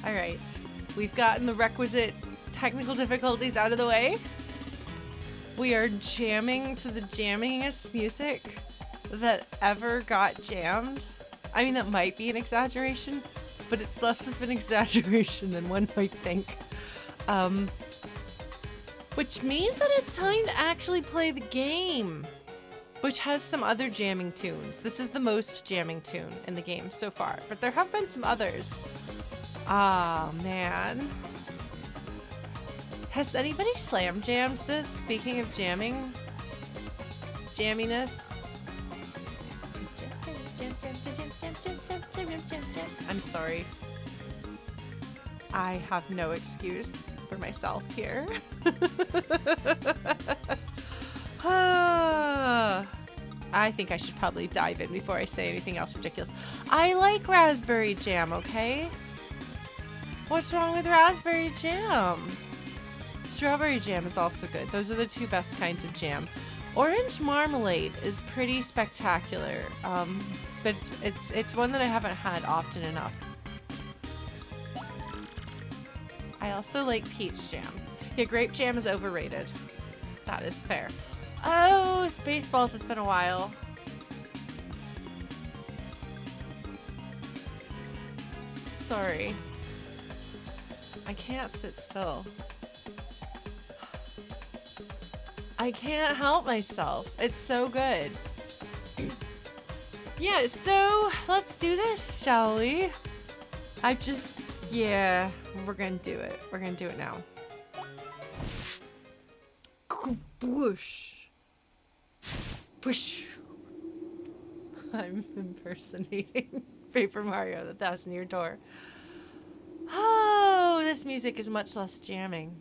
Alright. We've gotten the requisite technical difficulties out of the way. We are jamming to the jammingest music that ever got jammed. I mean, that might be an exaggeration, but it's less of an exaggeration than one might think. Which means that it's time to actually play the game, which has some other jamming tunes. This is the most jamming tune in the game so far, but there have been some others. Ah, man. Has anybody slam jammed this? Speaking of jamming, jamminess. I'm sorry. I have no excuse for myself here. I think I should probably dive in before I say anything else ridiculous. I like raspberry jam, okay? What's wrong with raspberry jam? Strawberry jam is also good. Those are the two best kinds of jam. Orange marmalade is pretty spectacular, but it's one that I haven't had often enough. I also like peach jam. Yeah, grape jam is overrated. That is fair. Oh, Spaceballs, it's been a while. Sorry. I can't sit still. I can't help myself. It's so good. Yeah, so let's do this, shall we? Yeah, we're gonna do it. We're gonna do it now. Whoosh. Whoosh. I'm impersonating Paper Mario, the 1,000-Year Door. Oh, this music is much less jamming.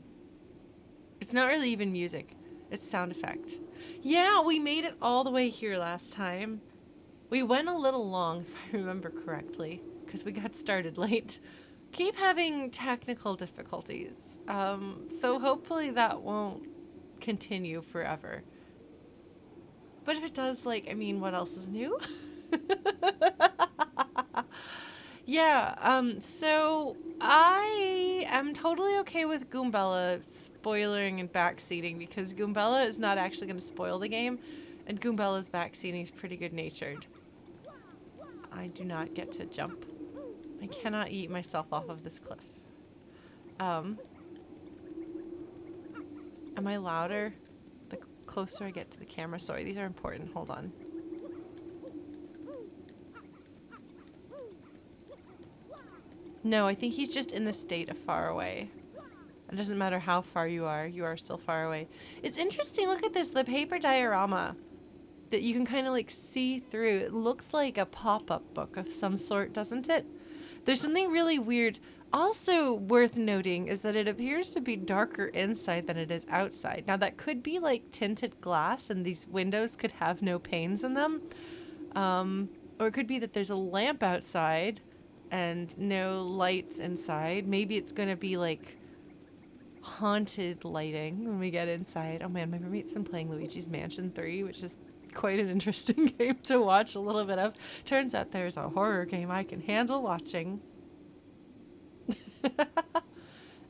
It's not really even music. It's sound effect. Yeah, we made it all the way here last time. We went a little long, if I remember correctly, because we got started late. Keep having technical difficulties. So hopefully that won't continue forever. But if it does, like, I mean, what else is new? Yeah, so I am totally okay with Goombella spoiling and backseating because Goombella is not actually going to spoil the game, and Goombella's backseating is pretty good-natured. I do not get to jump. I cannot eat myself off of this cliff. Am I louder the closer I get to the camera? Sorry, these are important. Hold on. No, I think he's just in the state of far away. It doesn't matter how far you are still far away. It's interesting, look at this, the paper diorama that you can kind of like see through. It looks like a pop-up book of some sort, doesn't it? There's something really weird. Also worth noting is that it appears to be darker inside than it is outside. Now that could be like tinted glass and these windows could have no panes in them. Or it could be that there's a lamp outside and no lights inside. Maybe it's gonna be like haunted lighting when we get inside. Oh man, my roommate's been playing Luigi's Mansion 3, which is quite an interesting game to watch a little bit of. Turns out there's a horror game I can handle watching.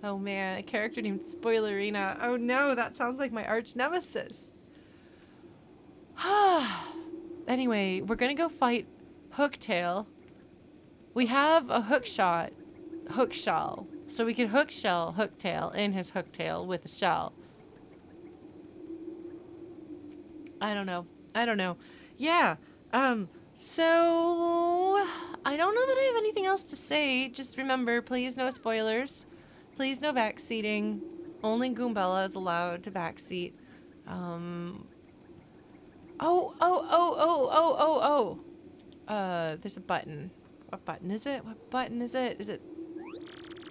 Oh man, a character named Spoilerina. Oh no, that sounds like my arch nemesis. Anyway, we're gonna go fight Hooktail. We have a hookshell, so we can hookshell Hooktail in his Hooktail with a shell. I don't know. Yeah, so I don't know that I have anything else to say. Just remember, please no spoilers. Please no backseating. Only Goombella is allowed to backseat. There's a button. What button is it? Is it?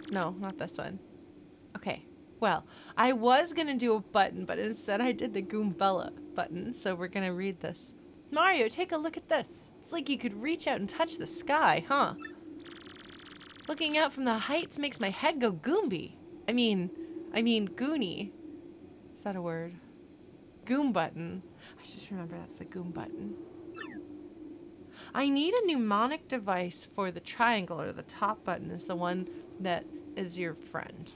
No, not this one. Okay. Well, I was gonna do a button, but instead I did the Goombella button, so we're gonna read this. Mario, take a look at this. It's like you could reach out and touch the sky, huh? Looking out from the heights makes my head go Goomby. I mean, Goonie. Is that a word? Goom button. I just remember that's the Goom button. I need a mnemonic device for the triangle, or the top button is the one that is your friend.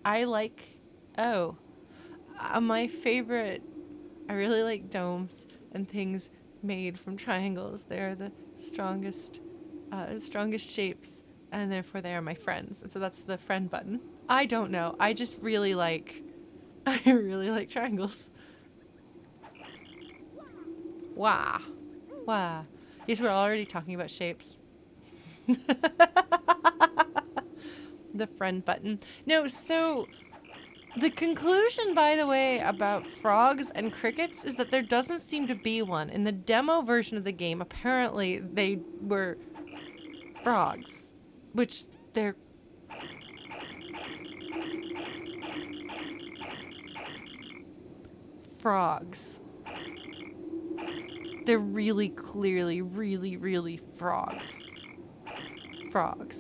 I like, my favorite, I really like domes and things made from triangles. They're the strongest shapes, and therefore they are my friends. And so that's the friend button. I don't know. I just really like, I really like triangles. Wow. Wow. Yes, we're already talking about shapes. The friend button. No, so the conclusion, by the way, about frogs and crickets is that there doesn't seem to be one. In the demo version of the game, apparently they were frogs, which they're... frogs. They're really clearly, really, really frogs. Frogs.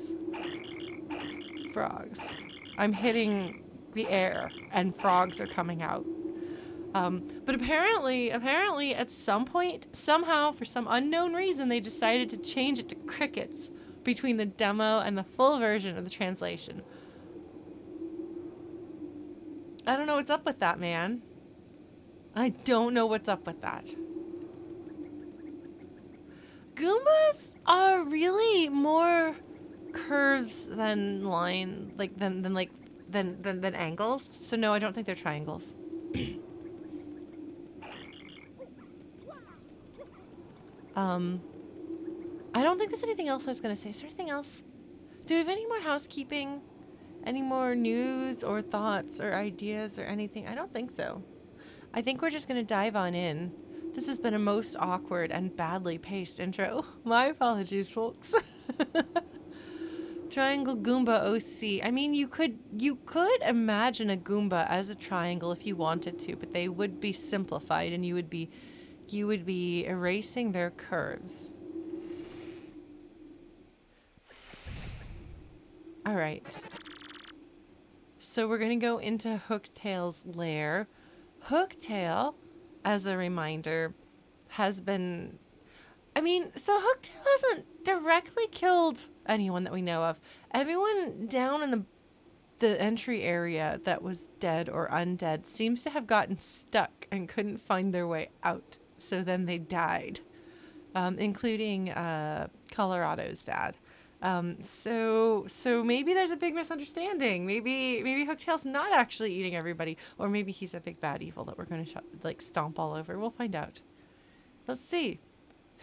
Frogs. I'm hitting the air and frogs are coming out. But apparently at some point, somehow, for some unknown reason, they decided to change it to crickets between the demo and the full version of the translation. I don't know what's up with that, man. I don't know what's up with that. Goombas are really more curves than line, like than angles. So no, I don't think they're triangles. I don't think there's anything else I was gonna say. Is there anything else? Do we have any more housekeeping? Any more news or thoughts or ideas or anything? I don't think so. I think we're just gonna dive on in. This has been a most awkward and badly paced intro. My apologies, folks. Triangle Goomba OC. I mean, you could imagine a Goomba as a triangle if you wanted to, but they would be simplified and you would be erasing their curves. All right. So we're going to go into Hooktail's lair. Hooktail, as a reminder, has been... I mean, so Hooktail hasn't directly killed anyone that we know of. Everyone down in the entry area that was dead or undead seems to have gotten stuck and couldn't find their way out. So then they died, including Colorado's dad. So maybe there's a big misunderstanding. Maybe Hooktail's not actually eating everybody, or maybe he's a big bad evil that we're going to stomp all over. We'll find out. Let's see.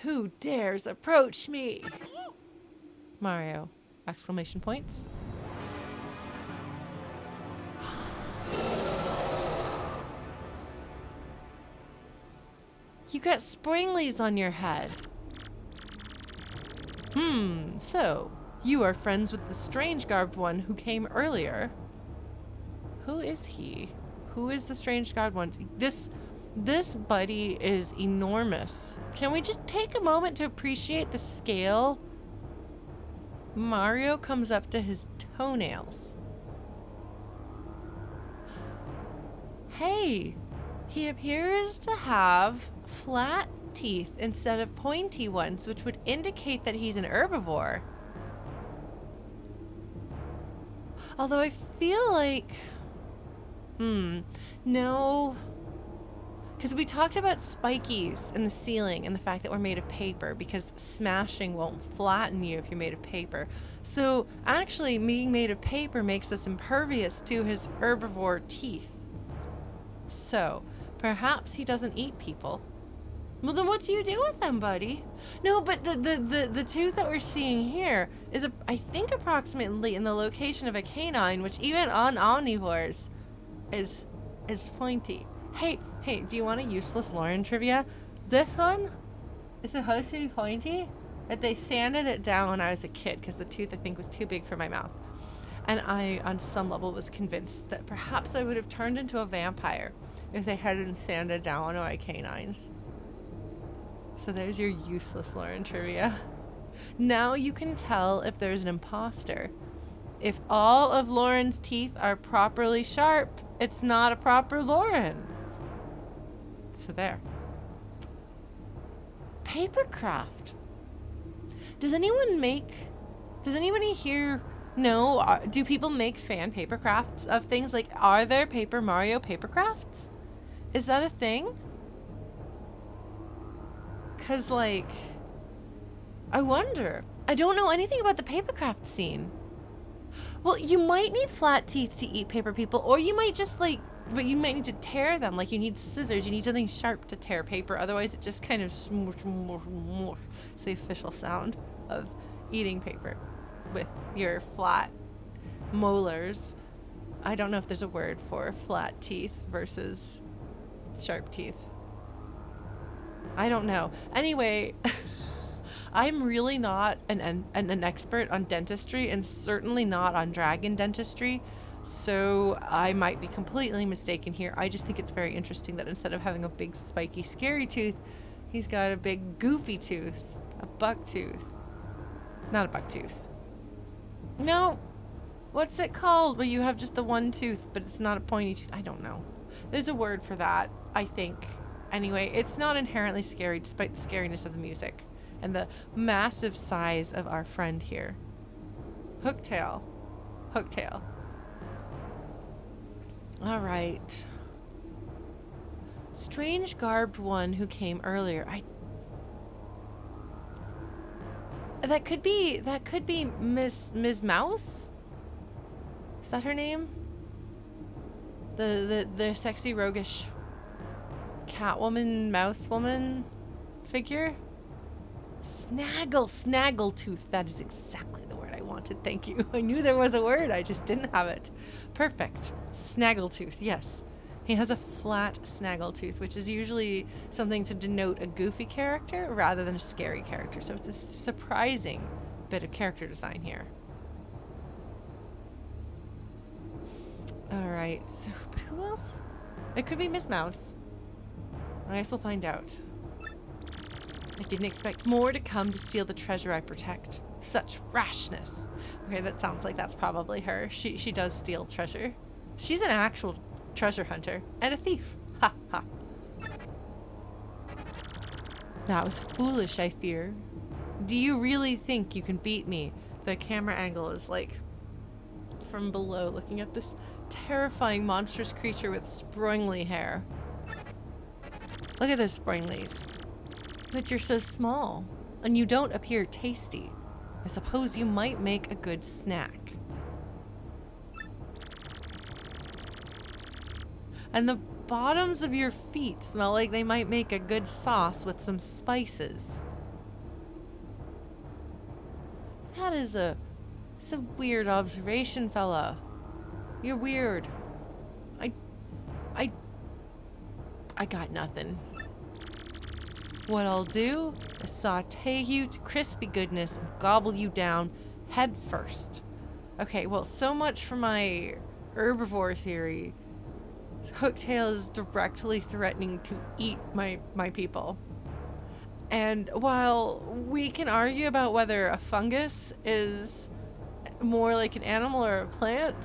Who dares approach me? Mario! Exclamation points. You got springlies on your head. So, you are friends with the strange garbed one who came earlier. Who is he? Who is the strange garbed one? This buddy is enormous. Can we just take a moment to appreciate the scale? Mario comes up to his toenails. Hey, he appears to have flat teeth instead of pointy ones, which would indicate that he's an herbivore. Although I feel like... no. Because we talked about spikies in the ceiling and the fact that we're made of paper, because smashing won't flatten you if you're made of paper. So actually being made of paper makes us impervious to his herbivore teeth. So perhaps he doesn't eat people. Well, then what do you do with them, buddy? No, but the tooth that we're seeing here is, I think, approximately in the location of a canine, which even on omnivores is pointy. Hey, do you want a useless Lauren trivia? This one is supposed to be pointy, but they sanded it down when I was a kid because the tooth, I think, was too big for my mouth. And I, on some level, was convinced that perhaps I would have turned into a vampire if they hadn't sanded down one of my canines. So there's your useless Lauren trivia. Now you can tell if there's an imposter. If all of Lauren's teeth are properly sharp, it's not a proper Lauren. So there. Papercraft. Does anybody here know, do people make fan paper crafts of things? Like, are there Paper Mario paper crafts? Is that a thing? Because, like, I wonder. I don't know anything about the paper craft scene. Well, you might need flat teeth to eat paper people, or you might just, like, but you might need to tear them. Like, you need scissors. You need something sharp to tear paper. Otherwise, it just kind of smoosh, smoosh, smoosh. It's the official sound of eating paper with your flat molars. I don't know if there's a word for flat teeth versus sharp teeth. I don't know. Anyway, I'm really not an expert on dentistry, and certainly not on dragon dentistry. So I might be completely mistaken here. I just think it's very interesting that instead of having a big spiky scary tooth, he's got a big goofy tooth. A buck tooth. Not a buck tooth. No. What's it called where you have just the one tooth but it's not a pointy tooth? I don't know. There's a word for that, I think. Anyway, it's not inherently scary despite the scariness of the music and the massive size of our friend here. Hooktail. Hooktail. All right. Strange garbed one who came earlier. That could be Ms. Mouse? Is that her name? The sexy roguish Catwoman, mouse woman figure? Snaggletooth. That is exactly the word I wanted. Thank you. I knew there was a word. I just didn't have it. Perfect. Snaggletooth. Yes. He has a flat snaggletooth, which is usually something to denote a goofy character rather than a scary character. So it's a surprising bit of character design here. All right. So, but who else? It could be Miss Mouse. I guess we'll find out. I didn't expect more to come to steal the treasure I protect. Such rashness. Okay, that sounds like that's probably her. She does steal treasure. She's an actual treasure hunter and a thief. Ha ha. That was foolish, I fear. Do you really think you can beat me? The camera angle is like from below, looking at this terrifying monstrous creature with springly hair. Look at those springlies. But you're so small, and you don't appear tasty. I suppose you might make a good snack. And the bottoms of your feet smell like they might make a good sauce with some spices. That is it's a weird observation, fella. You're weird. I got nothing. What I'll do is saute you to crispy goodness and gobble you down head first. Okay, well, so much for my herbivore theory. Hooktail is directly threatening to eat my people. And while we can argue about whether a fungus is more like an animal or a plant,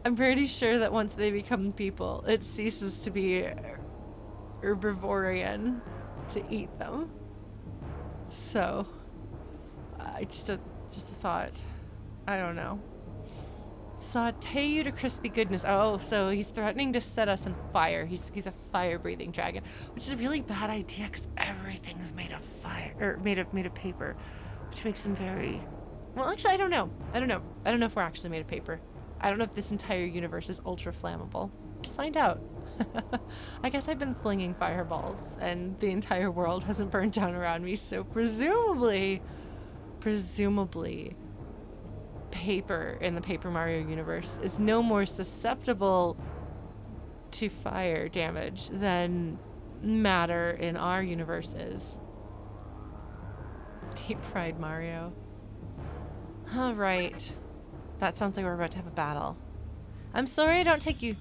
I'm pretty sure that once they become people, it ceases to be herbivorian to eat them. So, just a thought. I don't know. Saute you to crispy goodness. Oh, so he's threatening to set us on fire. He's a fire-breathing dragon, which is a really bad idea because everything's made of fire, or made of paper, which makes them very. Well, actually, I don't know. I don't know if we're actually made of paper. I don't know if this entire universe is ultra flammable. We'll find out. I guess I've been flinging fireballs, and the entire world hasn't burned down around me. So presumably, paper in the Paper Mario universe is no more susceptible to fire damage than matter in our universe is. Deep fried Mario. All right. That sounds like we're about to have a battle. I'm sorry I don't take you.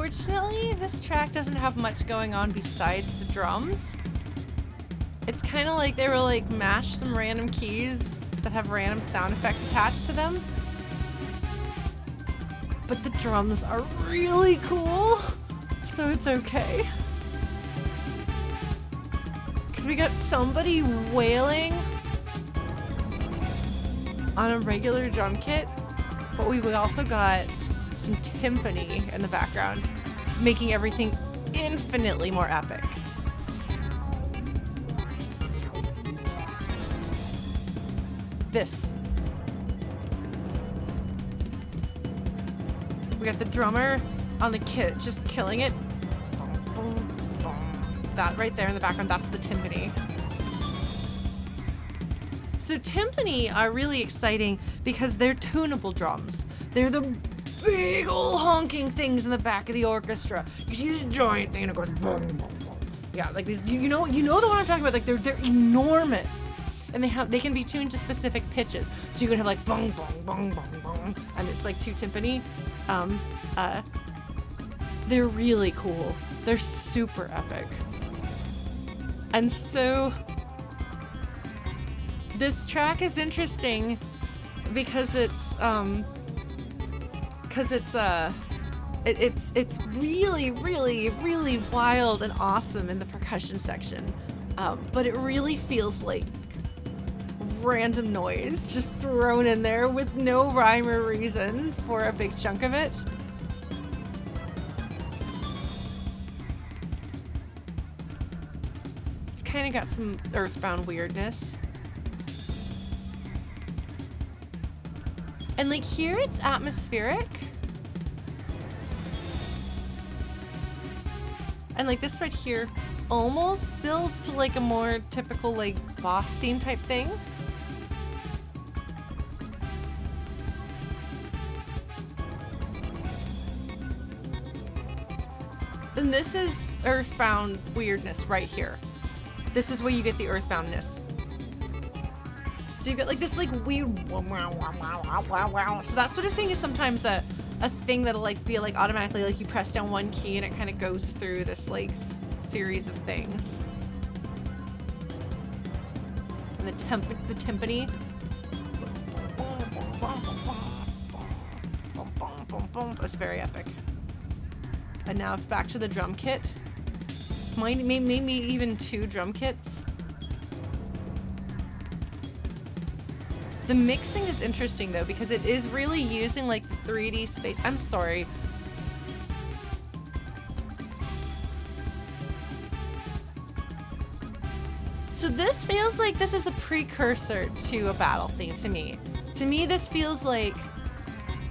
Unfortunately, this track doesn't have much going on besides the drums. It's kind of like they were like mashed some random keys that have random sound effects attached to them. But the drums are really cool, so it's okay. Because we got somebody wailing on a regular drum kit, but we also got some timpani in the background, making everything infinitely more epic. This. We got the drummer on the kit just killing it. That right there in the background, that's the timpani. So timpani are really exciting because they're tunable drums. They're the big old honking things in the back of the orchestra. You see this giant thing and it goes boom, boom, boom. Yeah, like these, you know the one I'm talking about. Like they're enormous. And they can be tuned to specific pitches. So you can have like bong bong bong bong bong, and it's like two timpani. They're really cool. They're super epic. And so this track is interesting because it's really really wild and awesome in the percussion section, but it really feels like random noise just thrown in there with no rhyme or reason for a big chunk of it. It's kind of got some Earthbound weirdness. And like here it's atmospheric. And like this right here almost builds to like a more typical like boss theme type thing. And this is Earthbound weirdness right here. This is where you get the Earthboundness. So you get like this like weird wow, wow, wow, wow, wow, wow. So that sort of thing is sometimes a thing that'll like feel like automatically like you press down one key and it kind of goes through this like series of things. And the timpani. It's very epic. And now back to the drum kit. Maybe even two drum kits. The mixing is interesting though because it is really using like the 3D space. I'm sorry. So this feels like this is a precursor to a battle theme to me. To me, this feels like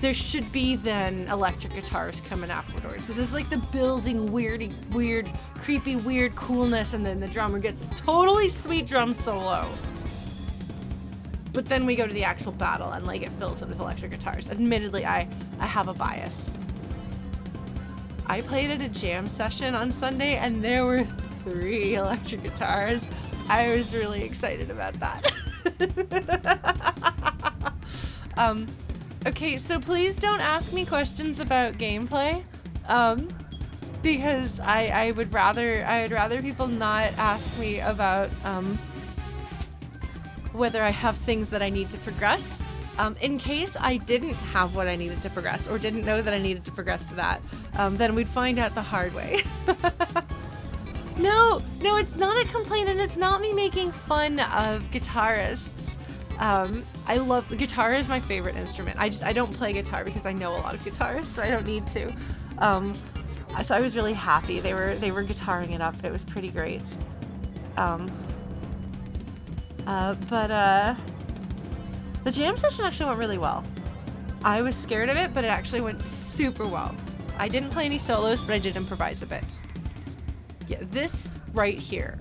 there should be then electric guitars coming afterwards. This is like the building weird, creepy, weird coolness, and then the drummer gets this totally sweet drum solo. But then we go to the actual battle and like it fills it with electric guitars. Admittedly, I have a bias. I played at a jam session on Sunday and there were 3 electric guitars. I was really excited about that. Okay, so please don't ask me questions about gameplay, because I would rather people not ask me about whether I have things that I need to progress. In case I didn't have what I needed to progress or didn't know that I needed to progress to that, then we'd find out the hard way. No, it's not a complaint, and it's not me making fun of guitarists. I love the guitar is my favorite instrument. I don't play guitar because I know a lot of guitarists, so I don't need to. So I was really happy they were guitaring it up. It was pretty great. But the jam session actually went really well. I was scared of it, but it actually went super well. I didn't play any solos, but I did improvise a bit. Yeah, this right here.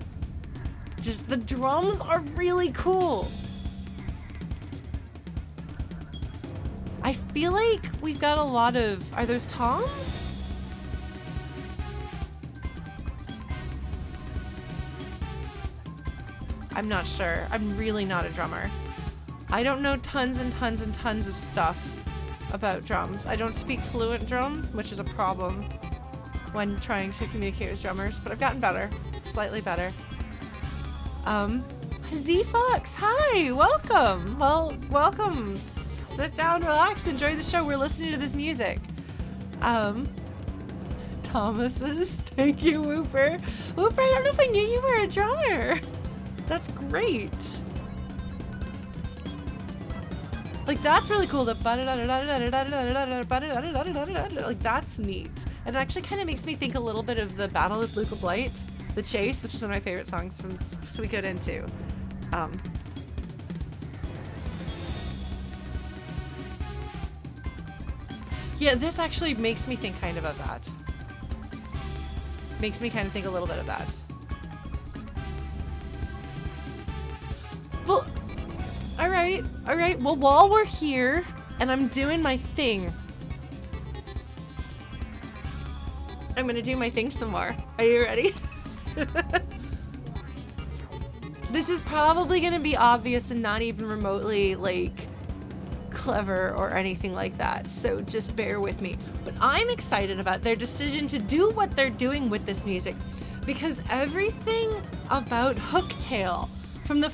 Just the drums are really cool. I feel like we've got a lot of... Are those toms? I'm not sure. I'm really not a drummer. I don't know tons and tons and tons of stuff about drums. I don't speak fluent drum, which is a problem. when trying to communicate with drummers, but I've gotten better, slightly better. Z Fox, hi, welcome. Well, welcome. Sit down, relax, enjoy the show. We're listening to this music. Thomas's, thank you, Whooper. Whooper, I don't know if I knew you were a drummer. That's great. Like, that's really cool. Like, that's neat. And it actually kind of makes me think a little bit of the Battle with Luca Blight, The Chase, which is one of my favorite songs from Suikoden into. Yeah, this actually makes me think kind of that. Makes me kind of think a little bit of that. Well, all right. Well, while we're here and I'm doing my thing, I'm gonna do my thing some more. Are you ready? This is probably gonna be obvious and not even remotely, like, clever or anything like that, so just bear with me. But I'm excited about their decision to do what they're doing with this music, because everything about Hooktail, from the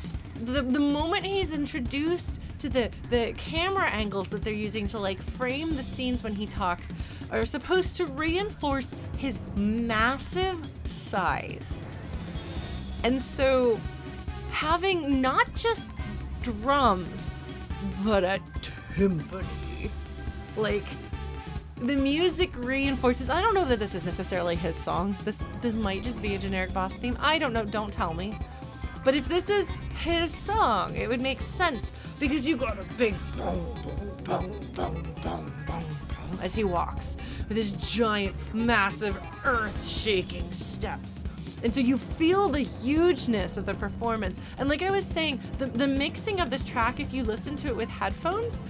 moment he's introduced to the camera angles that they're using to like frame the scenes when he talks, are supposed to reinforce his massive size. And so having not just drums, but a timpani, like, the music reinforces. I don't know that this is necessarily his song. This might just be a generic boss theme. I don't know, don't tell me. But if this is his song, it would make sense, because you got a big boom, boom, boom, boom, boom, boom, boom, as he walks with his giant, massive, earth-shaking steps. And so you feel the hugeness of the performance. And like I was saying, the mixing of this track, if you listen to it with headphones,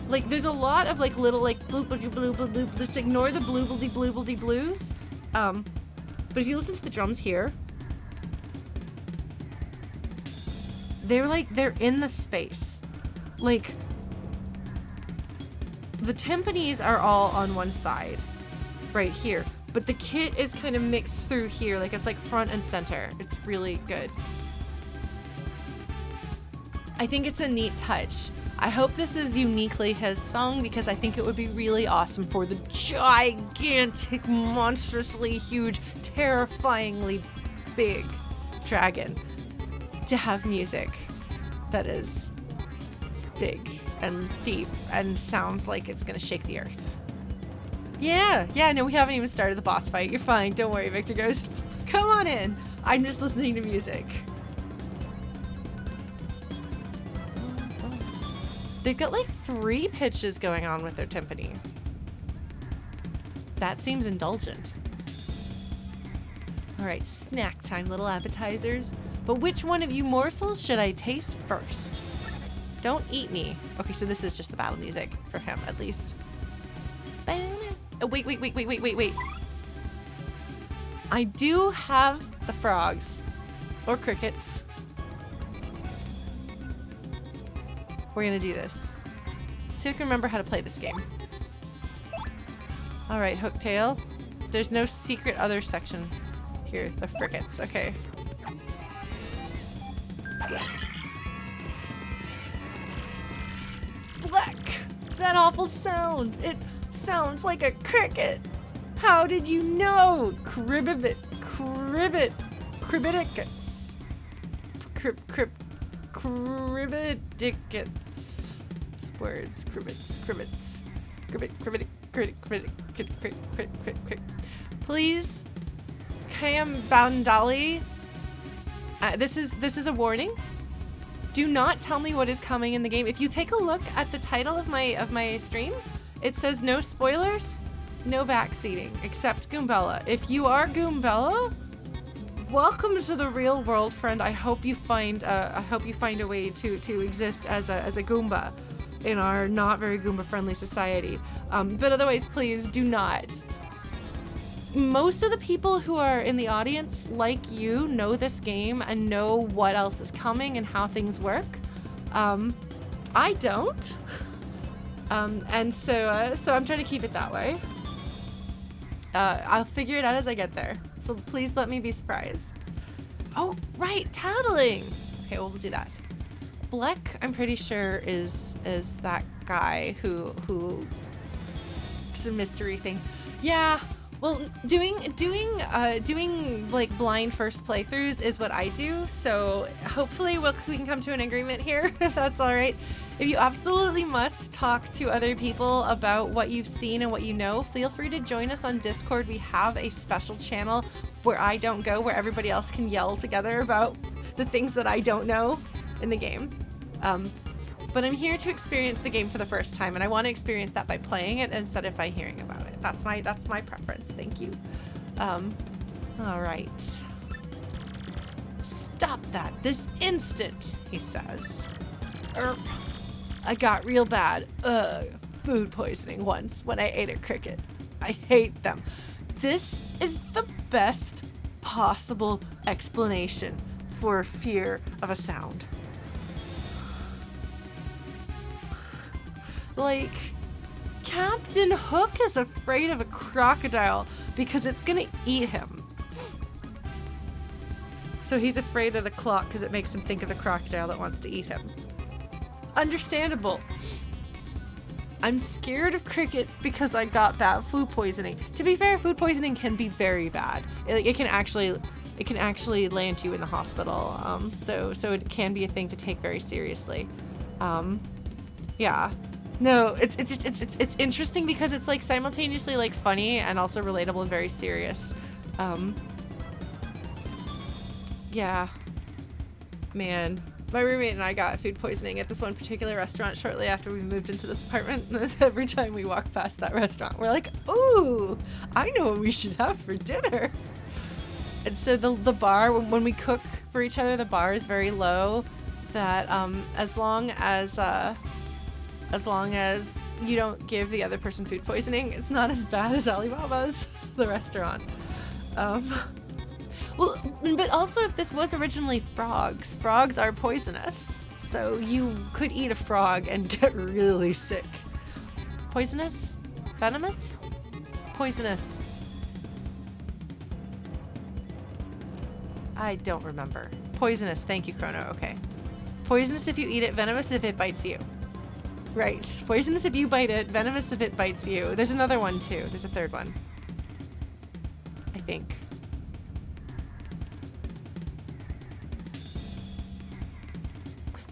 like there's a lot of like little like bloop bloop bloop bloop bloop. Just ignore the bloobledy bloobledy blues. But if you listen to the drums here, they're in the space. Like, the timpanis are all on one side, right here. But the kit is kind of mixed through here, like it's like front and center. It's really good. I think it's a neat touch. I hope this is uniquely his song, because I think it would be really awesome for the gigantic, monstrously huge, terrifyingly big dragon to have music that is big and deep and sounds like it's gonna shake the earth. Yeah, no, we haven't even started the boss fight. You're fine. Don't worry, Victor Ghost. Come on in. I'm just listening to music. They've got like 3 pitches going on with their timpani. That seems indulgent. All right, snack time, little appetizers. But which one of you morsels should I taste first? Don't eat me. Okay, so this is just the battle music for him, at least. Oh, wait. I do have the frogs. Or crickets. We're gonna do this. See if I can remember how to play this game. Alright, Hooktail. There's no secret other section here. The frickets. Okay. Black! That awful sound! It sounds like a cricket! How did you know? Cribiticus. Words. Cribbit. Please, Cam Bandali. This is a warning. Do not tell me what is coming in the game. If you take a look at the title of my stream, it says no spoilers, no backseating, except Goombella. If you are Goombella, welcome to the real world, friend. I hope you find a way to exist as a Goomba in our not very Goomba friendly society. But otherwise, please do not. Most of the people who are in the audience, like you, know this game and know what else is coming and how things work. I don't. And so I'm trying to keep it that way. I'll figure it out as I get there. So please let me be surprised. Oh, right, tattling. Okay, we'll do that. Bleck, I'm pretty sure is that guy who it's a mystery thing. Yeah. Well, doing like blind first playthroughs is what I do. So hopefully we can come to an agreement here, if that's all right. If you absolutely must talk to other people about what you've seen and what you know, feel free to join us on Discord. We have a special channel where I don't go, where everybody else can yell together about the things that I don't know in the game. But I'm here to experience the game for the first time, and I want to experience that by playing it instead of by hearing about it. That's my preference. Thank you. All right. Stop that this instant, he says. I got real bad food poisoning once when I ate a cricket. I hate them. This is the best possible explanation for fear of a sound. Like, Captain Hook is afraid of a crocodile because it's gonna eat him. So he's afraid of the clock because it makes him think of the crocodile that wants to eat him. Understandable. I'm scared of crickets because I got that food poisoning. To be fair, food poisoning can be very bad. It can actually land you in the hospital. So it can be a thing to take very seriously. Yeah. No, it's interesting because it's like simultaneously like funny and also relatable and very serious. Yeah. Man. My roommate and I got food poisoning at this one particular restaurant shortly after we moved into this apartment. And every time we walk past that restaurant, we're like, ooh, I know what we should have for dinner. And so the bar, when we cook for each other, the bar is very low. That as long as you don't give the other person food poisoning, it's not as bad as Alibaba's, the restaurant. Well, but also if this was originally frogs are poisonous. So you could eat a frog and get really sick. Poisonous? Venomous? Poisonous. I don't remember. Poisonous, thank you, Chrono, okay. Poisonous if you eat it, venomous if it bites you. Right, poisonous if you bite it, venomous if it bites you. There's another one too, there's a third one. I think.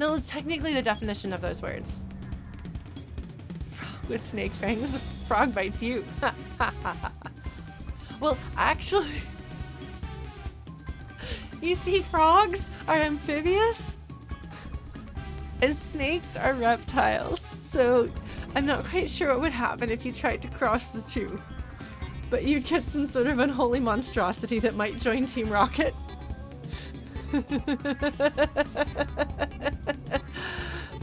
No, it's technically the definition of those words. Frog with snake fangs, the frog bites you. Well, actually, you see, frogs are amphibious and snakes are reptiles. So I'm not quite sure what would happen if you tried to cross the two. But you'd get some sort of unholy monstrosity that might join Team Rocket.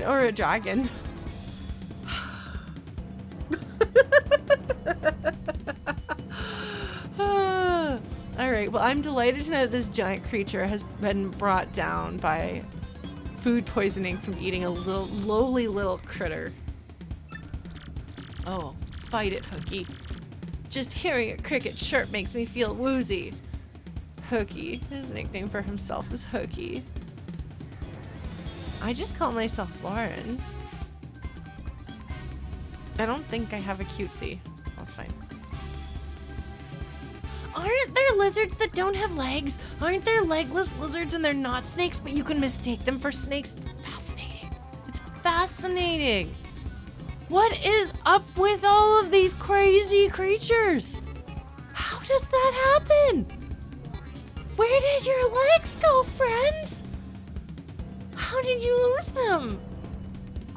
Or a dragon. Alright, well, I'm delighted to know that this giant creature has been brought down by food poisoning from eating a lowly little critter. Oh, fight it, Hookie. Just hearing a cricket chirp makes me feel woozy. Hookie. His nickname for himself is Hookie. I just call myself Lauren. I don't think I have a cutesy. That's fine. Aren't there lizards that don't have legs? Aren't there legless lizards and they're not snakes, but you can mistake them for snakes? It's fascinating. It's fascinating. What is up with all of these crazy creatures? How does that happen? Where did your legs go, friends? How did you lose them?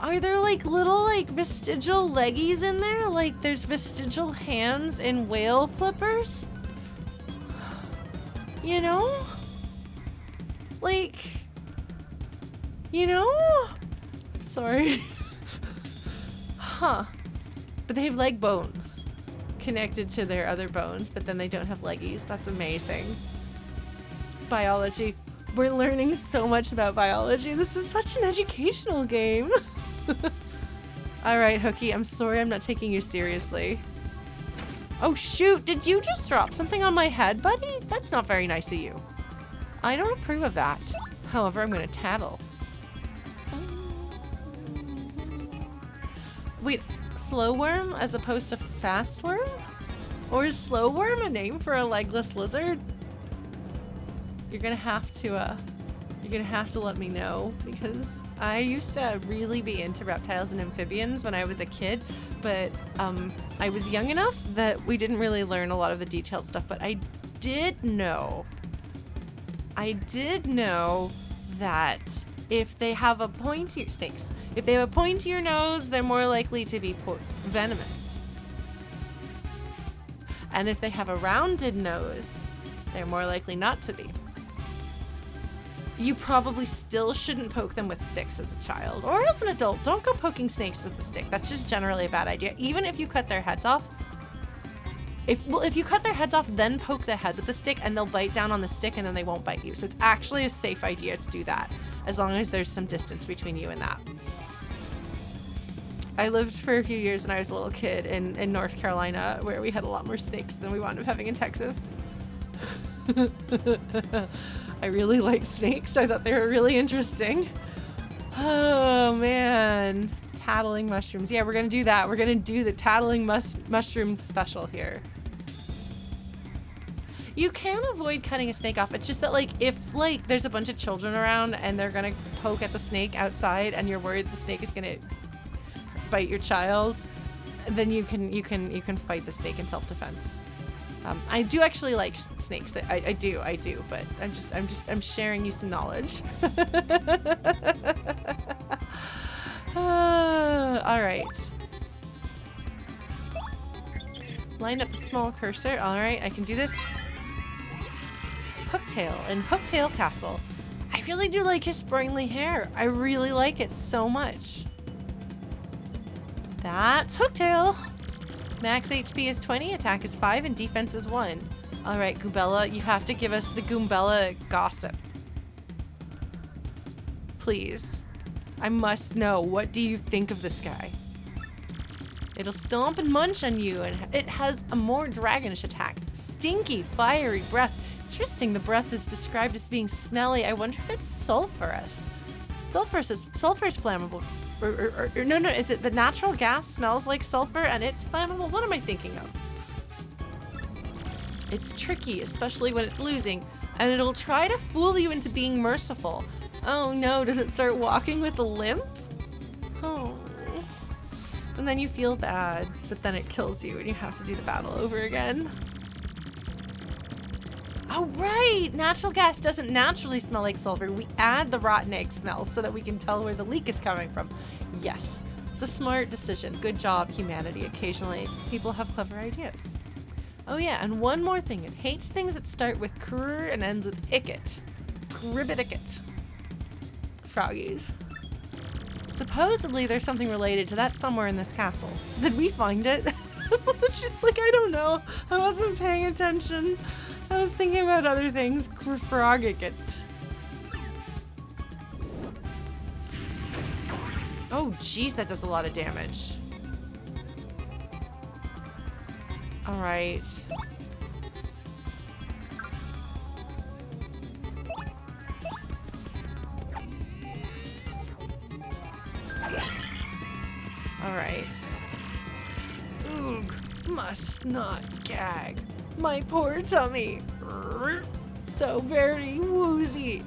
Are there like little like vestigial leggies in there? Like there's vestigial hands in whale flippers? You know? Like, you know? Sorry. Huh. But they have leg bones connected to their other bones, but then they don't have leggies. That's amazing. Biology. We're learning so much about biology. This is such an educational game. Alright, Hookie, I'm sorry I'm not taking you seriously. Oh shoot, did you just drop something on my head, buddy? That's not very nice of you. I don't approve of that. However, I'm gonna tattle. Wait, slow worm as opposed to fast worm? Or is slow worm a name for a legless lizard? You're gonna have to let me know, because I used to really be into reptiles and amphibians when I was a kid, but I was young enough that we didn't really learn a lot of the detailed stuff, but I did know that if they have a pointier snakes, if they have a pointier nose, they're more likely to be venomous. And if they have a rounded nose, they're more likely not to be. You probably still shouldn't poke them with sticks as a child or as an adult. Don't go poking snakes with a stick. That's just generally a bad idea. Even if you cut their heads off. If you cut their heads off, then poke the head with the stick and they'll bite down on the stick and then they won't bite you. So it's actually a safe idea to do that as long as there's some distance between you and that. I lived for a few years when I was a little kid in North Carolina where we had a lot more snakes than we wound up having in Texas. I really liked snakes. I thought they were really interesting. Oh man, tattling mushrooms. Yeah, we're gonna do that. We're gonna do the tattling mushroom special here. You can avoid cutting a snake off. It's just that like if like there's a bunch of children around and they're gonna poke at the snake outside and you're worried the snake is gonna bite your child, then you can fight the snake in self-defense. I do actually like snakes. I do, but I'm sharing you some knowledge. All right. Line up the small cursor. All right, I can do this. Hooktail in Hooktail Castle. I really do like his springly hair. I really like it so much. That's Hooktail. Max HP is 20, attack is 5, and defense is 1. Alright, Goombella, you have to give us the Goombella gossip. Please. I must know. What do you think of this guy? It'll stomp and munch on you, and it has a more dragonish attack. Stinky, fiery breath. Interesting, the breath is described as being smelly. I wonder if it's sulfurous. Sulfur is flammable. No, is it the natural gas smells like sulfur and it's flammable? What am I thinking of? It's tricky, especially when it's losing, and it'll try to fool you into being merciful. Oh no, does it start walking with a limp? Oh. And then you feel bad, but then it kills you and you have to do the battle over again. Oh right! Natural gas doesn't naturally smell like sulfur. We add the rotten egg smell so that we can tell where the leak is coming from. Yes, it's a smart decision. Good job, humanity. Occasionally, people have clever ideas. Oh yeah, and one more thing. It hates things that start with crr and ends with icket. Cribbit-icket. Froggies. Supposedly there's something related to that somewhere in this castle. Did we find it? She's like, I don't know. I wasn't paying attention. I was thinking about other things. Frog-icket. Oh geez, that does a lot of damage. Alright. Alright. Oog, must not gag. My poor tummy. So very woozy.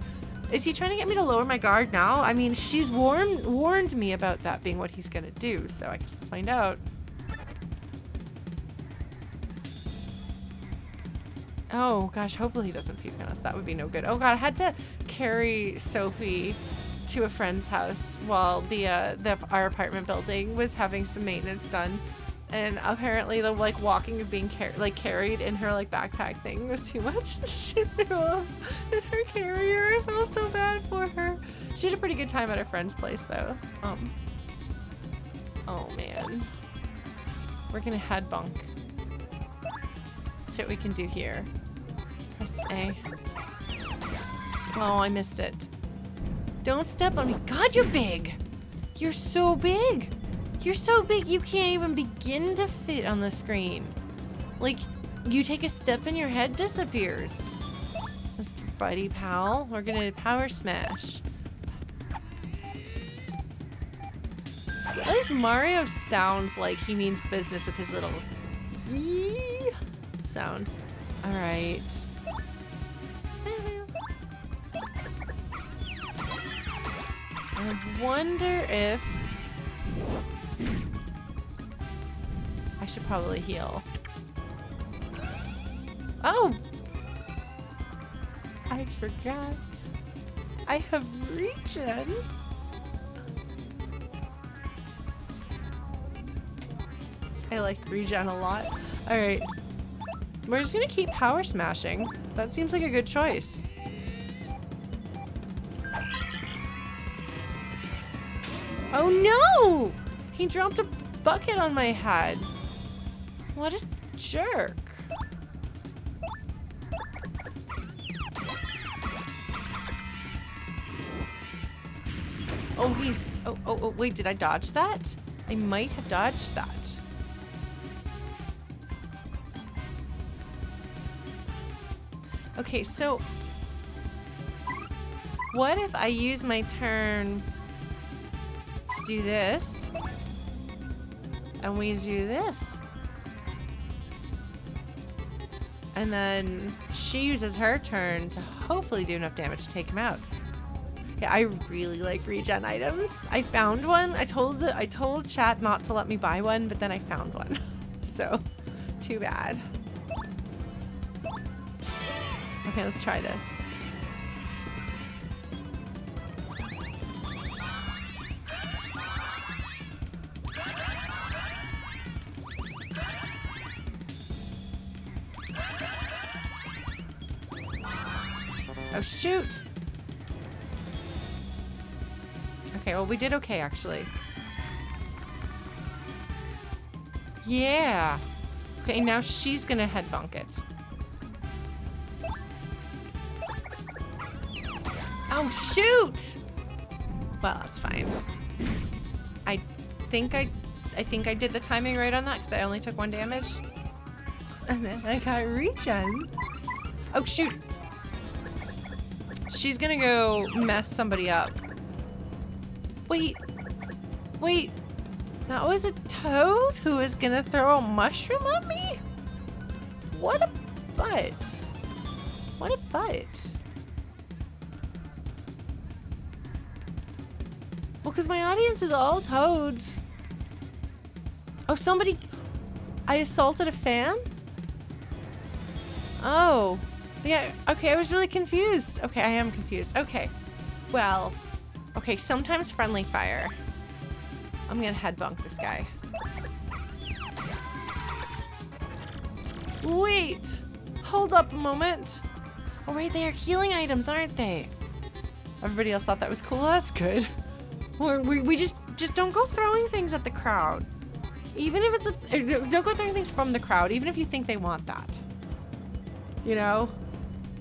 Is he trying to get me to lower my guard now? I mean, she's warned me about that being what he's gonna do, so I guess we'll find out. Oh gosh, hopefully he doesn't puke on us. That would be no good. Oh god, I had to carry Sophie to a friend's house while our apartment building was having some maintenance done. And apparently the like walking of being carried in her like backpack thing was too much. She threw up in her carrier. I felt so bad for her. She had a pretty good time at her friend's place though. Oh man. We're gonna head bunk. See what we can do here. Press A. Oh, I missed it. Don't step on me. God, you're big. You're so big. You're so big you can't even begin to fit on the screen. Like, you take a step and your head disappears. Mr. Buddy Pal, we're gonna power smash. At least Mario sounds like he means business with his little yee sound. Alright. I wonder if I should probably heal. Oh! I forgot. I have regen. I like regen a lot. Alright. We're just gonna keep power smashing. That seems like a good choice. Oh no! He dropped a bucket on my head. What a jerk. Oh, he's... Oh, wait, did I dodge that? I might have dodged that. Okay, so... what if I use my turn to do this? And we do this. And then she uses her turn to hopefully do enough damage to take him out. Yeah, I really like regen items. I found one. I told chat not to let me buy one, but then I found one. So, too bad. Okay, let's try this. Oh, shoot! Okay, well, we did okay, actually. Yeah! Okay, now she's gonna head bonk it. Oh, shoot! Well, that's fine. I think I did the timing right on that, because I only took 1 damage. And then I got regen. Oh, shoot! She's gonna go mess somebody up. Wait. Wait. That was a toad who was gonna throw a mushroom at me? What a butt. What a butt. Well, because my audience is all toads. Oh, somebody... I assaulted a fan? Oh. Yeah, okay, I was really confused. Okay, I am confused. Okay. Well, okay, sometimes friendly fire. I'm gonna head bonk this guy. Wait! Hold up a moment. Oh, right, they are healing items, aren't they? Everybody else thought that was cool. That's good. We just don't go throwing things at the crowd. Even if it's don't go throwing things from the crowd, even if you think they want that. You know?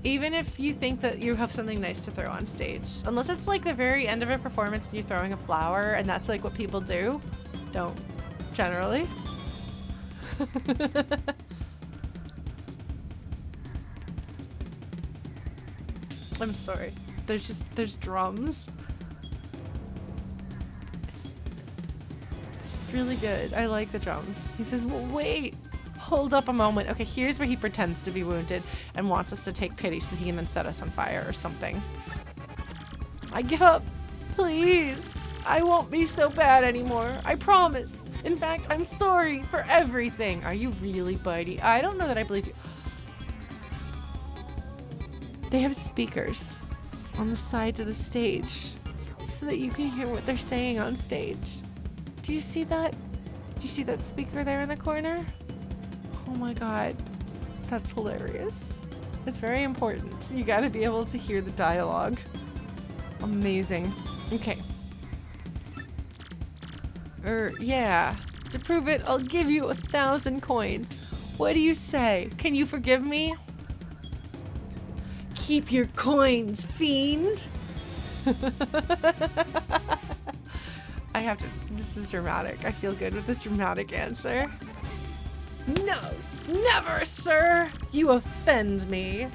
Even if you think that you have something nice to throw on stage. Unless it's like the very end of a performance and you're throwing a flower and that's like what people do. Don't. Generally. I'm sorry. There's drums. It's really good. I like the drums. He says, well, wait. Hold up a moment. Okay, here's where he pretends to be wounded and wants us to take pity so he can then set us on fire or something. I give up. Please. I won't be so bad anymore. I promise. In fact, I'm sorry for everything. Are you really, buddy? I don't know that I believe you. They have speakers on the sides of the stage so that you can hear what they're saying on stage. Do you see that? Do you see that speaker there in the corner? Oh my god, that's hilarious. It's very important. You gotta be able to hear the dialogue. Amazing. Okay. Yeah. To prove it, I'll give you 1,000 coins. What do you say? Can you forgive me? Keep your coins, fiend! I have to... This is dramatic. I feel good with this dramatic answer. No! Never, sir! You offend me.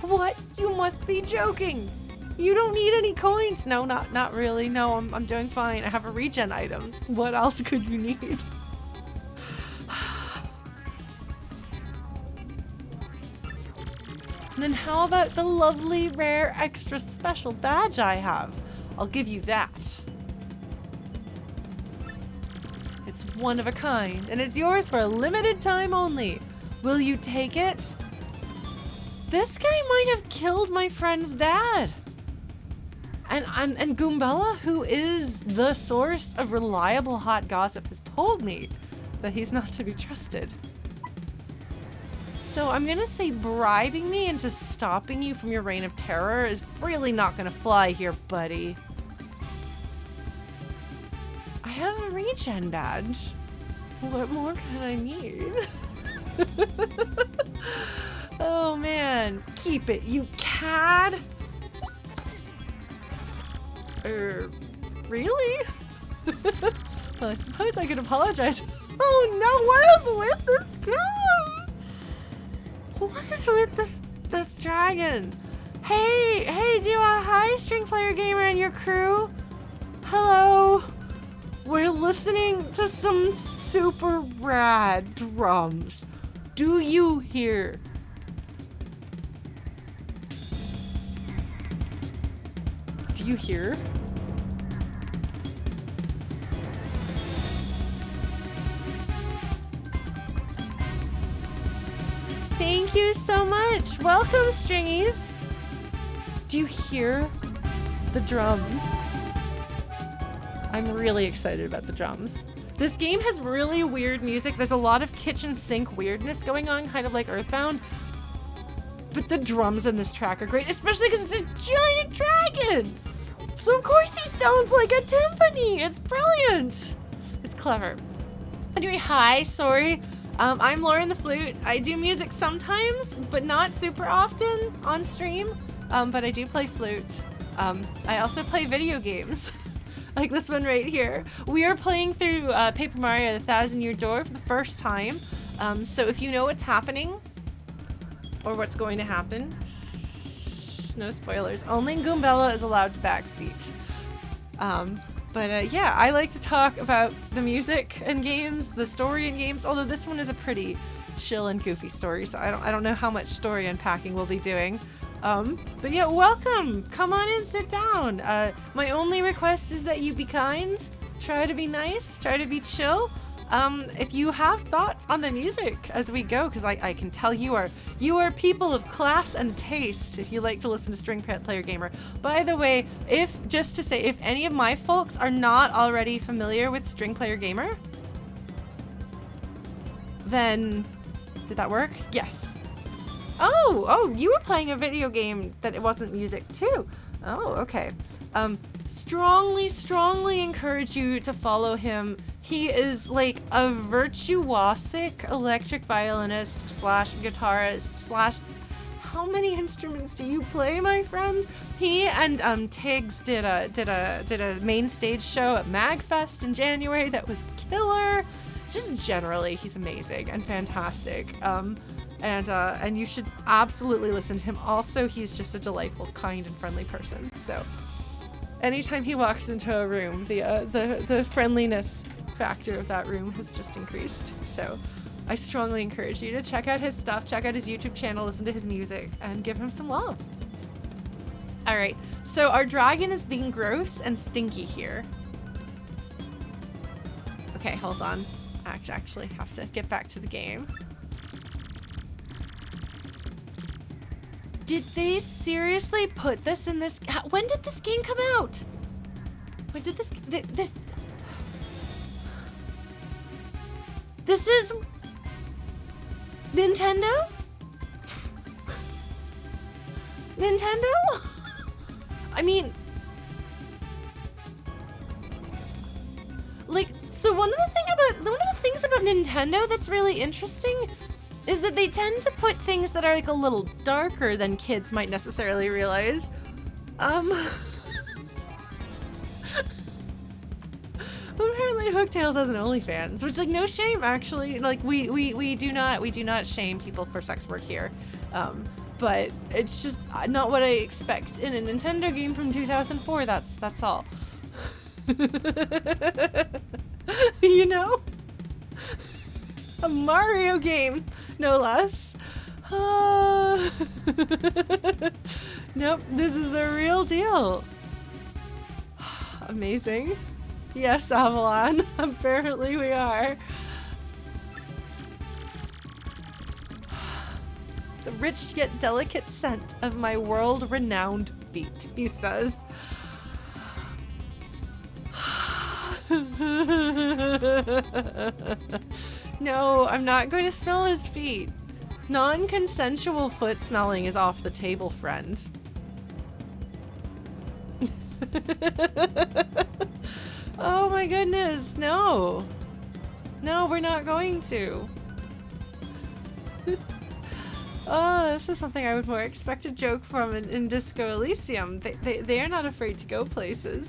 What? You must be joking. You don't need any coins. No, not really. No, I'm doing fine. I have a regen item. What else could you need? And then how about the lovely, rare, extra special badge I have? I'll give you that. It's one of a kind, and it's yours for a limited time only. Will you take it? This guy might have killed my friend's dad. And Goombella, who is the source of reliable hot gossip, has told me that he's not to be trusted. So I'm gonna say bribing me into stopping you from your reign of terror is really not gonna fly here, buddy. I have a regen badge. What more can I need? Oh man, keep it, you cad! Really? Well, I suppose I could apologize. Oh no, what is with this guy? What is with this dragon? Hey, do you want hi, String Player Gamer and your crew? Hello. We're listening to some super rad drums. Do you hear? Do you hear? Thank you so much. Welcome, Stringies. Do you hear the drums? I'm really excited about the drums. This game has really weird music. There's a lot of kitchen sink weirdness going on, kind of like Earthbound. But the drums in this track are great, especially because it's a giant dragon. So of course he sounds like a timpani. It's brilliant. It's clever. Anyway, hi, sorry. I'm Lauren the Flute. I do music sometimes, but not super often on stream. But I do play flute. I also play video games, like this one right here. We are playing through Paper Mario: The Thousand Year Door for the first time. So if you know what's happening, or what's going to happen, no spoilers. Only Goombella is allowed to backseat. But yeah, I like to talk about the music and games, the story in games, although this one is a pretty chill and goofy story, so I don't know how much story unpacking we'll be doing. But yeah, welcome! Come on in, sit down. My only request is that you be kind, try to be nice, try to be chill. If you have thoughts on the music as we go, because I can tell you are people of class and taste if you like to listen to String Player Gamer. By the way, if any of my folks are not already familiar with String Player Gamer, then did that work? Yes. Oh, you were playing a video game that it wasn't music too. Oh, okay. Strongly encourage you to follow him. He is like a virtuosic electric violinist / guitarist / how many instruments do you play, my friend? He and Tiggs did a main stage show at MagFest in January that was killer. Just generally, he's amazing and fantastic. And you should absolutely listen to him. Also, he's just a delightful, kind, and friendly person. So anytime he walks into a room, the friendliness factor of that room has just increased. So I strongly encourage you to check out his stuff, check out his YouTube channel, listen to his music, and give him some love. All right, so our dragon is being gross and stinky here. Okay, hold on. I actually have to get back to the game. Did they seriously put this in this? When did this game come out? When did this is Nintendo? Nintendo? I mean, like, so one of the things about Nintendo that's really interesting is that they tend to put things that are like a little darker than kids might necessarily realize. Apparently Apparently Hooktails has an OnlyFans, which like no shame actually. Like we do not shame people for sex work here. But it's just not what I expect in a Nintendo game from 2004. That's all. You know? A Mario game, no less. Nope, this is the real deal. Amazing. Yes, Avalon. Apparently we are. The rich yet delicate scent of my world-renowned feet, he says. No, I'm not going to smell his feet. Non-consensual foot smelling is off the table, friend. Oh my goodness, no. No, we're not going to. Oh, this is something I would more expect a joke from in Disco Elysium. They are not afraid to go places.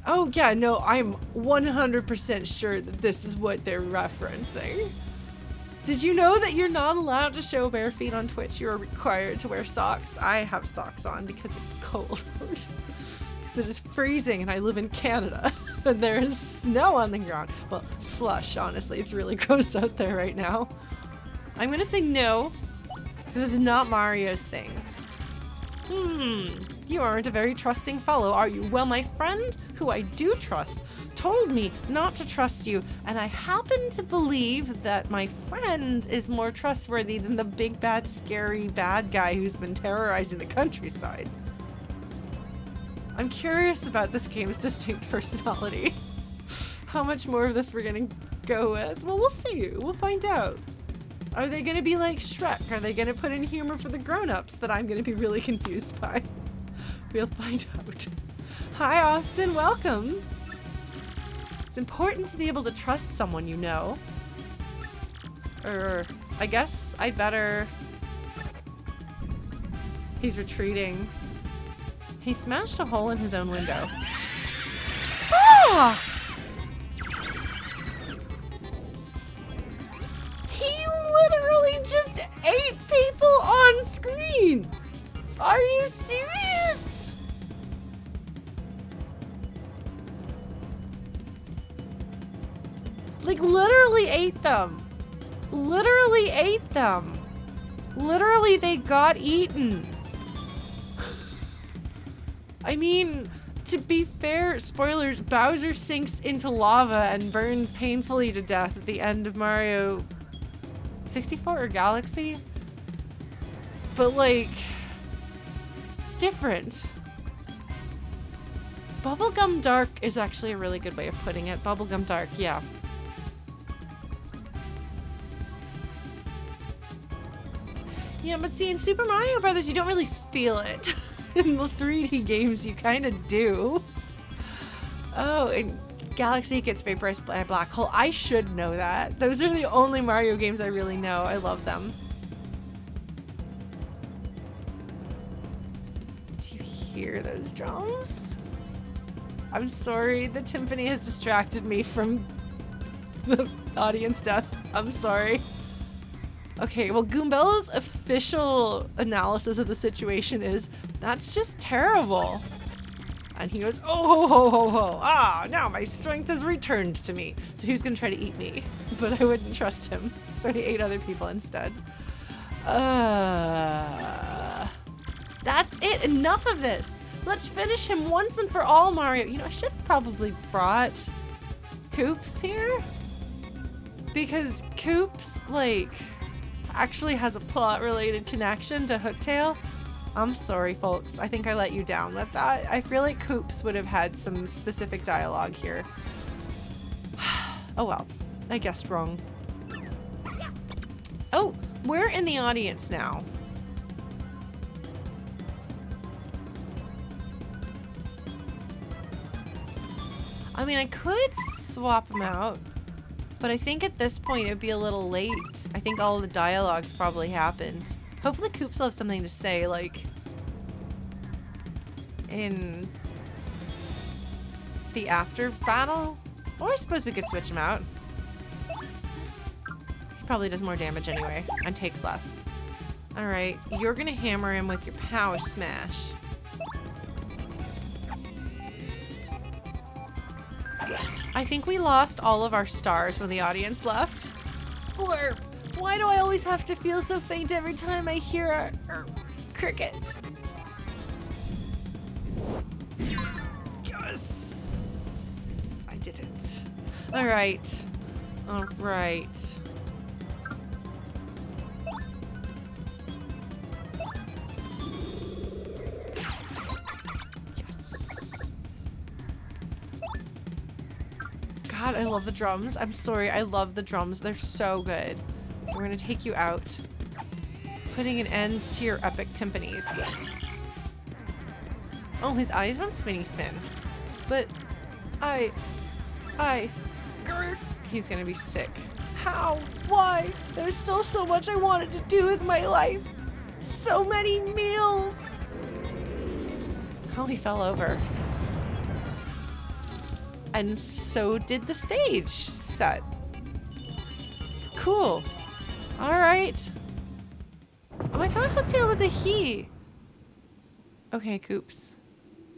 Oh yeah, no, I'm 100% sure that this is what they're referencing. Did you know that you're not allowed to show bare feet on Twitch? You're required to wear socks. I have socks on because it's cold out. Because it is freezing and I live in Canada. And there is snow on the ground. Well, slush, honestly. It's really gross out there right now. I'm gonna say no. Because this is not Mario's thing. You aren't a very trusting fellow, are you? Well, my friend, who I do trust, told me not to trust you, and I happen to believe that my friend is more trustworthy than the big, bad, scary, bad guy who's been terrorizing the countryside. I'm curious about this game's distinct personality. How much more of this we're gonna go with? Well, we'll see. We'll find out. Are they gonna be like Shrek? Are they gonna put in humor for the grown-ups that I'm gonna be really confused by? We'll find out. Hi, Austin. Welcome. It's important to be able to trust someone you know. Or, I guess I'd better... He's retreating. He smashed a hole in his own window. Ah! He literally just ate people on screen! Are you serious? Like, literally ate them. Literally ate them. Literally, they got eaten. I mean, to be fair, spoilers, Bowser sinks into lava and burns painfully to death at the end of Mario 64 or Galaxy. But, like, it's different. Bubblegum Dark is actually a really good way of putting it. Bubblegum Dark, yeah. Yeah, but see, in Super Mario Brothers, you don't really feel it. In the 3D games, you kind of do. Oh, in Galaxy, it gets vaporized by a black hole. I should know that. Those are the only Mario games I really know. I love them. Do you hear those drums? I'm sorry, the timpani has distracted me from the audience death. I'm sorry. Okay, well, Goombello's official analysis of the situation is, that's just terrible. And he goes, oh, ho, ho, ho, ho. Ah, now my strength has returned to me. So he was going to try to eat me, but I wouldn't trust him. So he ate other people instead. That's it. Enough of this. Let's finish him once and for all, Mario. You know, I should have probably brought Koops here. Because Koops, like... actually has a plot-related connection to Hooktail. I'm sorry, folks. I think I let you down with that. I feel like Koops would have had some specific dialogue here. Oh well, I guessed wrong. Oh, we're in the audience now. I mean, I could swap them out. But I think at this point it would be a little late. I think all of the dialogues probably happened. Hopefully Koops will have something to say, like, in the after battle. Or I suppose we could switch him out. He probably does more damage anyway and takes less. Alright, you're gonna hammer him with your power smash. I think we lost all of our stars when the audience left. Or why do I always have to feel so faint every time I hear a cricket? Yes! I did it. Alright. Alright. God, I love the drums. I'm sorry, I love the drums. They're so good. We're gonna take you out. Putting an end to your epic timpanis. Oh, his eyes went spinny spin. But he's gonna be sick. How? Why? There's still so much I wanted to do with my life. So many meals. Oh, he fell over. And so did the stage set. Cool. All right. Oh, I thought Hooktail was a he. Okay, Coops.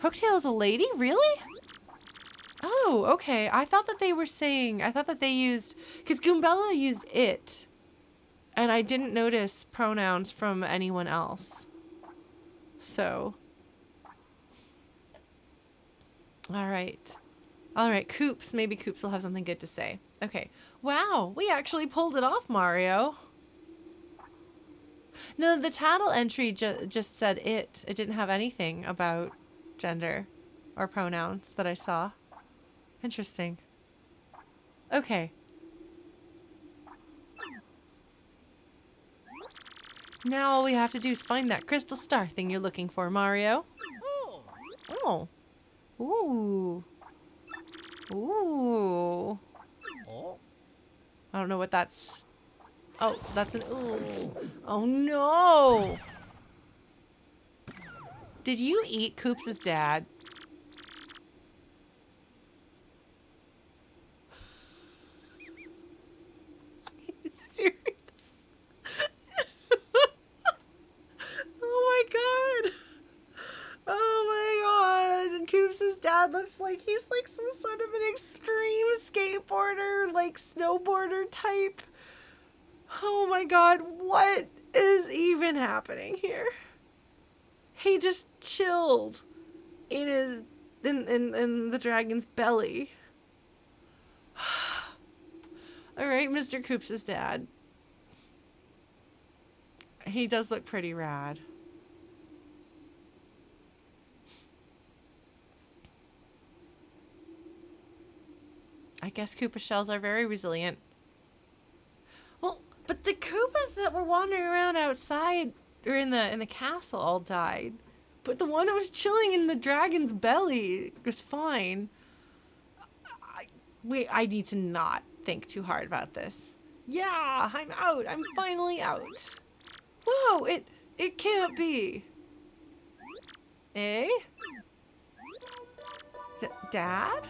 Hooktail is a lady? Really? Oh, okay. I thought that they were saying, I thought that they used, because Goombella used it. And I didn't notice pronouns from anyone else. So. All right. All right, Coops. Maybe Coops will have something good to say. Okay. Wow, we actually pulled it off, Mario. No, the tattle entry just said it. It didn't have anything about gender or pronouns that I saw. Interesting. Okay. Now all we have to do is find that crystal star thing you're looking for, Mario. Oh. Ooh. Ooh. I don't know what that's. Oh, that's an ooh. Oh no. Did you eat Coops' dad? Are you serious? Oh my god. Oh my god. And Coops' dad looks like he's like some sort of an extreme skateboarder, like snowboarder type. Oh my god, what is even happening here? He just chilled in his in the dragon's belly. Alright, Mr. Coops' dad. He does look pretty rad. I guess Koopa shells are very resilient. Well, but the Koopas that were wandering around outside or in the castle all died. But the one that was chilling in the dragon's belly was fine. I need to not think too hard about this. Yeah, I'm out. I'm finally out. Whoa, it can't be. Eh? Dad?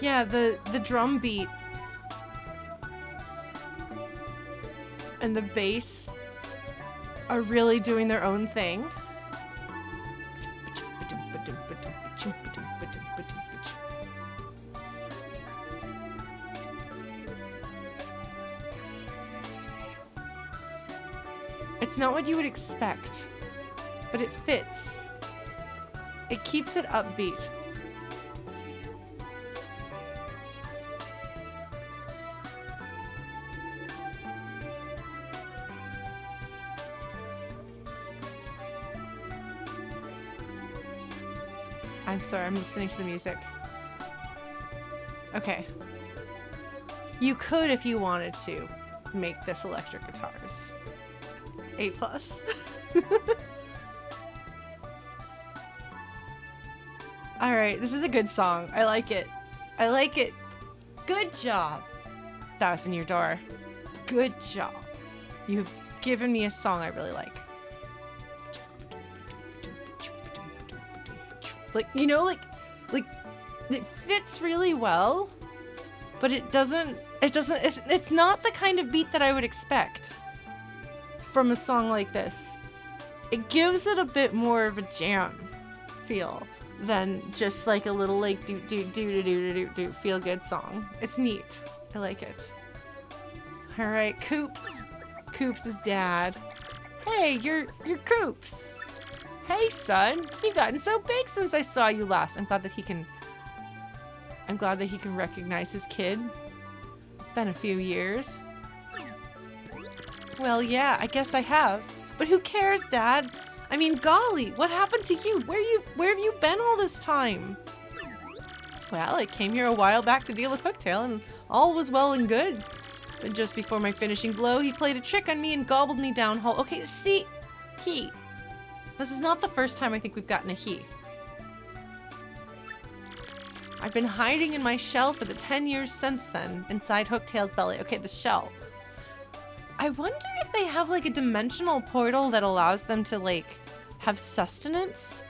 Yeah, the drum beat and the bass are really doing their own thing. It's not what you would expect, but it fits. It keeps it upbeat. I'm sorry, I'm listening to the music. Okay. You could, if you wanted to, make this electric guitars. A+. Alright, this is a good song. I like it. I like it. Good job. That was in your door. Good job. You've given me a song I really like. Like, you know, like it fits really well, but it's not the kind of beat that I would expect from a song like this. It gives it a bit more of a jam feel than just like a little like do feel good song. It's neat. I like it. All right, Coops. Coops is dad. Hey, you're Coops. Hey, son. You've gotten so big since I saw you last. I'm glad that he can recognize his kid. It's been a few years. Well, yeah, I guess I have. But who cares, Dad? I mean, golly, what happened to you? Where have you been all this time? Well, I came here a while back to deal with Hooktail, and all was well and good. But just before my finishing blow, he played a trick on me and gobbled me down whole. Okay, see, this is not the first time I think we've gotten a he. I've been hiding in my shell for the 10 years since then, inside Hooktail's belly. Okay, the shell. I wonder if they have like a dimensional portal that allows them to like have sustenance.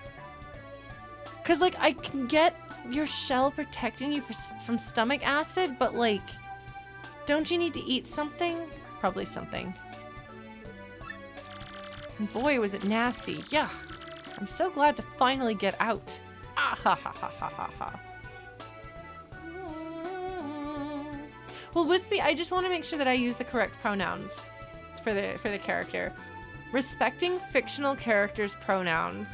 Cause like I can get your shell protecting you from stomach acid, but like, don't you need to eat something? Probably something. And boy, was it nasty. Yeah. I'm so glad to finally get out. Ah ha ha ha ha ha ha. Well, Wispy, I just want to make sure that I use the correct pronouns for the character. Respecting fictional characters' pronouns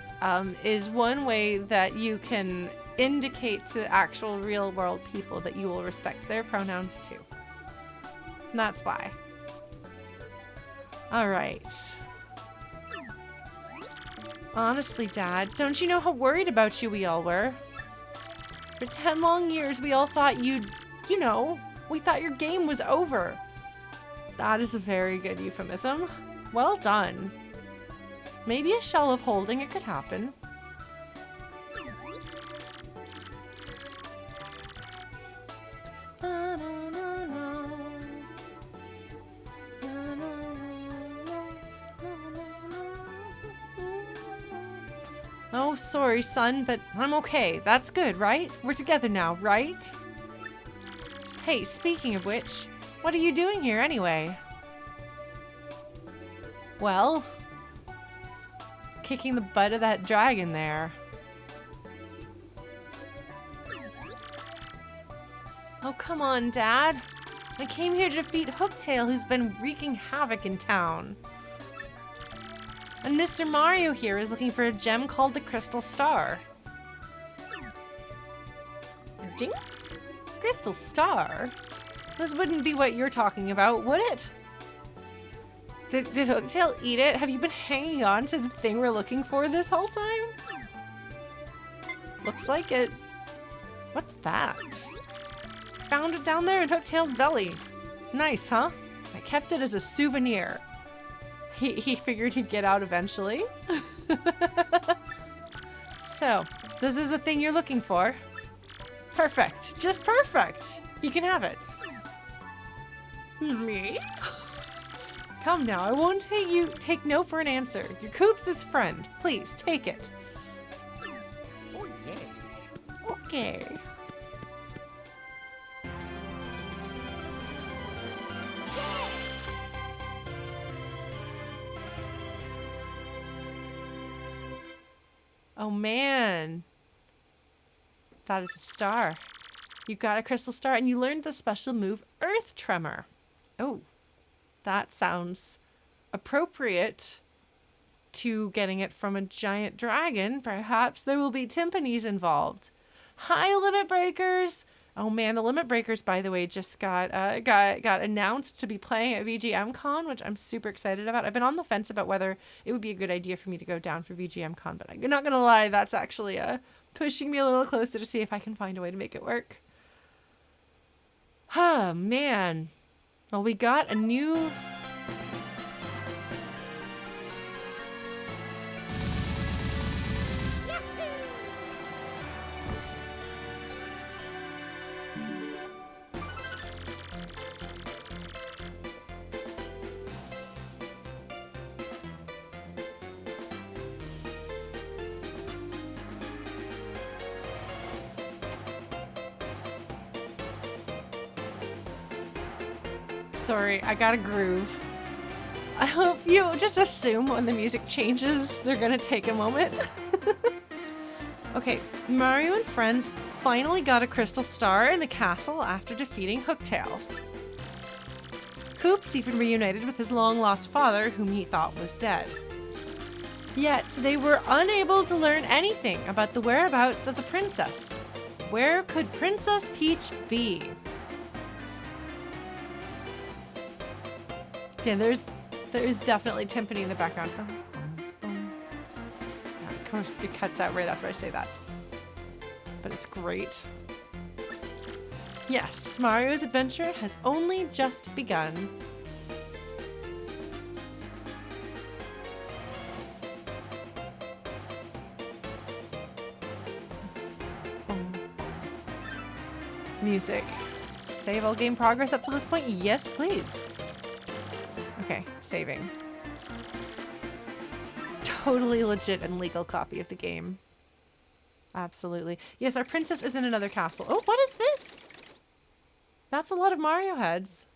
is one way that you can indicate to actual real world people that you will respect their pronouns too. And that's why. All right. Honestly, Dad, don't you know how worried about you we all were? For 10 long years, we all thought we thought your game was over. That is a very good euphemism. Well done. Maybe a shell of holding, it could happen. Oh, sorry, son, but I'm okay. That's good, right? We're together now, right? Hey, speaking of which, what are you doing here anyway? Well, kicking the butt of that dragon there. Oh, come on, Dad. I came here to defeat Hooktail, who's been wreaking havoc in town. And Mr. Mario here is looking for a gem called the Crystal Star. Ding? Crystal Star? This wouldn't be what you're talking about, would it? Did Hooktail eat it? Have you been hanging on to the thing we're looking for this whole time? Looks like it. What's that? Found it down there in Hooktail's belly. Nice, huh? I kept it as a souvenir. He figured he'd get out eventually. So, this is the thing you're looking for. Perfect. Just perfect. You can have it. Me? Come now, I won't take no for an answer. Your Coops' friend. Please, take it. Oh, yeah. Okay. Oh, man. That is a star. You got a crystal star and you learned the special move Earth Tremor. Oh, that sounds appropriate to getting it from a giant dragon, perhaps there will be timpanis involved. Hi, Limit Breakers! Oh man, the Limit Breakers, by the way, just got announced to be playing at VGM Con, which I'm super excited about. I've been on the fence about whether it would be a good idea for me to go down for VGM Con, but I'm not gonna lie, that's actually pushing me a little closer to see if I can find a way to make it work. Oh man. Well, we got a new... Sorry, I got a groove. I hope you just assume when the music changes, they're gonna take a moment. Okay, Mario and friends finally got a crystal star in the castle after defeating Hooktail. Koops even reunited with his long-lost father, whom he thought was dead. Yet, they were unable to learn anything about the whereabouts of the princess. Where could Princess Peach be? Yeah, there's definitely timpani in the background. Yeah, of course, it cuts out right after I say that. But it's great. Yes, Mario's adventure has only just begun. Music. Save all game progress up to this point? Yes, please. Okay, saving. Totally legit and legal copy of the game. Absolutely. Yes, our princess is in another castle. Oh, what is this? That's a lot of Mario heads.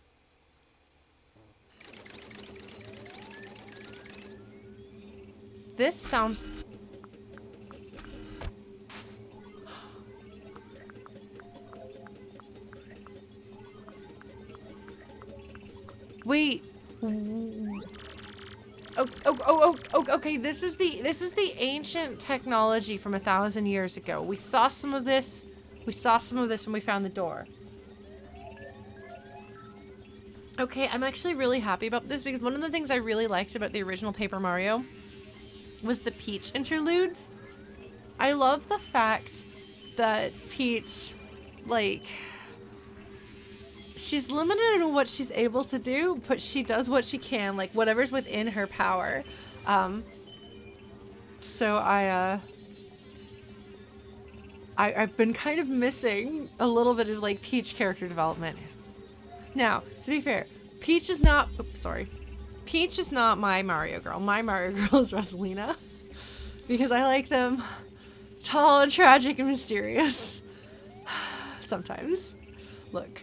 This sounds... Wait. Okay. This is the ancient technology from 1,000 years ago. We saw some of this. We saw some of this when we found the door. Okay, I'm actually really happy about this because one of the things I really liked about the original Paper Mario was the Peach interludes. I love the fact that Peach, like... she's limited in what she's able to do, but she does what she can, like whatever's within her power. So I've been kind of missing a little bit of like Peach character development. Now, to be fair, Peach is not, Peach is not my Mario girl. My Mario girl is Rosalina because I like them tall and tragic and mysterious. Sometimes. Look.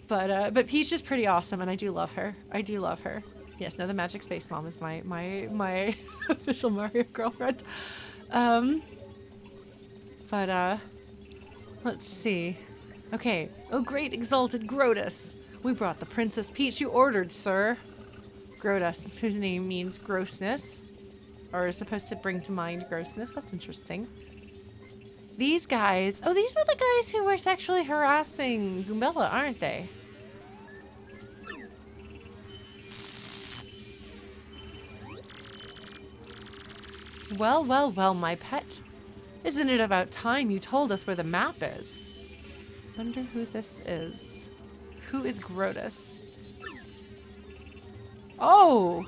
But Peach is pretty awesome, and I do love her. I do love her. Yes, no, the Magic Space Mom is my official Mario girlfriend. Let's see. Okay. Oh, great exalted Gratuitous. We brought the Princess Peach you ordered, sir. Gratuitous, whose name means grossness, or is supposed to bring to mind grossness. That's interesting. These guys... oh, these were the guys who were sexually harassing Goombella, aren't they? Well, well, well, my pet. Isn't it about time you told us where the map is? Wonder who this is. Who is Gratuitous? Oh!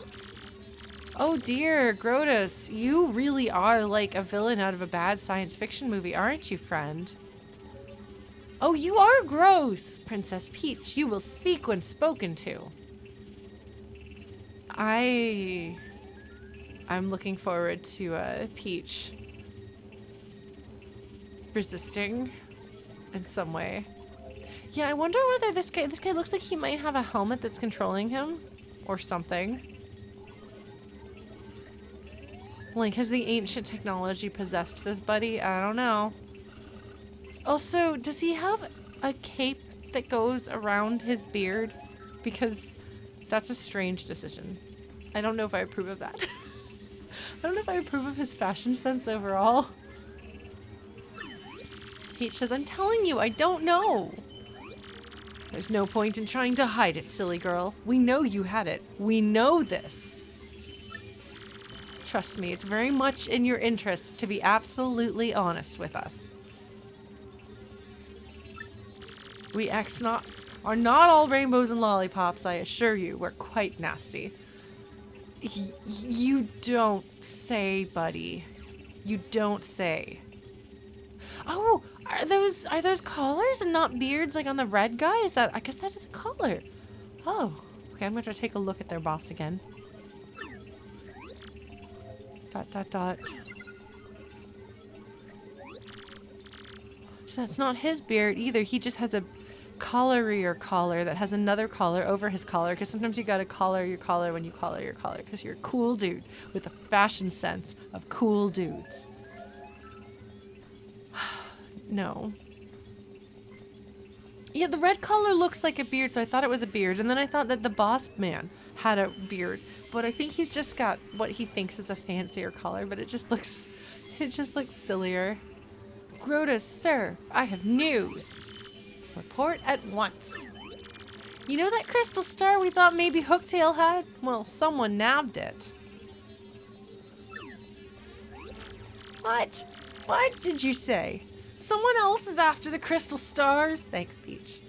Oh dear, Gratuitous, you really are like a villain out of a bad science fiction movie, aren't you, friend? Oh, you are gross, Princess Peach. You will speak when spoken to. I'm looking forward to Peach resisting in some way. Yeah, I wonder whether this guy looks like he might have a helmet that's controlling him or something. Like, has the ancient technology possessed this buddy? I don't know. Also, does he have a cape that goes around his beard? Because that's a strange decision. I don't know if I approve of that. I don't know if I approve of his fashion sense overall. Peach says, I'm telling you, I don't know. There's no point in trying to hide it, silly girl. We know you had it. We know this. Trust me, it's very much in your interest to be absolutely honest with us. We X-Nauts are not all rainbows and lollipops, I assure you. We're quite nasty. You don't say, buddy. You don't say. Oh, are those collars and not beards like on the red guy? Is that, I guess that is a collar. Oh, okay, I'm going to take a look at their boss again. ... So that's not his beard either. He just has a collarier collar that has another collar over his collar, because sometimes you gotta collar your collar when you collar your collar because you're a cool dude with a fashion sense of cool dudes. No. Yeah, the red collar looks like a beard, so I thought it was a beard, and then I thought that the boss man had a beard, but I think he's just got what he thinks is a fancier collar, but it just looks sillier. Gratuitous, sir, I have news. Report at once. You know that crystal star we thought maybe Hooktail had? Well, someone nabbed it. What? What did you say? Someone else is after the crystal stars? Thanks, Peach.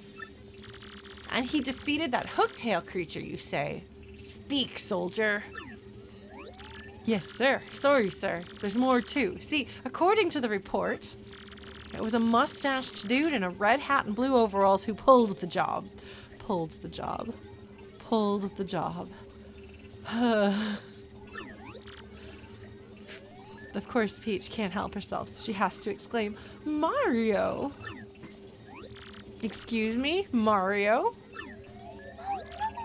And he defeated that Hooktail creature, you say? Speak, soldier. Yes, sir. Sorry, sir. There's more too. See, according to the report, it was a mustached dude in a red hat and blue overalls who pulled the job. Pulled the job. Pulled the job. Of course, Peach can't help herself, so she has to exclaim, Mario! Excuse me? Mario?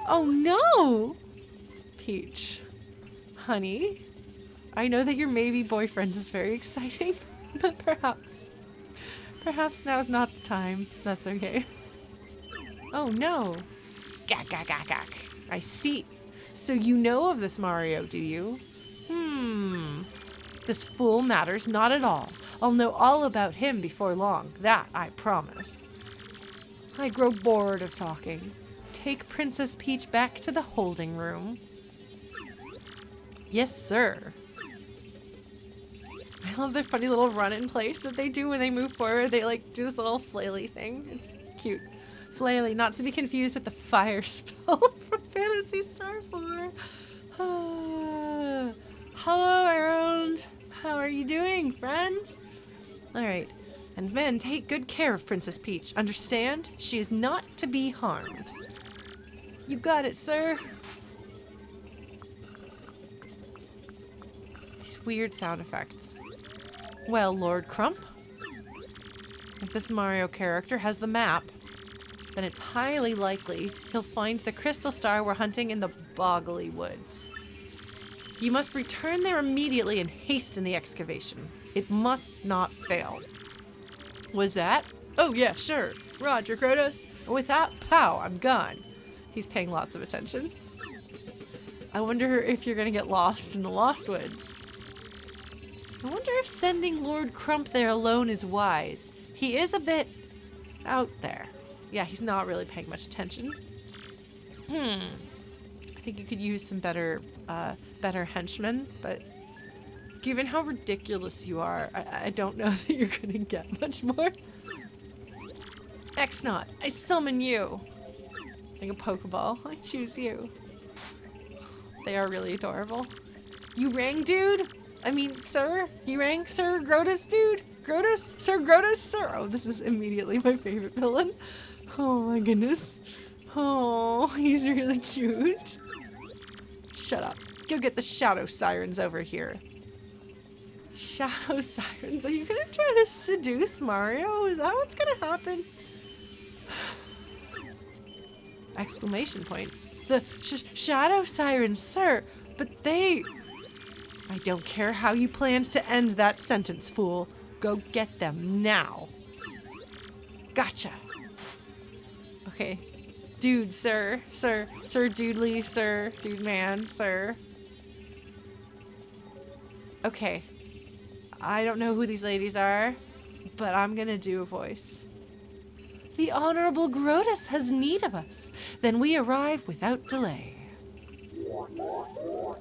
Oh no! Peach. Honey, I know that your maybe boyfriend is very exciting, but perhaps now's not the time. That's okay. Oh no. Gak, gak, gak, gak. I see. So you know of this Mario, do you? This fool matters not at all. I'll know all about him before long. That I promise. I grow bored of talking. Take Princess Peach back to the holding room. Yes, sir. I love their funny little run in place that they do when they move forward. They like do this little flaily thing. It's cute. Flaily, not to be confused with the fire spell from Phantasy Star 4. Hello, Around. How are you doing, friend? Alright. And men, take good care of Princess Peach. Understand? She is not to be harmed. You got it, sir. These weird sound effects. Well, Lord Crump, if this Mario character has the map, then it's highly likely he'll find the crystal star we're hunting in the Boggly Woods. You must return there immediately and hasten the excavation. It must not fail. Was that? Oh yeah, sure. Roger, Gratuitous. And with that, pow, I'm gone. He's paying lots of attention. I wonder if you're gonna get lost in the Lost Woods. I wonder if sending Lord Crump there alone is wise. He is a bit out there. Yeah, he's not really paying much attention. I think you could use some better henchmen, but given how ridiculous you are, I don't know that you're gonna get much more. X-Naut, I summon you. Like a Pokeball, I choose you. They are really adorable. You rang, dude? I mean, sir? You rang, Sir Gratuitous, dude? Gratuitous? Sir Gratuitous, sir? Oh, this is immediately my favorite villain. Oh my goodness. Oh, he's really cute. Shut up. Go get the Shadow Sirens over here. Shadow Sirens? Are you gonna try to seduce Mario? Is that what's gonna happen? Exclamation point. The Shadow Sirens, sir, but they... I don't care how you planned to end that sentence, fool. Go get them now. Gotcha. Okay. Dude, sir, Dudley, sir, dude man, sir. Okay. I don't know who these ladies are, but I'm gonna do a voice. The Honorable Grotus has need of us. Then we arrive without delay. Oh,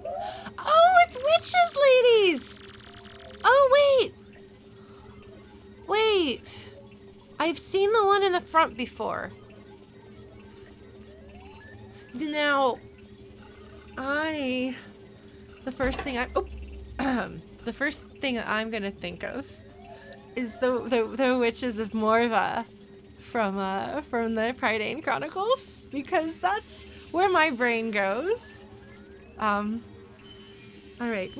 it's witches, ladies! Oh, wait! Wait! I've seen the one in the front before. Now, the first thing the first thing I'm gonna think of is the witches of Morva from the Prydain Chronicles, because that's where my brain goes. All right.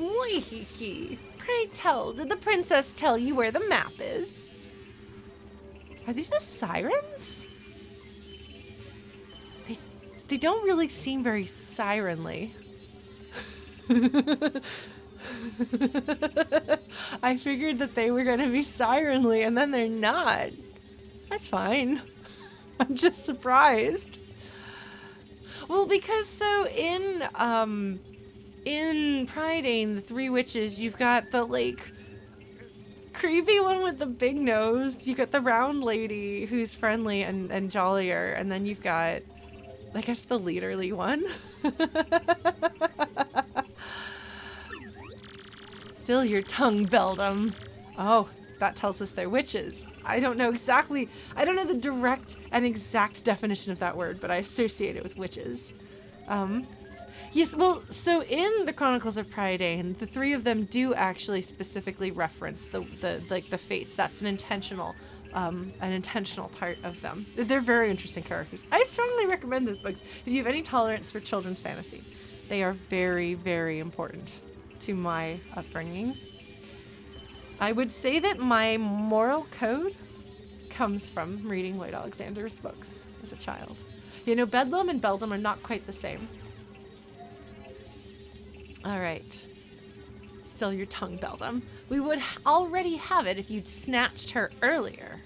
Pray tell, did the princess tell you where the map is? Are these the sirens? They don't really seem very sirenly. I figured that they were going to be sirenly, and then they're not. That's fine. I'm just surprised. Well, because so in Prydain, the three witches, you've got the like creepy one with the big nose. You got the round lady who's friendly and jollier, and then you've got, I guess, the leaderly one. Still your tongue, Beldam. Oh, that tells us they're witches. I don't know the direct and exact definition of that word, but I associate it with witches. Yes, well, so in the Chronicles of Prydain, the three of them do actually specifically reference the fates. That's an intentional part of them. They're very interesting characters. I strongly recommend those books if you have any tolerance for children's fantasy. They are very, very important to my upbringing. I would say that my moral code comes from reading Lloyd Alexander's books as a child. You know, Bedlam and Beldam are not quite the same. All right. Still your tongue, Beldam. We would already have it if you'd snatched her earlier.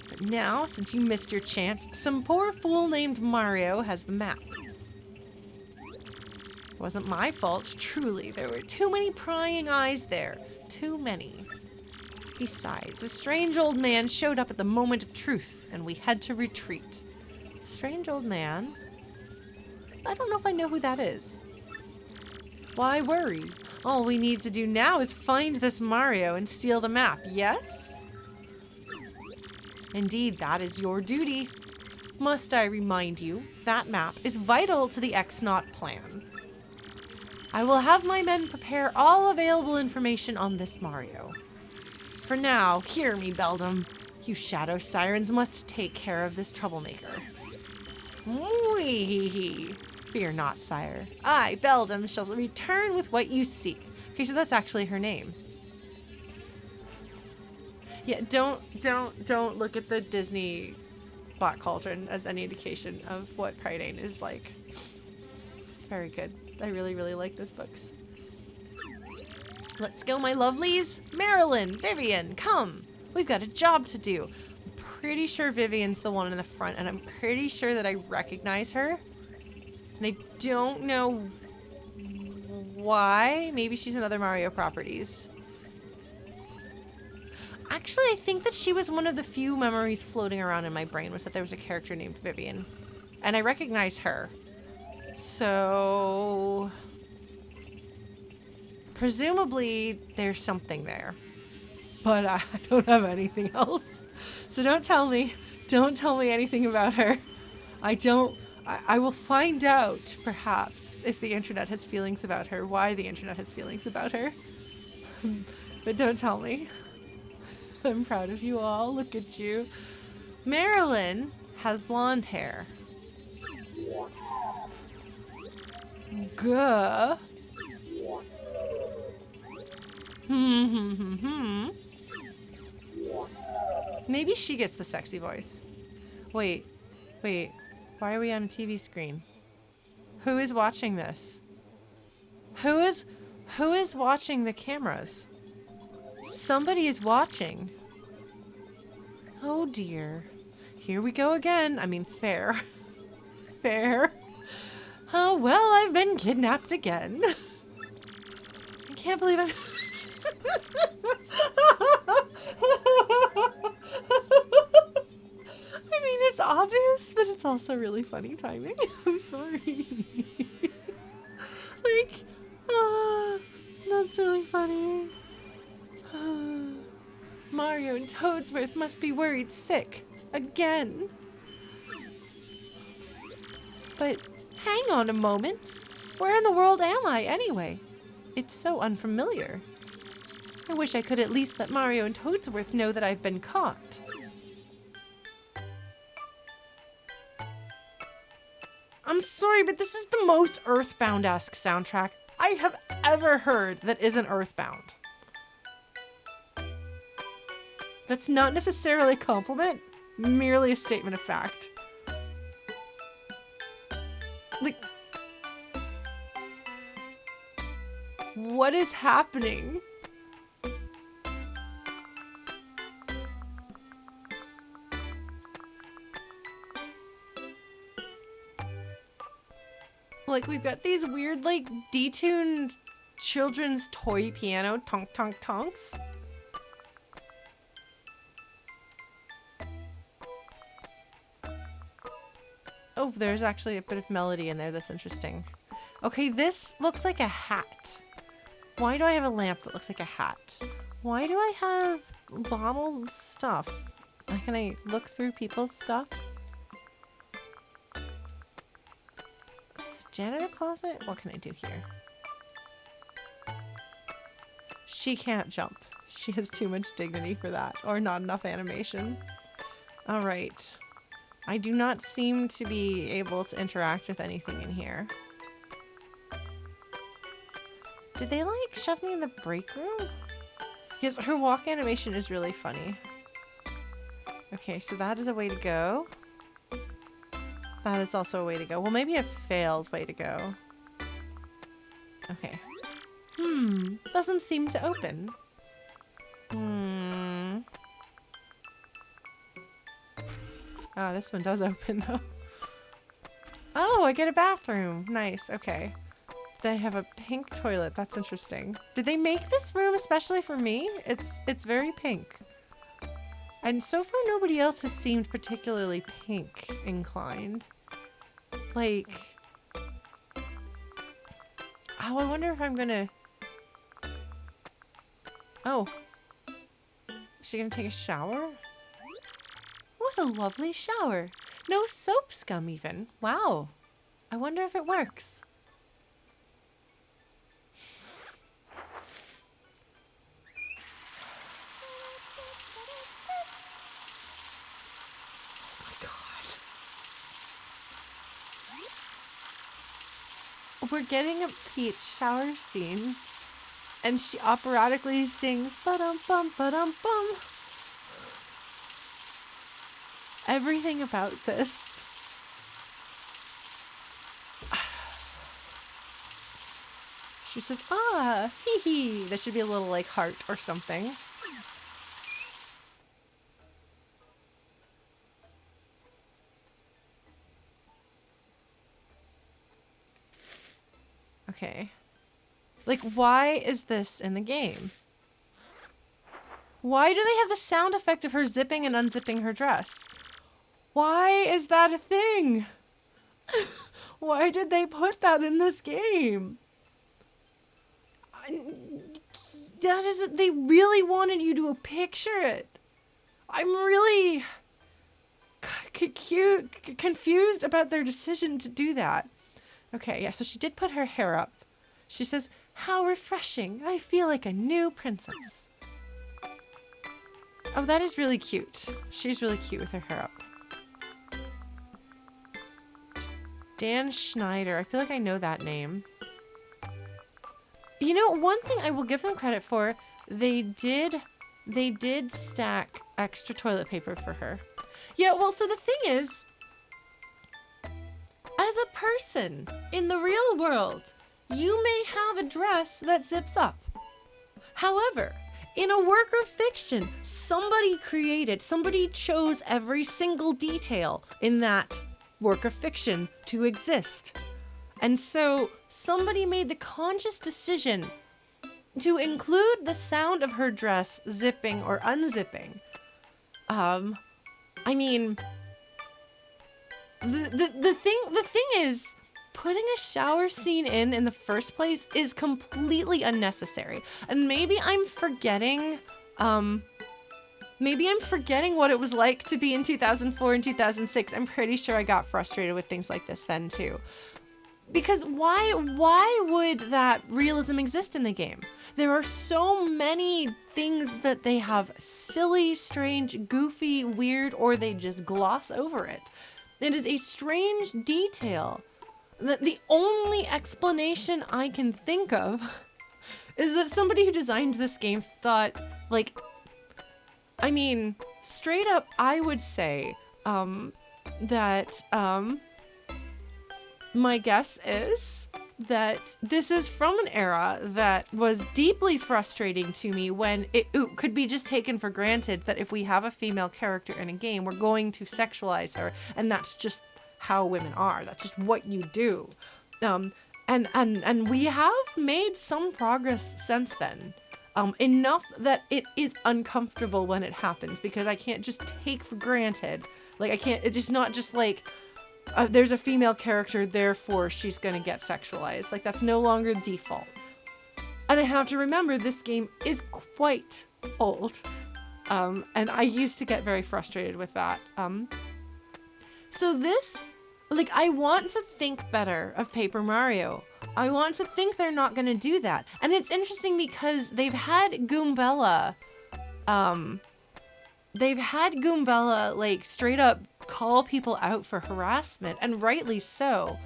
But now, since you missed your chance, some poor fool named Mario has the map. It wasn't my fault, truly. There were too many prying eyes there. Too many. Besides, a strange old man showed up at the moment of truth, and we had to retreat. Strange old man? I don't know if I know who that is. Why worry? All we need to do now is find this Mario and steal the map, yes? Indeed, that is your duty. Must I remind you, that map is vital to the X-Naught plan. I will have my men prepare all available information on this Mario. For now, hear me, Beldam. You shadow sirens must take care of this troublemaker. Wee-hee-hee. Fear not, sire. I, Beldam, shall return with what you seek. Okay, so that's actually her name. Yeah, don't look at the Disney Black Cauldron as any indication of what Prydain is like. It's very good. I really, really like this books. Let's go, my lovelies. Marilyn, Vivian, come. We've got a job to do. I'm pretty sure Vivian's the one in the front, and I'm pretty sure that I recognize her. And I don't know why. Maybe she's in other Mario properties. Actually, I think that she was one of the few memories floating around in my brain was that there was a character named Vivian. And I recognize her. So presumably there's something there. But I don't have anything else. So don't tell me anything about her. I will find out, perhaps, if the internet has feelings about her, why the internet has feelings about her. But don't tell me. I'm proud of you all. Look at you. Marilyn has blonde hair. Gah. Maybe she gets the sexy voice. Wait. Why are we on a TV screen? Who is watching this? Who is watching the cameras? Somebody is watching. Oh dear. Here we go again. I mean, fair. Fair. Oh, well, I've been kidnapped again. I can't believe I'm... I mean, it's obvious, but it's also really funny timing. I'm sorry. Like, that's really funny. Mario and Toadsworth must be worried sick. Again. But hang on a moment. Where in the world am I, anyway? It's so unfamiliar. I wish I could at least let Mario and Toadsworth know that I've been caught. I'm sorry, but this is the most Earthbound-esque soundtrack I have ever heard that isn't Earthbound. That's not necessarily a compliment, merely a statement of fact. Like, what is happening? Like, we've got these weird, like, detuned children's toy piano tonk tonk tonks. Oh, there's actually a bit of melody in there that's interesting. Okay, this looks like a hat. Why do I have a lamp that looks like a hat? Why do I have bottles of stuff? Can I look through people's stuff? Janitor closet? What can I do here? She can't jump. She has too much dignity for that, or not enough animation. All right. I do not seem to be able to interact with anything in here. Did they, like, shove me in the break room? Yes, her walk animation is really funny. Okay, so that is a way to go. That is also a way to go. Well, maybe a failed way to go. Okay. Doesn't seem to open. Oh, this one does open, though. Oh, I get a bathroom. Nice, okay. They have a pink toilet. That's interesting. Did they make this room especially for me? It's very pink. And so far, nobody else has seemed particularly pink inclined. Like... Oh, I wonder if I'm gonna... Oh. Is she gonna take a shower? What a lovely shower. No soap scum even. Wow. I wonder if it works. We're getting a Peach shower scene, and she operatically sings ba-dum-bum, ba-dum-bum. Everything about this. She says, ah, hee hee. There should be a little, like, heart or something. Okay. Like, why is this in the game? Why do they have the sound effect of her zipping and unzipping her dress? Why is that a thing? Why did they put that in this game? That isn't... They really wanted you to picture it. I'm really confused about their decision to do that. Okay, yeah, so she did put her hair up. She says, how refreshing. I feel like a new princess. Oh, that is really cute. She's really cute with her hair up. Dan Schneider. I feel like I know that name. You know, one thing I will give them credit for, they did stack extra toilet paper for her. Yeah, well, so the thing is, as a person in the real world, you may have a dress that zips up. However, in a work of fiction, somebody chose every single detail in that work of fiction to exist. And so somebody made the conscious decision to include the sound of her dress zipping or unzipping. I mean, the thing is, putting a shower scene in the first place is completely unnecessary. And maybe I'm forgetting what it was like to be in 2004 and 2006. I'm pretty sure I got frustrated with things like this then too. Because why would that realism exist in the game? There are so many things that they have silly, strange, goofy, weird, or they just gloss over it. It is a strange detail that the only explanation I can think of is that somebody who designed this game thought, like, I mean, straight up, I would say that my guess is that this is from an era that was deeply frustrating to me when it could be just taken for granted that if we have a female character in a game, we're going to sexualize her, and that's just how women are. That's just what you do. And we have made some progress since then. Enough that it is uncomfortable when it happens, because I can't just take for granted. Like, I can't, it's just not just like, there's a female character, therefore she's gonna get sexualized. Like, that's no longer the default. And I have to remember, this game is quite old. And I used to get very frustrated with that. So this, like, I want to think better of Paper Mario. I want to think they're not gonna do that. And it's interesting because they've had Goombella, like, straight up call people out for harassment, and rightly so.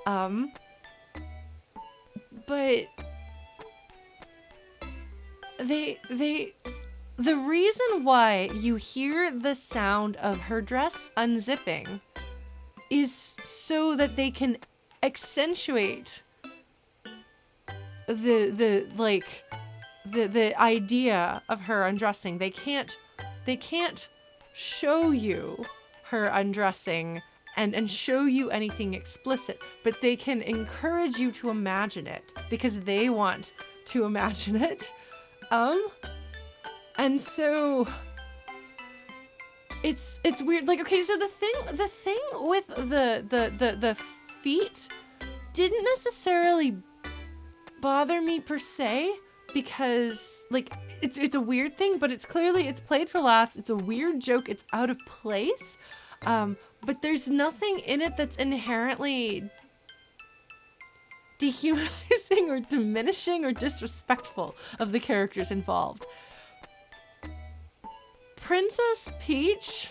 But the reason why you hear the sound of her dress unzipping is so that they can accentuate the idea of her undressing. They can't show you her undressing and show you anything explicit, but they can encourage you to imagine it because they want to imagine it. And so it's weird. Like, okay, so the thing with the feet didn't necessarily bother me per se, because, like, it's a weird thing, but it's played for laughs. It's a weird joke. It's out of place. But there's nothing in it that's inherently dehumanizing or diminishing or disrespectful of the characters involved. Princess Peach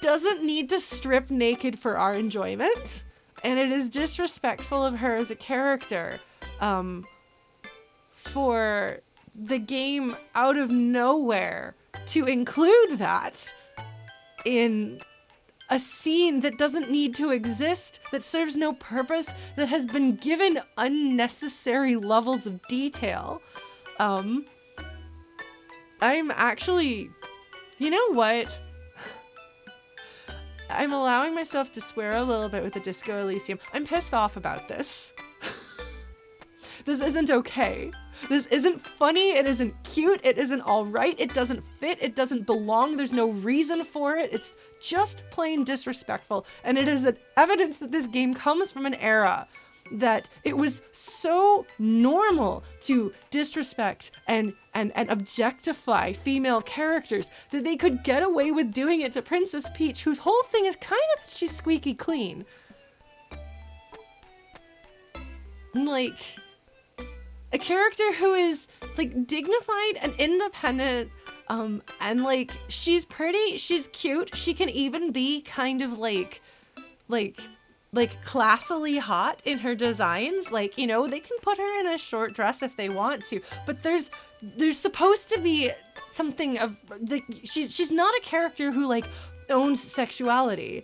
doesn't need to strip naked for our enjoyment, and it is disrespectful of her as a character, for the game out of nowhere to include that in a scene that doesn't need to exist, that serves no purpose, that has been given unnecessary levels of detail. I'm actually, you know what? I'm allowing myself to swear a little bit with the Disco Elysium. I'm pissed off about this. This isn't okay. This isn't funny. It isn't cute. It isn't all right. It doesn't fit. It doesn't belong. There's no reason for it. It's just plain disrespectful. And it is an evidence that this game comes from an era that it was so normal to disrespect and objectify female characters that they could get away with doing it to Princess Peach, whose whole thing is kind of that she's squeaky clean. Like, a character who is, like, dignified and independent, and, like, she's pretty, she's cute, she can even be kind of, like classily hot in her designs. Like, you know, they can put her in a short dress if they want to, but there's supposed to be something of, like, she's not a character who, like, owns sexuality.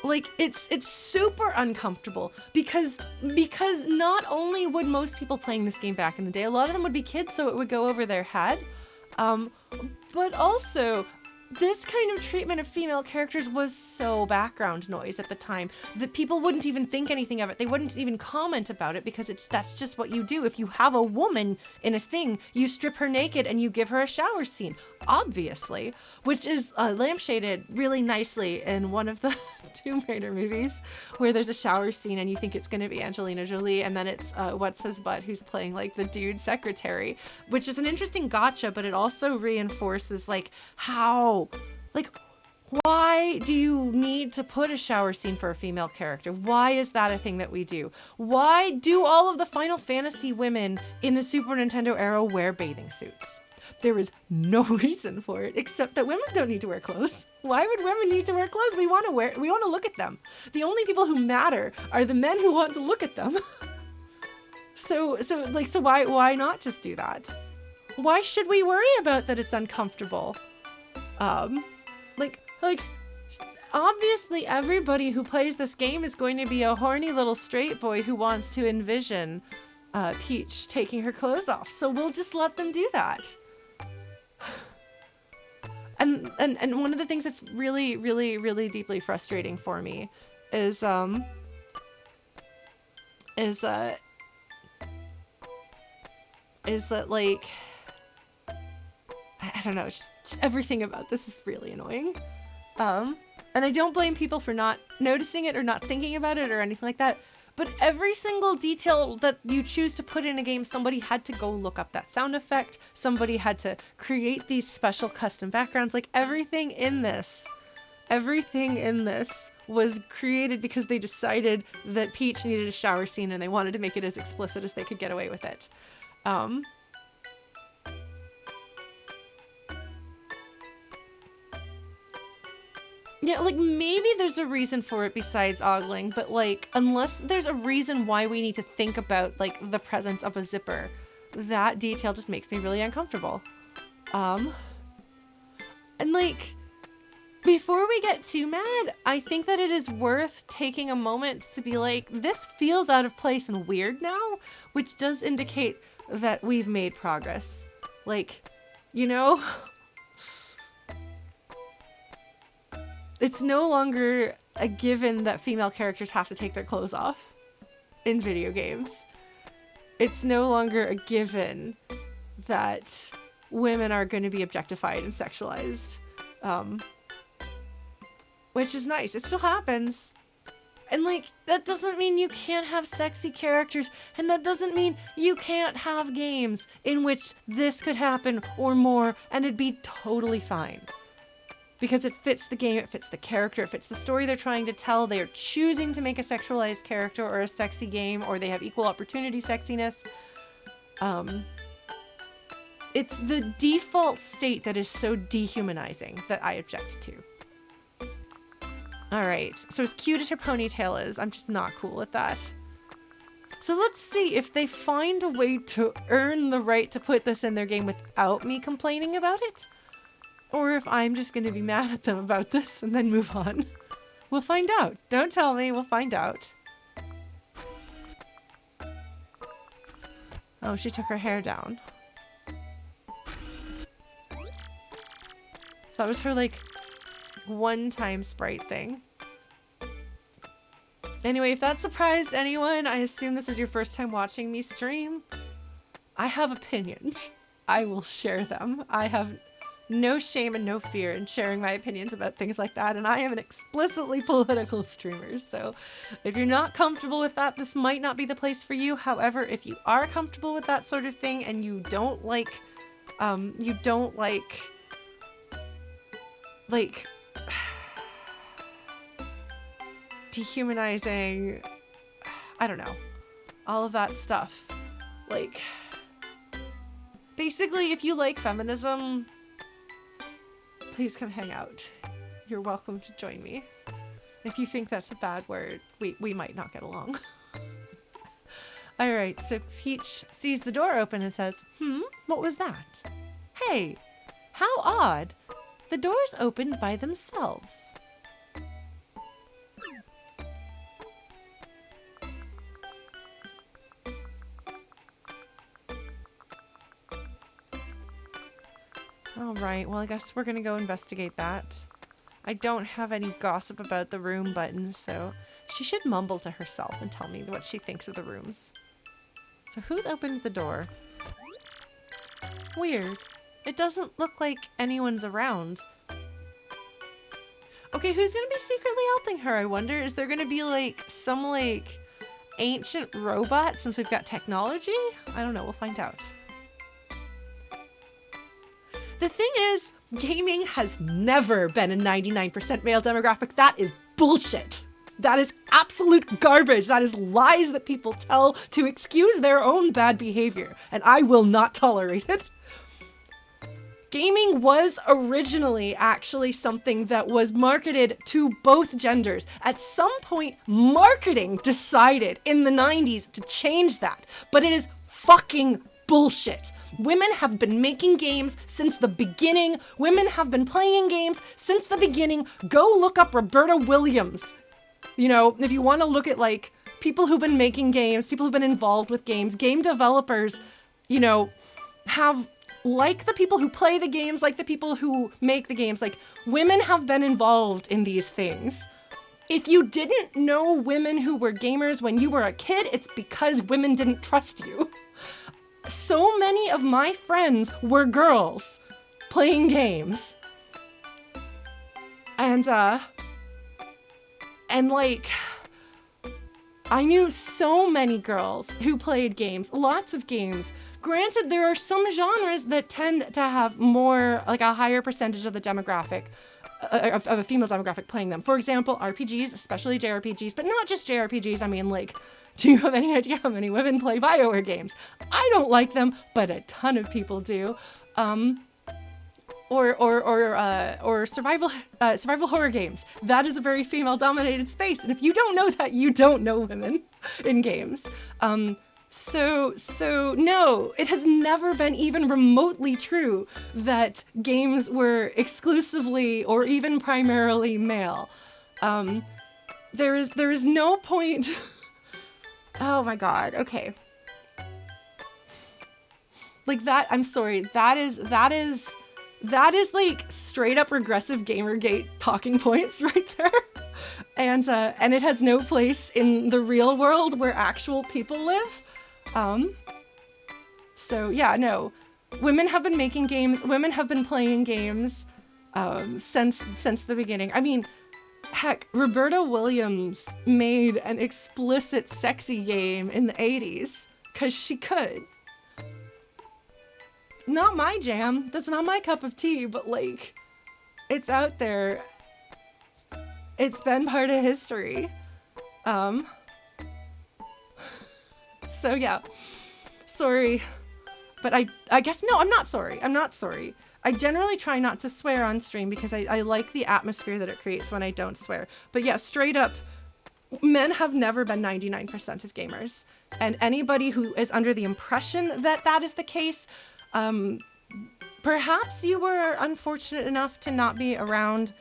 Like, it's super uncomfortable because not only would most people playing this game back in the day, a lot of them would be kids, so it would go over their head. But also, this kind of treatment of female characters was so background noise at the time that people wouldn't even think anything of it. They wouldn't even comment about it because that's just what you do. If you have a woman in a thing, you strip her naked and you give her a shower scene, obviously, which is lampshaded really nicely in one of the Tomb Raider movies where there's a shower scene and you think it's going to be Angelina Jolie, and then it's what's his butt who's playing like the dude secretary, which is an interesting gotcha, but it also reinforces like how, like, why do you need to put a shower scene for a female character? Why is that a thing that we do? Why do all of the Final Fantasy women in the Super Nintendo era wear bathing suits? There is no reason for it except that women don't need to wear clothes. Why would women need to wear clothes? We want to look at them. The only people who matter are the men who want to look at them. So why not just do that? Why should we worry about that it's uncomfortable? Obviously everybody who plays this game is going to be a horny little straight boy who wants to envision Peach taking her clothes off. So we'll just let them do that. And one of the things that's really, really, really deeply frustrating for me is that, like, I don't know, just everything about this is really annoying. And I don't blame people for not noticing it or not thinking about it or anything like that. But every single detail that you choose to put in a game, somebody had to go look up that sound effect. Somebody had to create these special custom backgrounds. Like, everything in this was created because they decided that Peach needed a shower scene and they wanted to make it as explicit as they could get away with it. Yeah, like, maybe there's a reason for it besides ogling, but, like, unless there's a reason why we need to think about, like, the presence of a zipper, that detail just makes me really uncomfortable. And, like, before we get too mad, I think that it is worth taking a moment to be like, this feels out of place and weird now, which does indicate that we've made progress. Like, you know? It's no longer a given that female characters have to take their clothes off in video games. It's no longer a given that women are going to be objectified and sexualized. Which is nice. It still happens. And, like, that doesn't mean you can't have sexy characters, and that doesn't mean you can't have games in which this could happen or more, and it'd be totally fine. Because it fits the game, it fits the character, it fits the story they're trying to tell. They are choosing to make a sexualized character or a sexy game, or they have equal opportunity sexiness. It's the default state that is so dehumanizing that I object to. Alright, so as cute as her ponytail is, I'm just not cool with that. So let's see if they find a way to earn the right to put this in their game without me complaining about it. Or if I'm just going to be mad at them about this and then move on. We'll find out. Don't tell me. We'll find out. Oh, she took her hair down. So that was her, like, one-time sprite thing. Anyway, if that surprised anyone, I assume this is your first time watching me stream. I have opinions. I will share them. I have no shame and no fear in sharing my opinions about things like that, and I am an explicitly political streamer, so if you're not comfortable with that, this might not be the place for you. However, if you are comfortable with that sort of thing and you don't like dehumanizing, I don't know, all of that stuff, like, basically, if you like feminism, please come hang out. You're welcome to join me. If you think that's a bad word, we might not get along. Alright, so Peach sees the door open and says, what was that? Hey, how odd. The doors opened by themselves. All right, well, I guess we're gonna go investigate that. I don't have any gossip about the room buttons, so she should mumble to herself and tell me what she thinks of the rooms. So who's opened the door? Weird. It doesn't look like anyone's around. Okay, who's gonna be secretly helping her, I wonder? Is there gonna be like some like ancient robot since we've got technology? I don't know, we'll find out. The thing is, gaming has never been a 99% male demographic. That is bullshit. That is absolute garbage. That is lies that people tell to excuse their own bad behavior, and I will not tolerate it. Gaming was originally actually something that was marketed to both genders. At some point, marketing decided in the 90s to change that, but it is fucking bullshit. Women have been making games since the beginning. Women have been playing games since the beginning. Go look up Roberta Williams. You know, if you want to look at like people who've been making games, people who've been involved with games, game developers, you know, have, like the people who play the games, like the people who make the games, like women have been involved in these things. If you didn't know women who were gamers when you were a kid, it's because women didn't trust you. So many of my friends were girls playing games. And like, I knew so many girls who played games, lots of games. Granted, there are some genres that tend to have more, like a higher percentage of the demographic, of a female demographic playing them. For example, RPGs, especially JRPGs, but not just JRPGs. I mean, like, do you have any idea how many women play BioWare games? I don't like them, but a ton of people do. Or survival horror games. That is a very female-dominated space, and if you don't know that, you don't know women in games. So no, it has never been even remotely true that games were exclusively or even primarily male. There is no point. Oh my god, okay. Like that, I'm sorry, that is like straight up regressive Gamergate talking points right there. And it has no place in the real world where actual people live. So yeah, no. Women have been making games, women have been playing games since the beginning. I mean, heck, Roberta Williams made an explicit sexy game in the 80s, 'cause she could. Not my jam, that's not my cup of tea, but like, it's out there. It's been part of history. So yeah, sorry. But I guess, no, I'm not sorry. I'm not sorry. I generally try not to swear on stream because I like the atmosphere that it creates when I don't swear. But yeah, straight up, men have never been 99% of gamers. And anybody who is under the impression that that is the case, perhaps you were unfortunate enough to not be around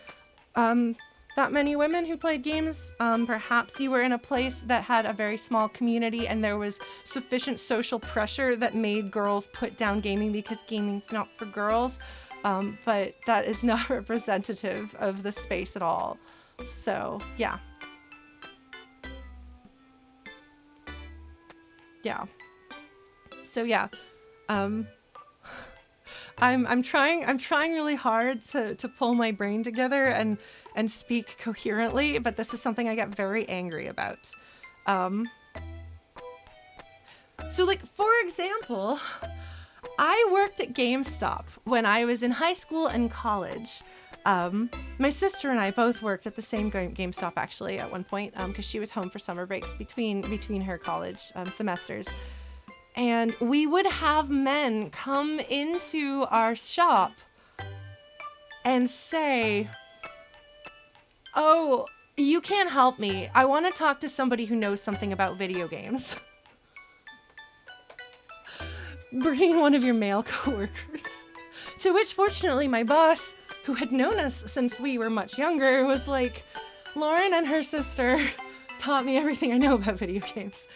that many women who played games. Perhaps you were in a place that had a very small community and there was sufficient social pressure that made girls put down gaming because gaming's not for girls. But that is not representative of the space at all. So, yeah. Yeah. So, yeah. I'm trying really hard to pull my brain together and speak coherently, but this is something I get very angry about. So like, for example, I worked at GameStop when I was in high school and college. My sister and I both worked at the same GameStop actually at one point, because she was home for summer breaks between her college semesters. And we would have men come into our shop and say, "Oh, you can't help me. I want to talk to somebody who knows something about video games." Bringing one of your male coworkers. To which, fortunately, my boss, who had known us since we were much younger, was like, "Lauren and her sister taught me everything I know about video games.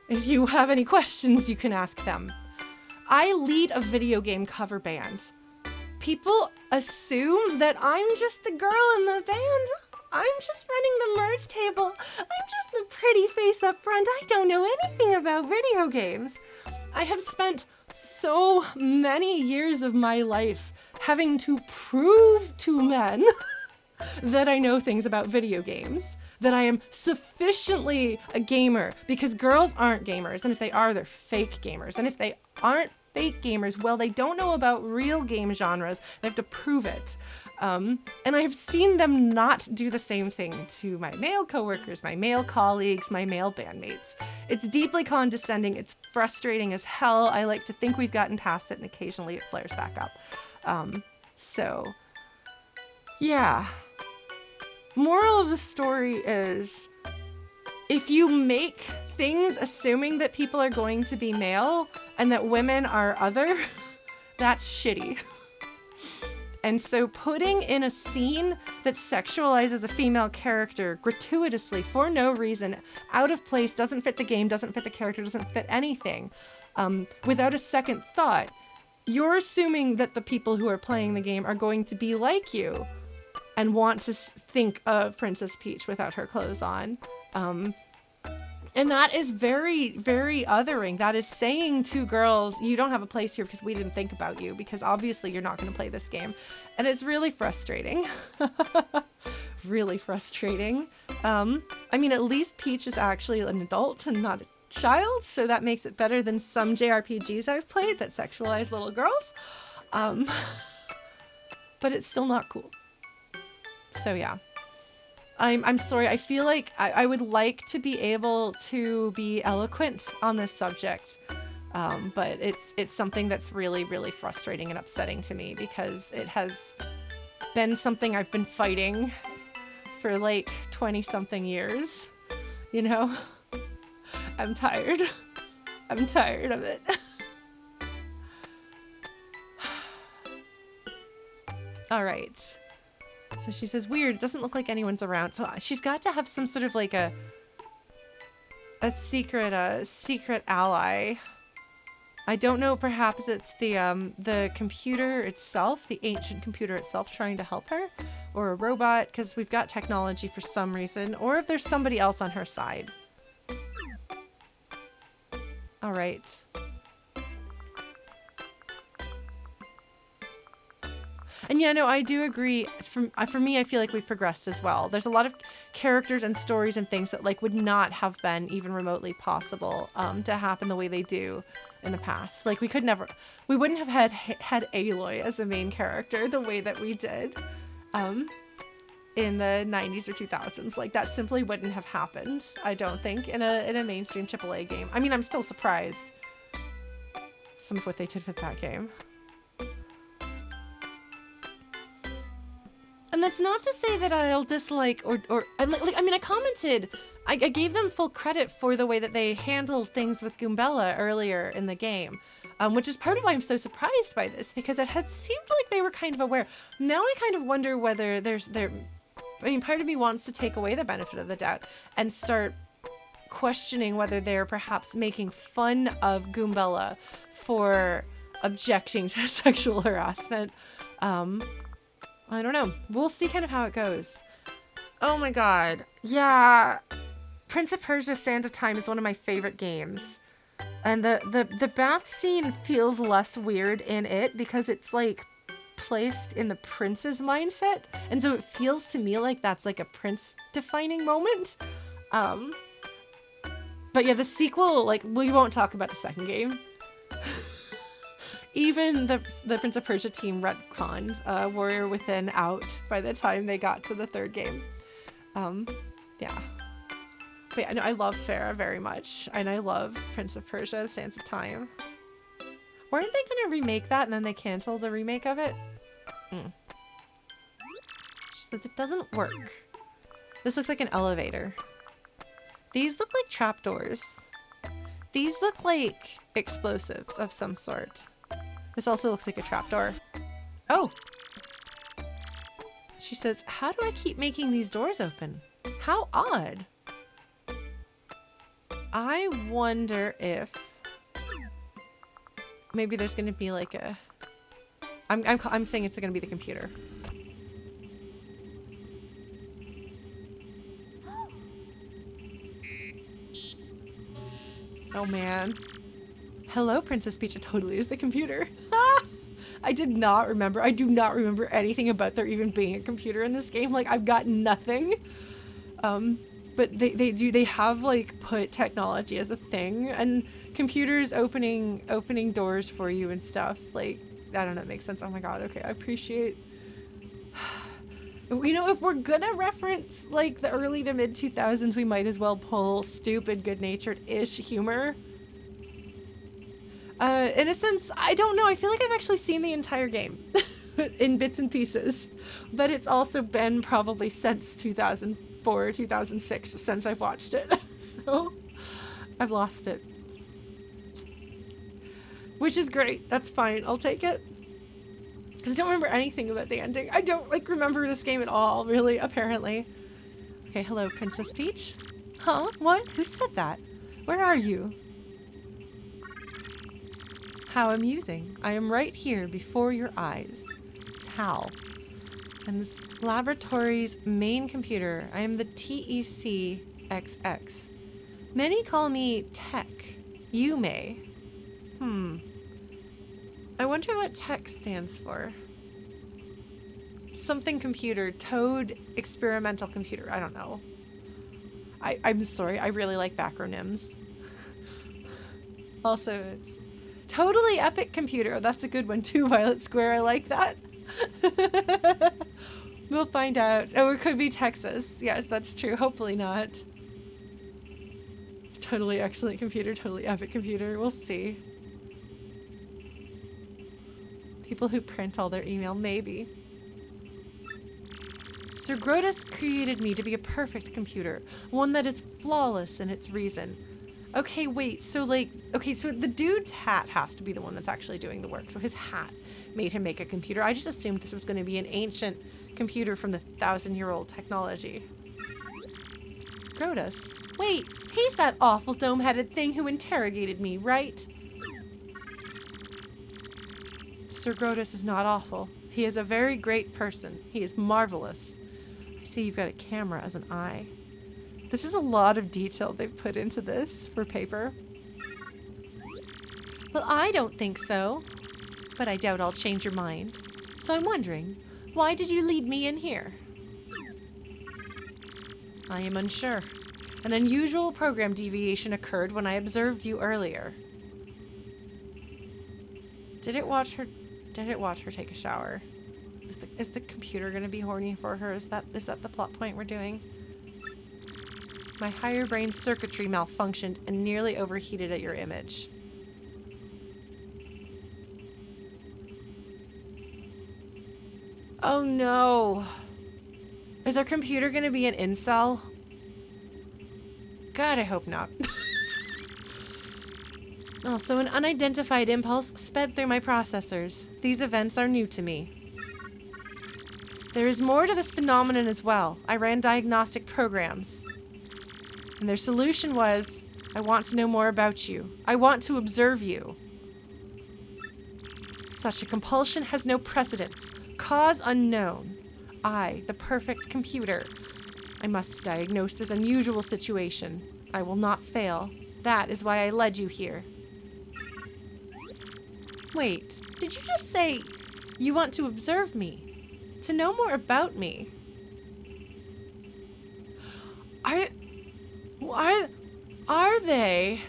If you have any questions, you can ask them." I lead a video game cover band. people assume that I'm just the girl in the band. I'm just running the merge table. I'm just the pretty face up front. I don't know anything about video games. I have spent so many years of my life having to prove to men that I know things about video games, that I am sufficiently a gamer, because girls aren't gamers, and if they are, they're fake gamers. And if they aren't fake gamers, well, they don't know about real game genres. They have to prove it. And I have seen them not do the same thing to my male coworkers, my male colleagues, my male bandmates. It's deeply condescending. It's frustrating as hell. I like to think we've gotten past it, and occasionally it flares back up. So, yeah. Moral of the story is, if you make things assuming that people are going to be male and that women are other, that's shitty. And so putting in a scene that sexualizes a female character gratuitously for no reason, out of place, doesn't fit the game, doesn't fit the character, doesn't fit anything, without a second thought, you're assuming that the people who are playing the game are going to be like you and want to think of Princess Peach without her clothes on. And that is very, very othering. That is saying to girls, you don't have a place here because we didn't think about you, because obviously you're not going to play this game. And it's really frustrating. Really frustrating. I mean, at least Peach is actually an adult and not a child, so that makes it better than some JRPGs I've played that sexualize little girls. But it's still not cool. So yeah. I'm sorry, I feel like I would like to be able to be eloquent on this subject, but it's something that's really, really frustrating and upsetting to me, because it has been something I've been fighting for like 20-something years, you know? I'm tired. I'm tired of it. All right. So she says, weird, it doesn't look like anyone's around. So she's got to have some sort of like a secret ally. I don't know, perhaps it's the computer itself, the ancient computer itself trying to help her, or a robot, because we've got technology for some reason, or if there's somebody else on her side. All right. And yeah, no, I do agree. For me, I feel like we've progressed as well. There's a lot of characters and stories and things that like would not have been even remotely possible to happen the way they do in the past. Like we wouldn't have had Aloy as a main character the way that we did in the 90s or 2000s. Like that simply wouldn't have happened, I don't think, in a mainstream AAA game. I mean, I'm still surprised some of what they did with that game. And that's not to say that I'll dislike I commented, I gave them full credit for the way that they handled things with Goombella earlier in the game, which is part of why I'm so surprised by this, because it had seemed like they were kind of aware. Now I kind of wonder whether part of me wants to take away the benefit of the doubt and start questioning whether they're perhaps making fun of Goombella for objecting to sexual harassment. I don't know. We'll see kind of how it goes. Oh my god. Yeah. Prince of Persia: Sands of Time is one of my favorite games. And the bath scene feels less weird in it because it's like placed in the prince's mindset. And so it feels to me like that's like a prince defining moment. But yeah, the sequel, like, we won't talk about the second game. Even the Prince of Persia team retconned Warrior Within out by the time they got to the third game. Yeah. But yeah, no, I love Farah very much. And I love Prince of Persia: Sands of Time. Weren't they going to remake that and then they canceled the remake of it? She says it doesn't work. This looks like an elevator. These look like trapdoors. These look like explosives of some sort. This also looks like a trapdoor. Oh! She says, how do I keep making these doors open? How odd. I wonder if maybe there's going to be like I'm saying it's gonna be the computer. Oh man. Hello, Princess Peach. It totally is the computer. I did not remember. I do not remember anything about there even being a computer in this game. Like, I've got nothing. But they have like put technology as a thing, and computers opening doors for you and stuff. Like, I don't know, it makes sense. Oh my god, okay, I appreciate. You know, if we're gonna reference like the early to mid 2000s, we might as well pull stupid, good-natured-ish humor. In a sense, I don't know. I feel like I've actually seen the entire game in bits and pieces, but it's also been probably since 2004 or 2006 since I've watched it. So I've lost it, which is great. That's fine. I'll take it. Because I don't remember anything about the ending. I don't, like, remember this game at all, really, apparently. Okay, hello, Princess Peach. Huh? What? Who said that? Where are you? How amusing. I am right here before your eyes. It's Hal. I'm this laboratory's main computer. I am the TEC-XX. Many call me Tech. You may. I wonder what tech stands for. Something computer. Toad experimental computer. I don't know. I'm sorry. I really like acronyms. Also, it's totally epic computer. That's a good one too, Violet Square. I like that. We'll find out. Oh, it could be Texas. Yes, that's true. Hopefully not. Totally excellent computer. Totally epic computer. We'll see. People who print all their email, maybe. Sir Gratuitous created me to be a perfect computer, one that is flawless in its reason. Okay, wait, so like, okay, so the dude's hat has to be the one that's actually doing the work, so his hat made him make a computer. I just assumed this was going to be an ancient computer from the 1,000-year-old technology. Gratuitous? Wait, he's that awful dome-headed thing who interrogated me, right? Sir Gratuitous is not awful. He is a very great person. He is marvelous. I see you've got a camera as an eye. This is a lot of detail they've put into this for paper. Well, I don't think so. But I doubt I'll change your mind. So I'm wondering, why did you lead me in here? I am unsure. An unusual program deviation occurred when I observed you earlier. Did it watch her take a shower? Is the computer gonna be horny for her? Is that the plot point we're doing? My higher brain circuitry malfunctioned and nearly overheated at your image. Oh no. Is our computer gonna be an incel? God, I hope not. Also, an unidentified impulse sped through my processors. These events are new to me. There is more to this phenomenon as well. I ran diagnostic programs. And their solution was, I want to know more about you. I want to observe you. Such a compulsion has no precedence. Cause unknown. I, the perfect computer. I must diagnose this unusual situation. I will not fail. That is why I led you here. Wait, did you just say you want to observe me? To know more about me? Are they?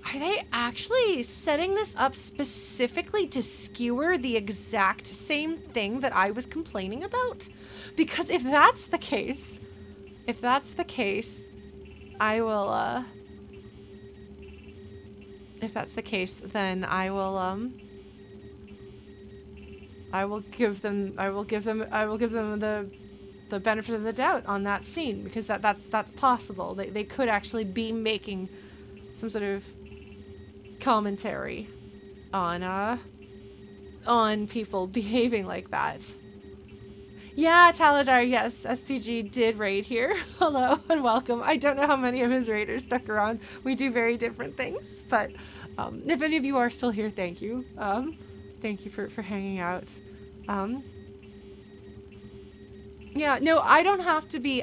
Are they actually setting this up specifically to skewer the exact same thing that I was complaining about? Because if that's the case, I will, if that's the case, then I will give them the benefit of the doubt on that scene, because that's possible. They could actually be making some sort of commentary on people behaving like that. Yeah, Taladar, yes, SPG did raid here. Hello and welcome. I don't know how many of his raiders stuck around. We do very different things, but if any of you are still here, thank you. Thank you for hanging out. Yeah, no, I don't have to be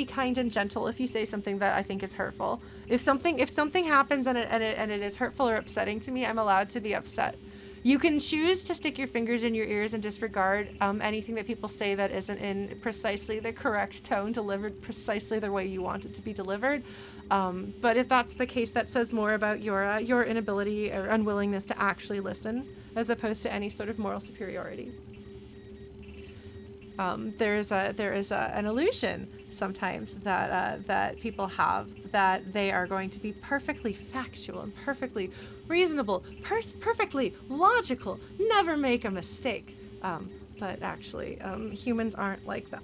kind and gentle if you say something that I think is hurtful. If something happens and it is hurtful or upsetting to me, I'm allowed to be upset. You can choose to stick your fingers in your ears and disregard anything that people say that isn't in precisely the correct tone, delivered precisely the way you want it to be delivered. But if that's the case, that says more about your inability or unwillingness to actually listen, as opposed to any sort of moral superiority. There is an illusion sometimes that people have that they are going to be perfectly factual and perfectly reasonable, perfectly logical, never make a mistake. But actually, humans aren't like that.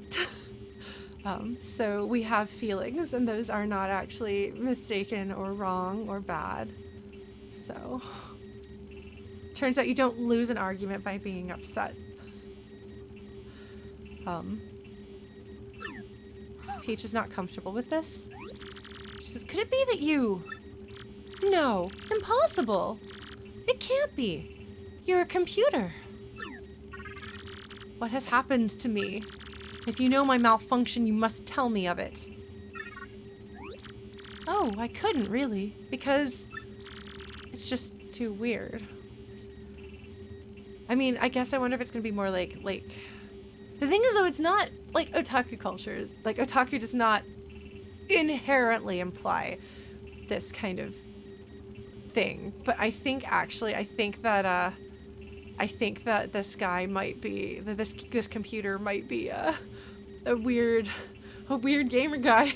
So we have feelings, and those are not actually mistaken or wrong or bad. So, turns out you don't lose an argument by being upset. Peach is not comfortable with this. She says, could it be that you... No, impossible. It can't be. You're a computer. What has happened to me? If you know my malfunction, you must tell me of it. Oh, I couldn't really, because it's just too weird. I mean, I guess I wonder if it's gonna be more like... The thing is, though, it's not like otaku culture. Like, otaku does not inherently imply this kind of thing. But I think that this guy might be, that this computer might be a weird gamer guy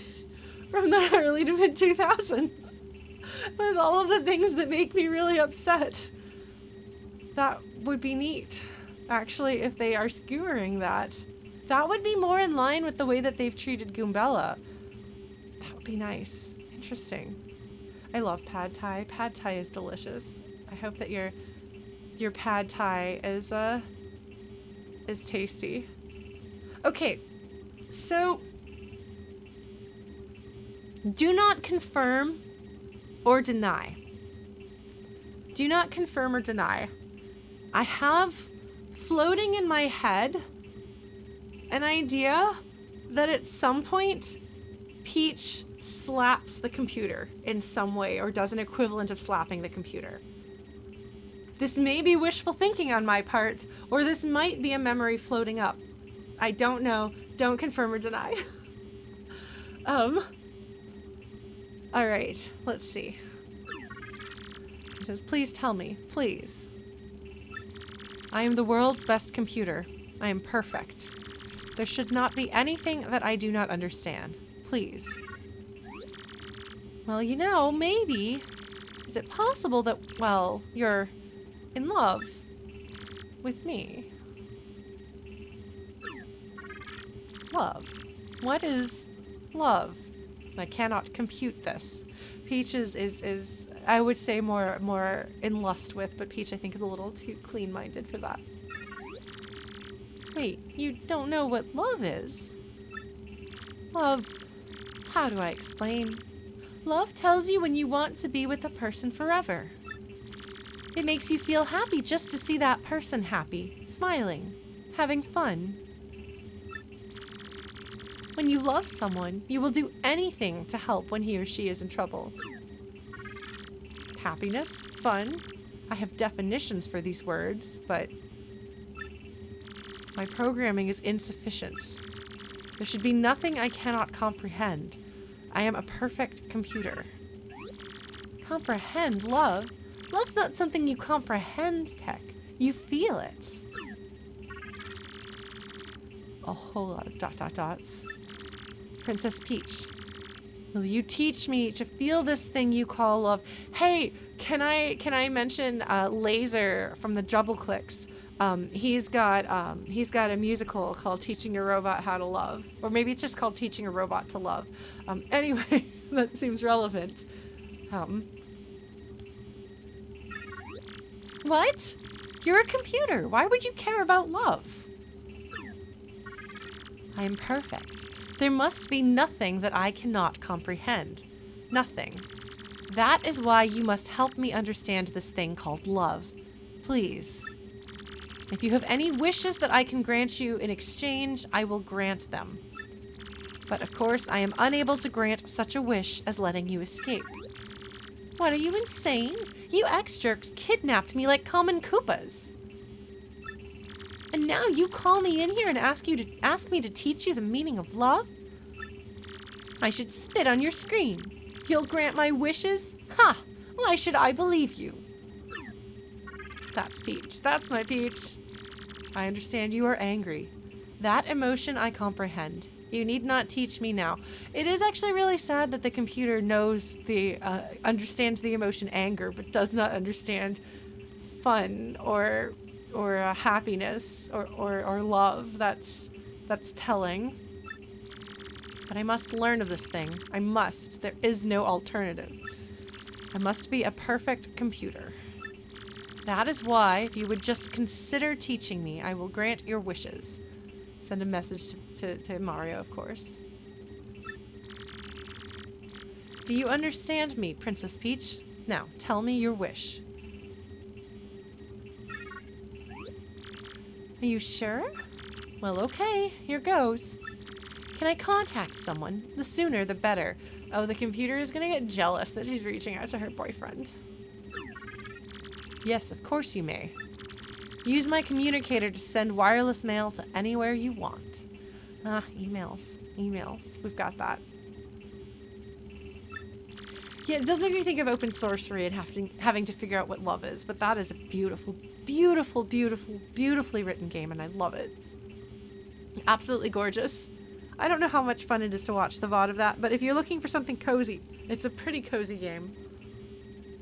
from the early to mid 2000s with all of the things that make me really upset. That would be neat. Actually, if they are skewering that would be more in line with the way that they've treated Goombella. That would be nice. Interesting. I love pad thai. Pad thai is delicious. I hope that your pad thai is tasty. Okay, so do not confirm or deny. Do not confirm or deny. I have floating in my head an idea that at some point Peach slaps the computer in some way or does an equivalent of slapping the computer. This may be wishful thinking on my part, or this might be a memory floating up. I don't know. Don't confirm or deny. All right, let's see. He says, please tell me, please. I am the world's best computer. I am perfect. There should not be anything that I do not understand. Please. Well, you know, maybe. Is it possible that, well, you're in love with me? Love. What is love? I cannot compute this. Peach is I would say more in lust with, but Peach I think is a little too clean-minded for that. Wait, you don't know what love is? Love, how do I explain? Love tells you when you want to be with a person forever. It makes you feel happy just to see that person happy, smiling, having fun. When you love someone, you will do anything to help when he or she is in trouble. Happiness, fun. I have definitions for these words, but my programming is insufficient. There should be nothing I cannot comprehend. I am a perfect computer. Comprehend love? Love's not something you comprehend, Tech. You feel it. A whole lot of dots. Princess Peach, will you teach me to feel this thing you call love? Hey, can I mention Laser from the Double Clicks? He's got a musical called Teaching a Robot How to Love, or maybe it's just called Teaching a Robot to Love. Anyway, that seems relevant. What? You're a computer. Why would you care about love? I am perfect. There must be nothing that I cannot comprehend. Nothing. That is why you must help me understand this thing called love. Please. If you have any wishes that I can grant you in exchange, I will grant them. But of course, I am unable to grant such a wish as letting you escape. What, are you insane? You ex-jerks kidnapped me like common Koopas. And now you call me in here and ask me to teach you the meaning of love? I should spit on your screen. You'll grant my wishes? Ha! Why should I believe you? That's Peach. That's my Peach. I understand you are angry. That emotion I comprehend. You need not teach me now. It is actually really sad that the computer knows understands the emotion anger, but does not understand fun or happiness or love. That's telling. But I must learn of this thing. I must. There is no alternative. I must be a perfect computer. That is why, if you would just consider teaching me, I will grant your wishes. Send a message to Mario, of course. Do you understand me, Princess Peach? Now, tell me your wish. Are you sure? Well, okay, here goes. Can I contact someone? The sooner, the better. Oh, the computer is gonna get jealous that she's reaching out to her boyfriend. Yes, of course you may. Use my communicator to send wireless mail to anywhere you want. Ah, emails. Emails. We've got that. Yeah, it does make me think of open sorcery and having to figure out what love is, but that is a beautiful, beautiful, beautiful, beautifully written game, and I love it. Absolutely gorgeous. I don't know how much fun it is to watch the VOD of that, but if you're looking for something cozy, it's a pretty cozy game.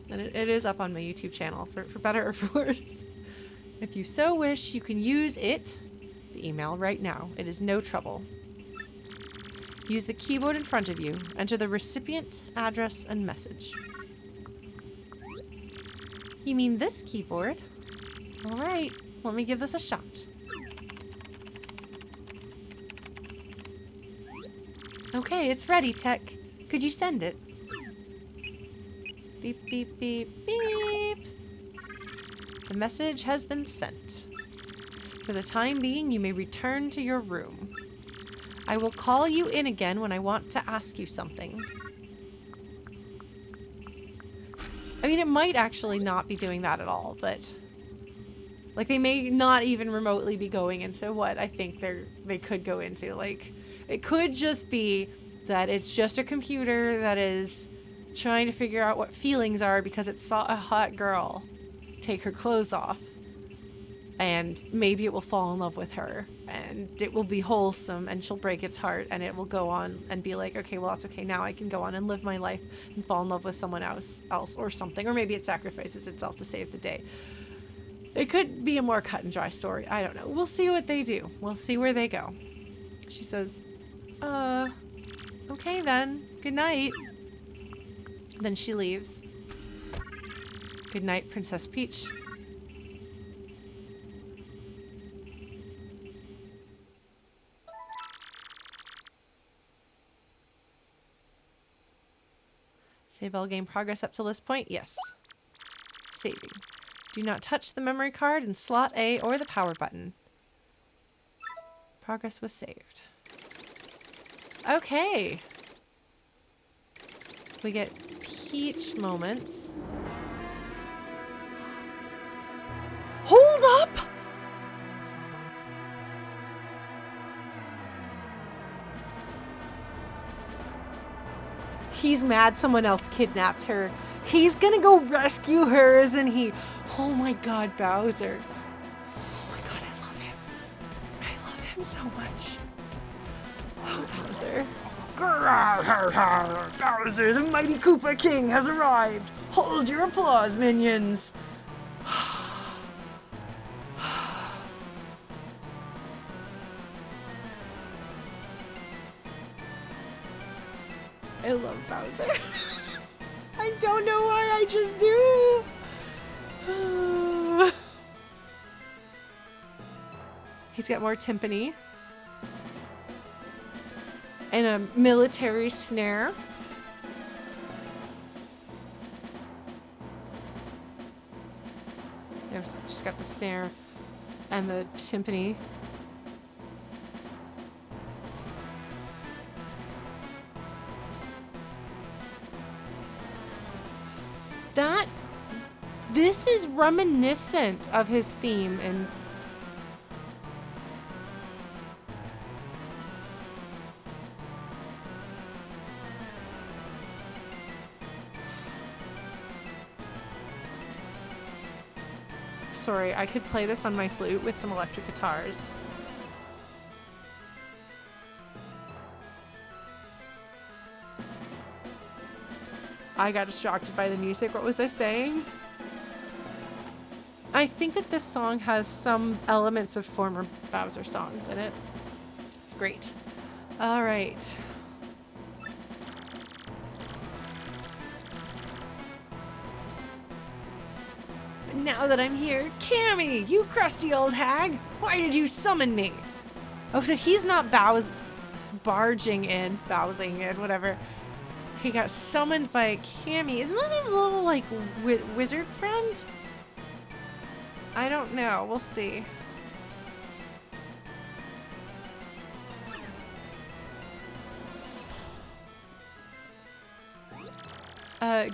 And it is up on my YouTube channel, for better or for worse. If you so wish, you can use the email, right now. It is no trouble. Use the keyboard in front of you. Enter the recipient, address, and message. You mean this keyboard? All right, let me give this a shot. Okay, it's ready, Tech. Could you send it? Beep, beep, beep, beep. The message has been sent. For the time being, you may return to your room. I will call you in again when I want to ask you something. I mean, it might actually not be doing that at all, but... like, they may not even remotely be going into what I think they could go into. Like, it could just be that it's just a computer that is trying to figure out what feelings are because it saw a hot girl take her clothes off, and maybe it will fall in love with her, and it will be wholesome, and she'll break its heart, and it will go on and be like, okay, well, that's okay, now I can go on and live my life and fall in love with someone else or something, or maybe it sacrifices itself to save the day. It could be a more cut and dry story. I don't know. We'll see what they do. We'll see where they go. She says, okay then. Good night. Then she leaves. Good night, Princess Peach. Save all game progress up to this point? Yes. Saving. Do not touch the memory card in slot A or the power button. Progress was saved. Okay. We get Peach moments. Hold up! He's mad someone else kidnapped her. He's gonna go rescue her, isn't he? Oh my god, Bowser. Oh my god, I love him. I love him so much. Oh, Bowser. Bowser, the mighty Koopa King has arrived. Hold your applause, minions. I love Bowser. I don't know why, I just do. He's got more timpani. And a military snare. Yeah, she's got the snare and the timpani. This is reminiscent of his theme and sorry, I could play this on my flute with some electric guitars. I got distracted by the music. What was I saying? I think that this song has some elements of former Bowser songs in it. It's great. All right. But now that I'm here, Cammy, you crusty old hag, why did you summon me? Oh, so he's not barging in, whatever. He got summoned by Cammy. Isn't that his little, like, wizard friend? I don't know. We'll see.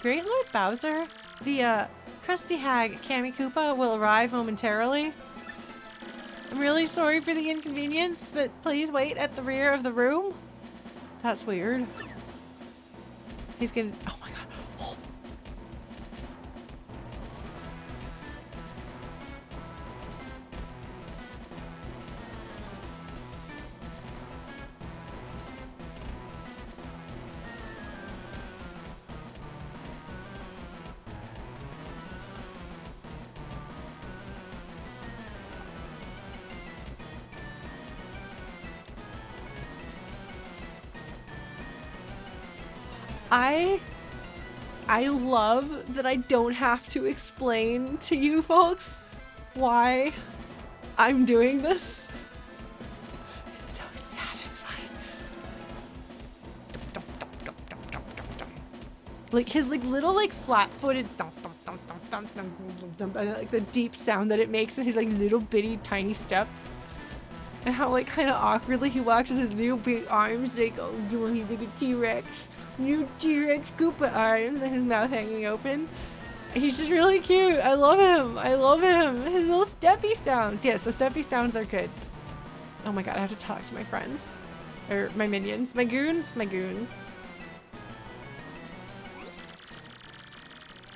Great Lord Bowser, the, crusty hag Cammy Koopa will arrive momentarily. I'm really sorry for the inconvenience, but please wait at the rear of the room. That's weird. He's gonna... Oh my god. Oh. I love that I don't have to explain to you folks why I'm doing this. It's so satisfying. Like his like little like flat-footed like the deep sound that it makes in his like little bitty tiny steps. And how like kind of awkwardly he walks with his little big arms like, oh, you want to be a T-Rex? New T-Rex Koopa arms and his mouth hanging open. He's just really cute. I love him. I love him. His little steppy sounds. Yes, the steppy sounds are good. Oh my god, I have to talk to my friends. Or my minions. My goons. My goons.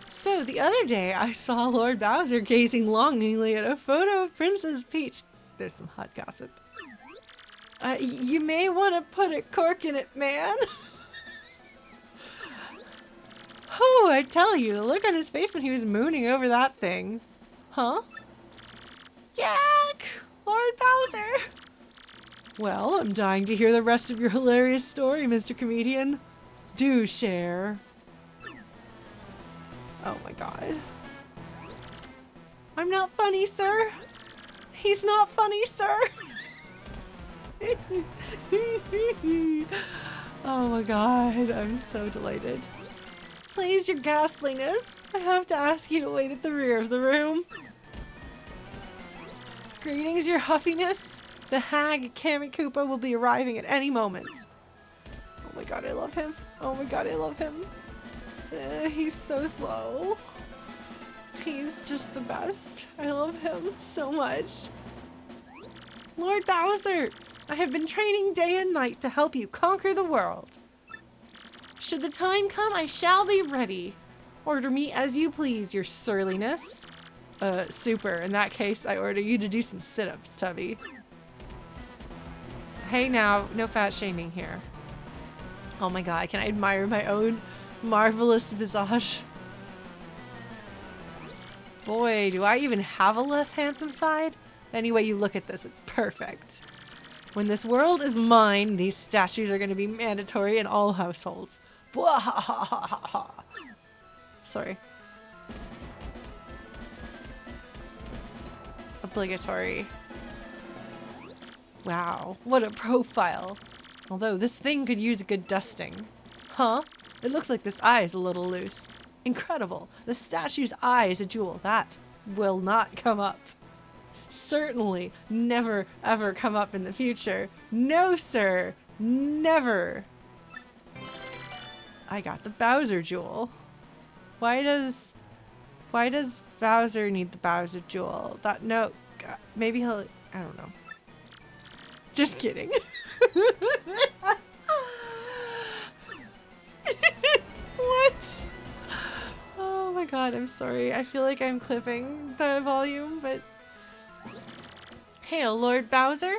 So the other day I saw Lord Bowser gazing longingly at a photo of Princess Peach. There's some hot gossip. You may want to put a cork in it, man. Oh, I tell you, the look on his face when he was mooning over that thing. Huh? Yak! Lord Bowser! Well, I'm dying to hear the rest of your hilarious story, Mr. Comedian. Do share. Oh my god. I'm not funny, sir. He's not funny, sir. Oh my god, I'm so delighted. Please, your ghastliness. I have to ask you to wait at the rear of the room. Greetings, your huffiness. The hag Cammy Koopa will be arriving at any moment. Oh my god, I love him. Oh my god, I love him. He's so slow. He's just the best. I love him so much. Lord Bowser, I have been training day and night to help you conquer the world. Should the time come, I shall be ready. Order me as you please, your surliness. Super. In that case, I order you to do some sit-ups, Tubby. Hey now, no fat shaming here. Oh my god, can I admire my own marvelous visage? Boy, do I even have a less handsome side? Any way you look at this, it's perfect. When this world is mine, these statues are going to be mandatory in all households. Sorry. Obligatory. Wow, what a profile. Although this thing could use a good dusting. Huh? It looks like this eye is a little loose. Incredible. The statue's eye is a jewel. That will not come up. Certainly never ever come up in the future. No, sir. Never. I got the Bowser jewel. Why does Bowser need the Bowser jewel? No, maybe he'll, I don't know. Just kidding. What? Oh my god, I'm sorry. I feel like I'm clipping the volume, but... Hail, Lord Bowser.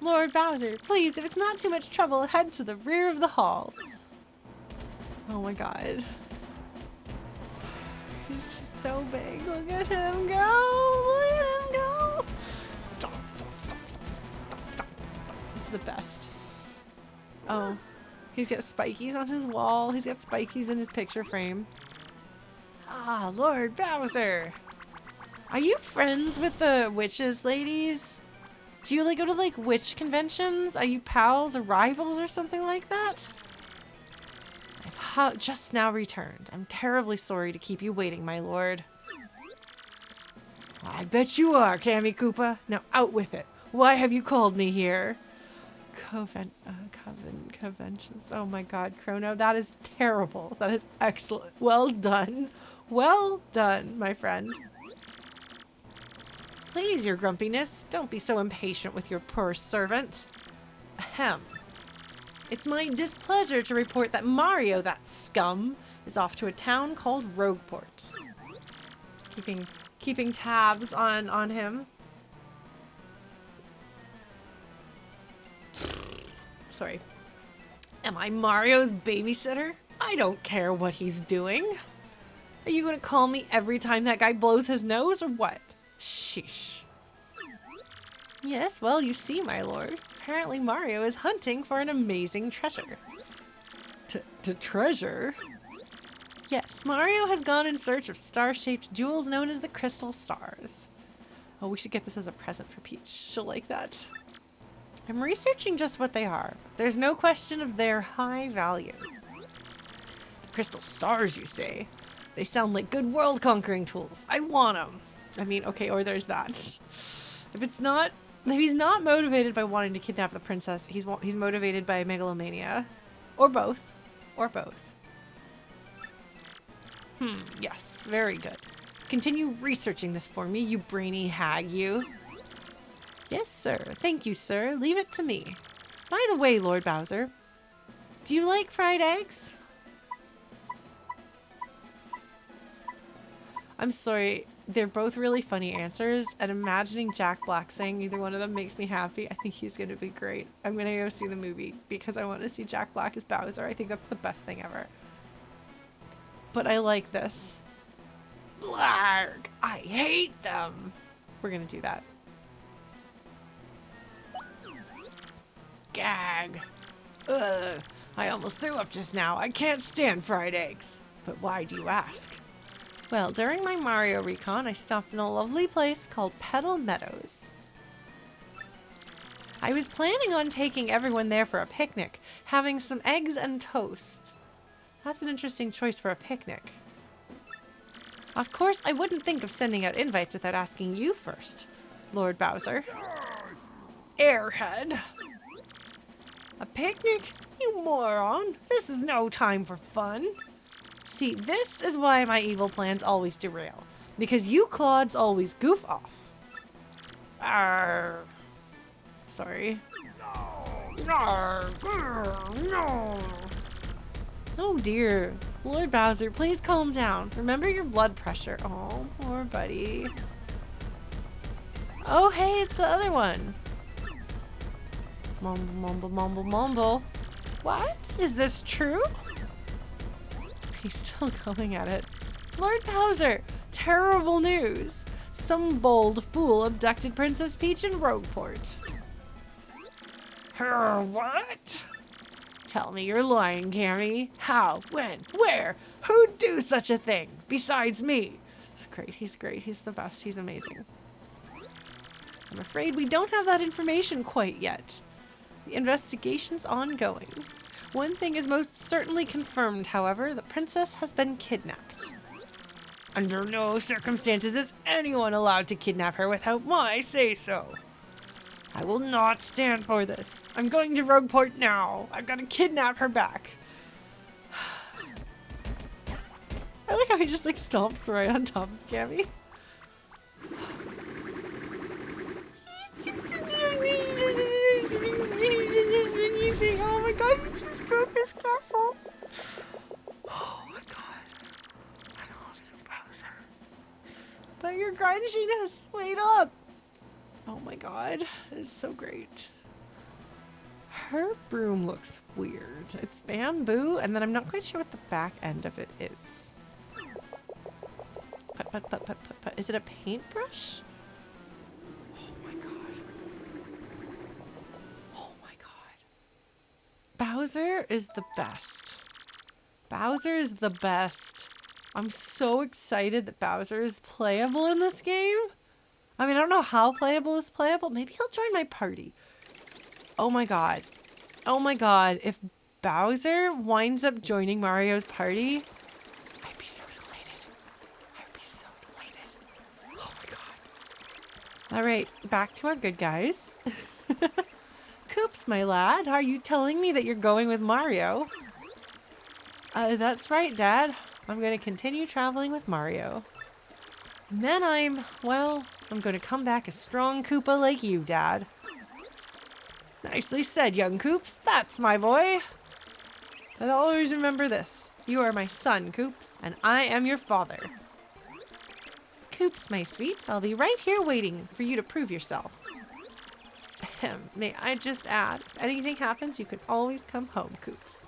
Lord Bowser, please, if it's not too much trouble, head to the rear of the hall. Oh my god. He's just so big. Look at him go! Look at him go! Stop, stop, stop, stop, stop, stop. It's the best. Oh. He's got spikies on his wall. He's got spikies in his picture frame. Ah, Lord Bowser! Are you friends with the witches, ladies? Do you like go to like witch conventions? Are you pals or rivals or something like that? I've just now returned. I'm terribly sorry to keep you waiting, my lord. I bet you are, Cammy Koopa. Now out with it. Why have you called me here? Conventions. Oh my god, Chrono, that is terrible. That is excellent. Well done. Well done, my friend. Please, your grumpiness. Don't be so impatient with your poor servant. Ahem. It's my displeasure to report that Mario, that scum, is off to a town called Rogueport. Keeping tabs on him. Sorry. Am I Mario's babysitter? I don't care what he's doing. Are you gonna call me every time that guy blows his nose or what? Sheesh. Yes, well, you see, my lord. Apparently Mario is hunting for an amazing treasure. Treasure? Yes, Mario has gone in search of star-shaped jewels known as the crystal stars. Oh, we should get this as a present for Peach. She'll like that. I'm researching just what they are. There's no question of their high value. The crystal stars, you say? They sound like good world-conquering tools. I want them. I mean, okay, or there's that. If he's not motivated by wanting to kidnap the princess, he's motivated by megalomania. Or both. Or both. Yes, very good. Continue researching this for me, you brainy hag, you. Yes, sir. Thank you, sir. Leave it to me. By the way, Lord Bowser, do you like fried eggs? I'm sorry. They're both really funny answers, and imagining Jack Black saying either one of them makes me happy. I think he's going to be great. I'm going to go see the movie because I want to see Jack Black as Bowser. I think that's the best thing ever. But I like this. Blarg! I hate them! We're going to do that. Gag! Ugh! I almost threw up just now. I can't stand fried eggs. But why do you ask? Well, during my Mario recon, I stopped in a lovely place called Petal Meadows. I was planning on taking everyone there for a picnic, having some eggs and toast. That's an interesting choice for a picnic. Of course, I wouldn't think of sending out invites without asking you first, Lord Bowser. Airhead! A picnic? You moron! This is no time for fun. See, this is why my evil plans always derail. Because you clods always goof off. Arr. Sorry. No. No. Oh dear. Lord Bowser, please calm down. Remember your blood pressure. Oh, poor buddy. Oh, hey, it's the other one. Mumble, mumble, mumble, mumble. What? Is this true? He's still going at it. Lord Bowser, terrible news. Some bold fool abducted Princess Peach in Rogueport. Her what? Tell me you're lying, Cammy. How? When? Where? Who'd do such a thing? Besides me. He's great. He's great. He's the best. He's amazing. I'm afraid we don't have that information quite yet. The investigation's ongoing. One thing is most certainly confirmed, however, the princess has been kidnapped. Under no circumstances is anyone allowed to kidnap her without my say-so. I will not stand for this. I'm going to Rogueport now. I've got to kidnap her back. I like how he just like stomps right on top of Cammy. Oh my god, he just broke his castle. Oh my god. I love you, Bowser. But you're grinding us. Wait up. Oh my god. It's so great. Her broom looks weird. It's bamboo, and then I'm not quite sure what the back end of it is. Put. Is it a paintbrush? Oh my god. Oh my god. Bowser is the best. Bowser is the best. I'm so excited that Bowser is playable in this game. I mean, I don't know how playable is playable. Maybe he'll join my party. Oh my god. Oh my god. If Bowser winds up joining Mario's party, I'd be so delighted. I'd be so delighted. Oh my god. Alright, back to our good guys. Koops, my lad, are you telling me that you're going with Mario? That's right, Dad. I'm going to continue traveling with Mario. And then I'm going to come back a strong Koopa like you, Dad. Nicely said, young Koops. That's my boy. But always remember this. You are my son, Koops, and I am your father. Koops, my sweet, I'll be right here waiting for you to prove yourself. May I just add, if anything happens, you can always come home, Koops.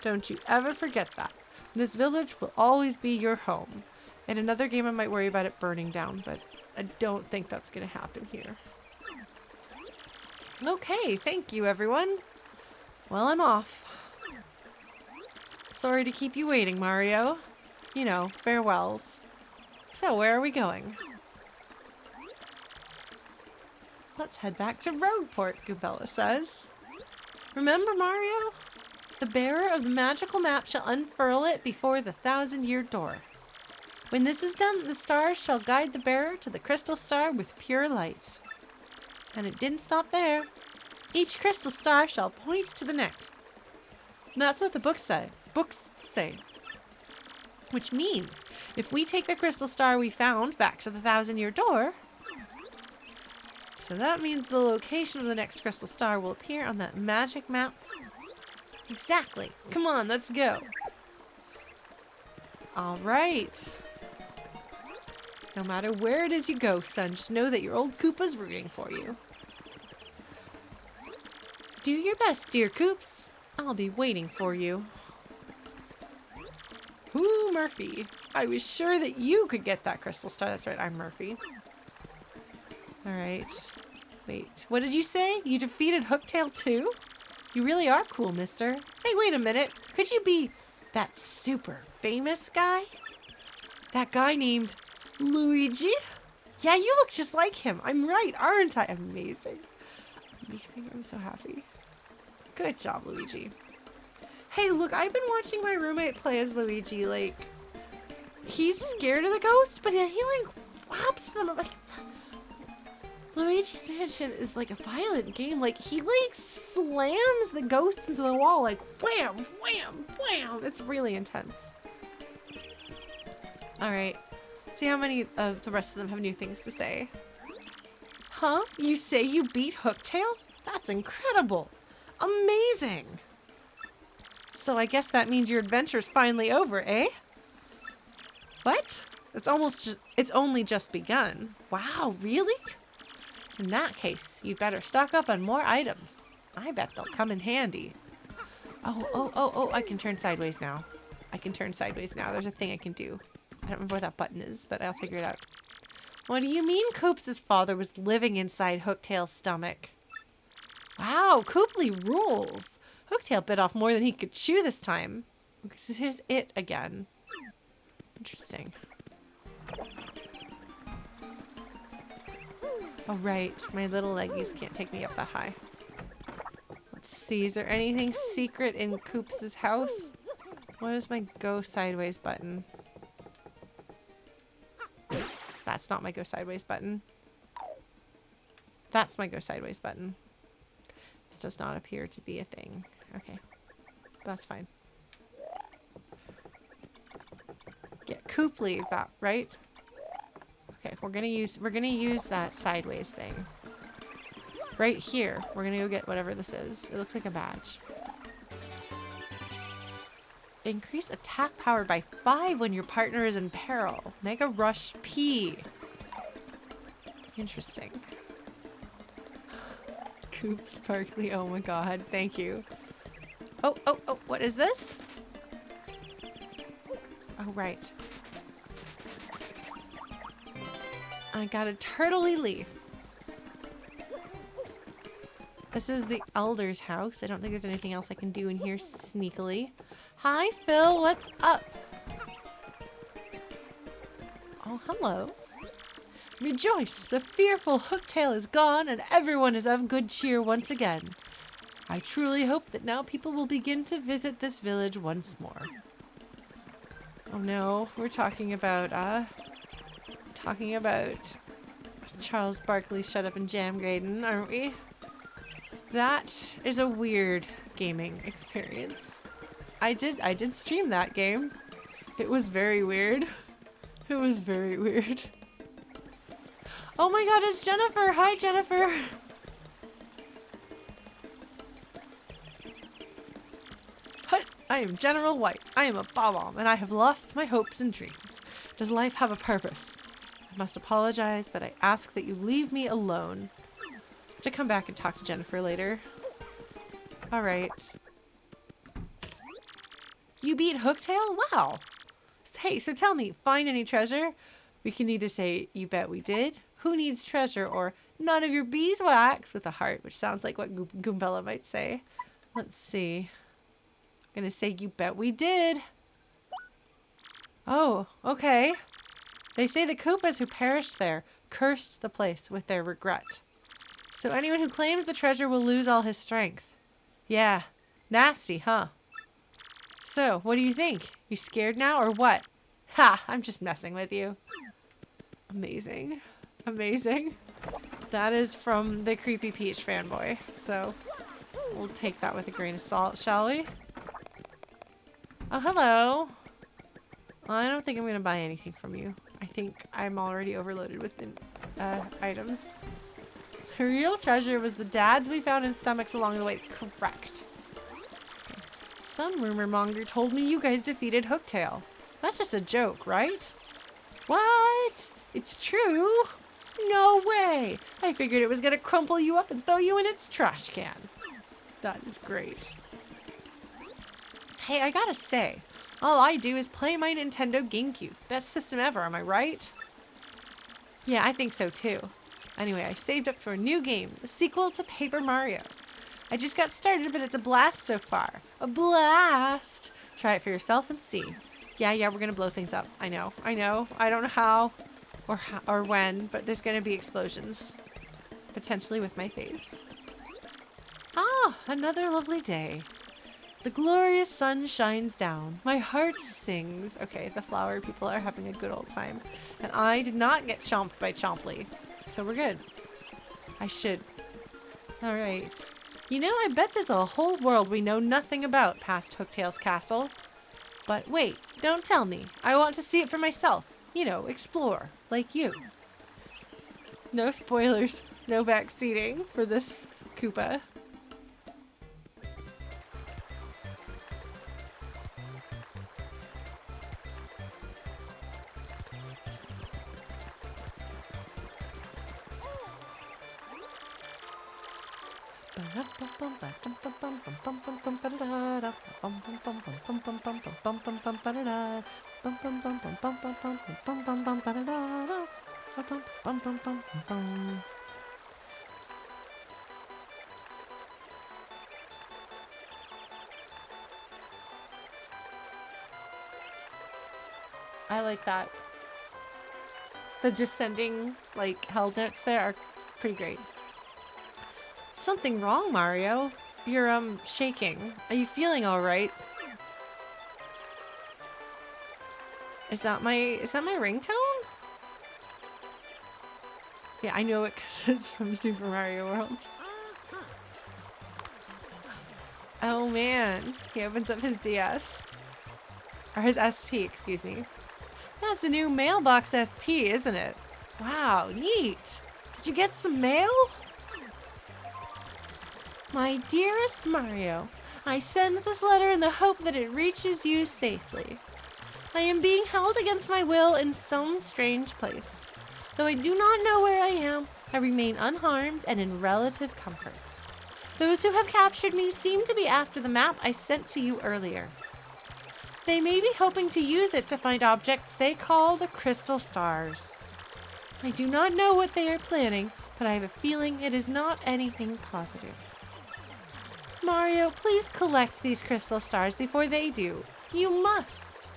Don't you ever forget that. This village will always be your home. In another game, I might worry about it burning down, but I don't think that's going to happen here. Okay, thank you, everyone. Well, I'm off. Sorry to keep you waiting, Mario. You know, farewells. So, where are we going? Let's head back to Rogueport, Gubella says. Remember, Mario? The bearer of the magical map shall unfurl it before the 1,000-year door. When this is done, the stars shall guide the bearer to the crystal star with pure light. And it didn't stop there. Each crystal star shall point to the next. And that's what the books say. Which means, if we take the crystal star we found back to the 1,000-year door, so that means the location of the next crystal star will appear on that magic map. Exactly. Come on, let's go. All right. No matter where it is you go, son, just know that your old Koopa's rooting for you. Do your best, dear Koops. I'll be waiting for you. Ooh, Murphy. I was sure that you could get that crystal star. That's right, I'm Murphy. All right. Wait, what did you say? You defeated Hooktail too? You really are cool, mister. Hey, wait a minute. Could you be that super famous guy? That guy named Luigi? Yeah, you look just like him. I'm right, aren't I? Amazing. Amazing. I'm so happy. Good job, Luigi. Hey, look, I've been watching my roommate play as Luigi. Like, he's scared of the ghost, but he like whaps them. Like, Luigi's Mansion is like a violent game. Like, he like slams the ghost into the wall, like wham, wham, wham. It's really intense. All right, see how many of the rest of them have new things to say. Huh? You say you beat Hooktail? That's incredible. Amazing. So I guess that means your adventure's finally over, eh? What? It's only just begun. Wow, really? In that case, you'd better stock up on more items. I bet they'll come in handy. Oh, I can turn sideways now. There's a thing I can do. I don't remember what that button is, but I'll figure it out. What do you mean Koops' father was living inside Hooktail's stomach? Wow, Kooply rules. Hooktail bit off more than he could chew this time. This is it again. Interesting. Oh, right. My little leggies can't take me up that high. Let's see. Is there anything secret in Coops' house? What is my go sideways button? That's not my go sideways button. That's my go sideways button. This does not appear to be a thing. Okay. That's fine. Get Cooply, that right? Okay, we're gonna use that sideways thing. Right here. We're gonna go get whatever this is. It looks like a badge. Increase attack power by 5 when your partner is in peril. Mega Rush P. Interesting. Coop Sparkly, oh my god, thank you. Oh, what is this? Oh, right. I got a turtley leaf. This is the Elder's house. I don't think there's anything else I can do in here sneakily. Hi, Phil, what's up? Oh, hello. Rejoice! The fearful Hooktail is gone and everyone is of good cheer once again. I truly hope that now people will begin to visit this village once more. Oh no, we're talking about Charles Barkley Shut Up and Jam Graydon, aren't we? That is a weird gaming experience. I did stream that game. It was very weird. It was very weird. Oh my god, it's Jennifer! Hi, Jennifer! Hi, I am General White. I am a bomb, and I have lost my hopes and dreams. Does life have a purpose? I must apologize, but I ask that you leave me alone. I have to come back and talk to Jennifer later. Alright. You beat Hooktail? Wow! Hey, so tell me, find any treasure? We can either say, you bet we did, who needs treasure, or none of your beeswax, with a heart, which sounds like what Goombella might say. Let's see. I'm gonna say, you bet we did. Oh, okay. They say the Koopas who perished there cursed the place with their regret. So anyone who claims the treasure will lose all his strength. Yeah, nasty, huh? So, what do you think? You scared now or what? Ha, I'm just messing with you. Amazing. Amazing. That is from the Creepy Peach fanboy, so we'll take that with a grain of salt, shall we? Oh, hello. Well, I don't think I'm gonna buy anything from you. I think I'm already overloaded with items. The real treasure was the dads we found in stomachs along the way. Correct. Okay. Some rumor monger told me you guys defeated Hooktail. That's just a joke, right? What? It's true? No way! I figured it was gonna crumple you up and throw you in its trash can. That is great. Hey, I gotta say, all I do is play my Nintendo GameCube. Best system ever, am I right? Yeah, I think so too. Anyway, I saved up for a new game, the sequel to Paper Mario. I just got started, but it's a blast so far. A blast! Try it for yourself and see. Yeah, we're gonna blow things up. I know. I don't know how or when, but there's gonna be explosions. Potentially with my face. Ah, another lovely day. The glorious sun shines down. My heart sings. Okay, the flower people are having a good old time. And I did not get chomped by Chomply. So we're good. I should. Alright. You know, I bet there's a whole world we know nothing about past Hooktail's castle. But wait, don't tell me. I want to see it for myself. You know, explore. Like you. No spoilers. No backseating for this Koopa. I like that. The descending, like, held notes there are pretty great. Something wrong, Mario? You're, shaking. Are you feeling all right? Is that my ringtone? Yeah, I know it because it's from Super Mario World. Oh man, he opens up his DS. Or his SP, excuse me. That's a new mailbox SP, isn't it? Wow, neat. Did you get some mail? My dearest Mario, I send this letter in the hope that it reaches you safely. I am being held against my will in some strange place. Though I do not know where I am, I remain unharmed and in relative comfort. Those who have captured me seem to be after the map I sent to you earlier. They may be hoping to use it to find objects they call the crystal stars. I do not know what they are planning, but I have a feeling it is not anything positive. Mario, please collect these crystal stars before they do. You must.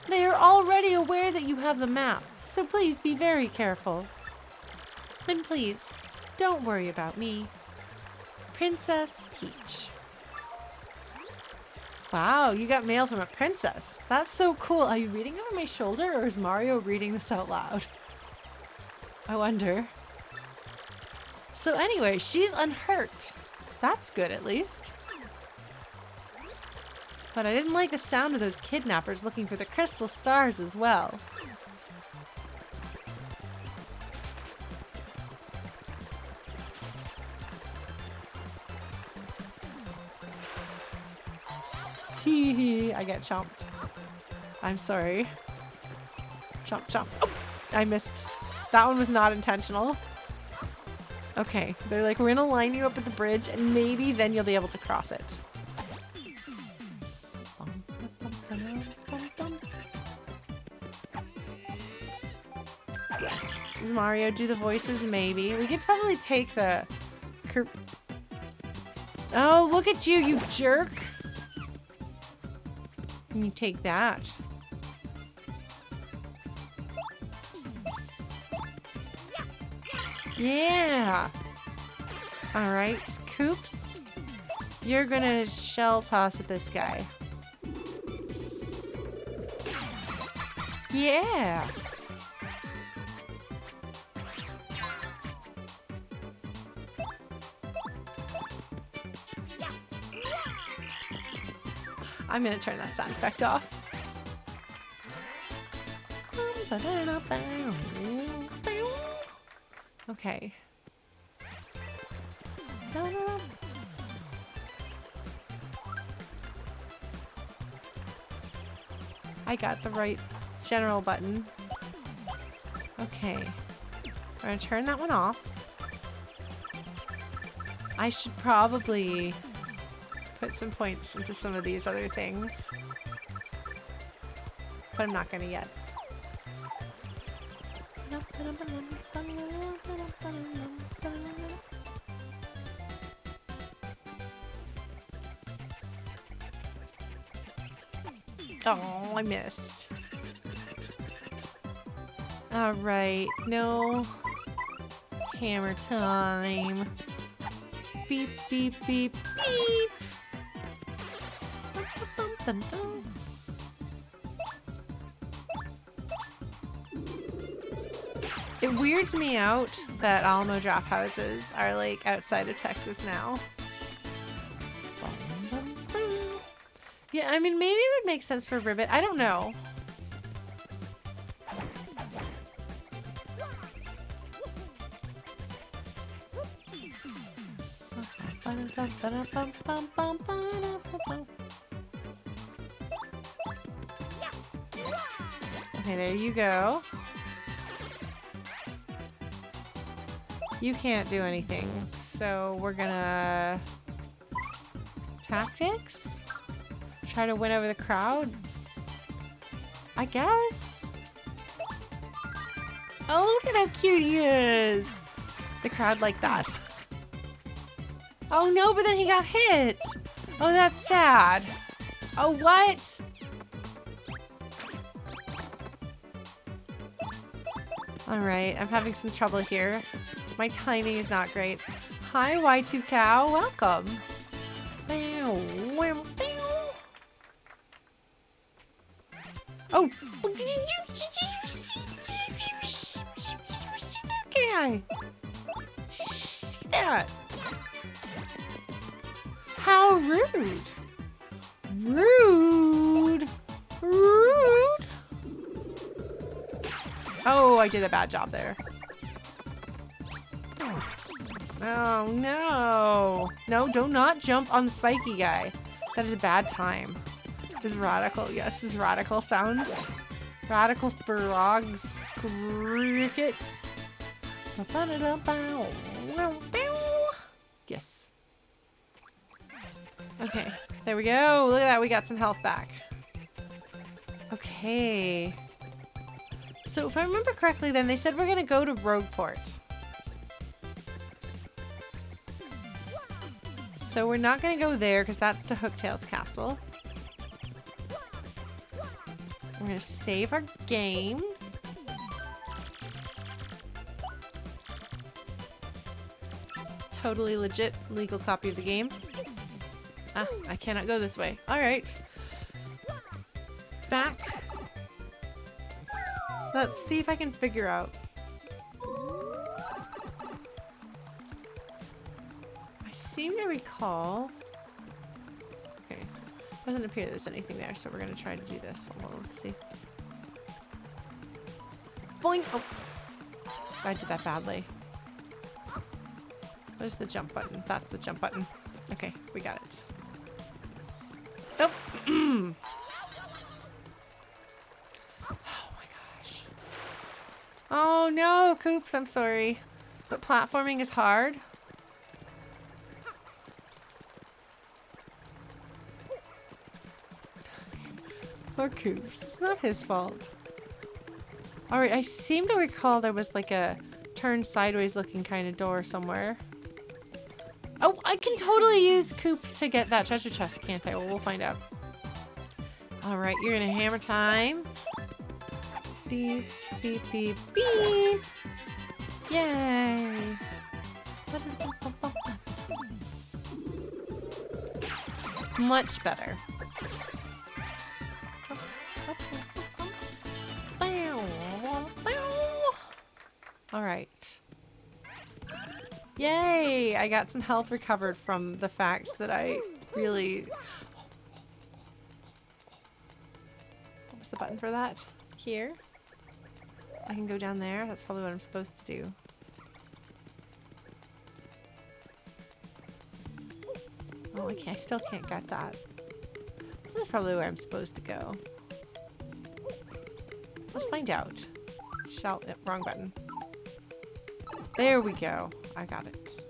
They are already aware that you have the map, so please be very careful. And please, don't worry about me. Princess Peach. Wow, you got mail from a princess. That's so cool. Are you reading over my shoulder or is Mario reading this out loud? I wonder. So anyway, she's unhurt. That's good at least. But I didn't like the sound of those kidnappers looking for the crystal stars as well. I get chomped. I'm sorry. Chomp, chomp. Oh, I missed. That one was not intentional. Okay, they're like, we're gonna line you up at the bridge and maybe then you'll be able to cross it. Does Mario do the voices? Maybe. We could probably take the... Oh, look at you, you jerk! Can you take that? Yeah! Alright, Koops. You're gonna shell toss at this guy. Yeah! I'm gonna turn that sound effect off. Okay. I got the right general button. Okay. We're gonna turn that one off. I should probably put some points into some of these other things. But I'm not gonna yet. Oh, I missed. Alright, no hammer time. Beep, beep, beep, beep. Dun, dun, dun. It weirds me out that Alamo Draft Houses are like outside of Texas now. Yeah, I mean, maybe it would make sense for Ribbit. I don't know. Okay, there you go. You can't do anything, so we're gonna... Tactics? Try to win over the crowd? I guess? Oh, look at how cute he is! The crowd like that. Oh no, but then he got hit! Oh, that's sad. Oh, what? Alright, I'm having some trouble here. My timing is not great. Hi, Y2 Cow. Welcome. Oh. Guy. See that? How rude. Rude. Rude. Oh, I did a bad job there. Oh, no. No, do not jump on the spiky guy. That is a bad time. This is radical. Yes, this is radical sounds. Radical frogs. Crickets. Yes. Okay, there we go. Look at that. We got some health back. Okay. So if I remember correctly, then they said we're going to go to Rogueport. So we're not going to go there because that's to Hooktail's castle. We're going to save our game. Totally legit legal copy of the game. Ah, I cannot go this way. All right. Back. Let's see if I can figure out. I seem to recall. Okay. Doesn't appear there's anything there, so we're going to try to do this. Hold on, let's see. Boing! Oh. I did that badly. What is the jump button? That's the jump button. Okay, we got it. Oh! Oh my gosh. Oh no, Coops, I'm sorry. But platforming is hard. Poor Coops. It's not his fault. Alright, I seem to recall there was like a turn sideways looking kind of door somewhere. Oh, I can totally use Coops to get that treasure chest, can't I? Well, we'll find out. Alright, you're gonna hammer time. Beep, beep, beep, beep. Yay. Much better. Alright. Yay! I got some health recovered from the fact that I really... What was the button for that? Here? I can go down there? That's probably what I'm supposed to do. Oh, I still can't get that. This is probably where I'm supposed to go. Let's find out. Wrong button. There we go. I got it.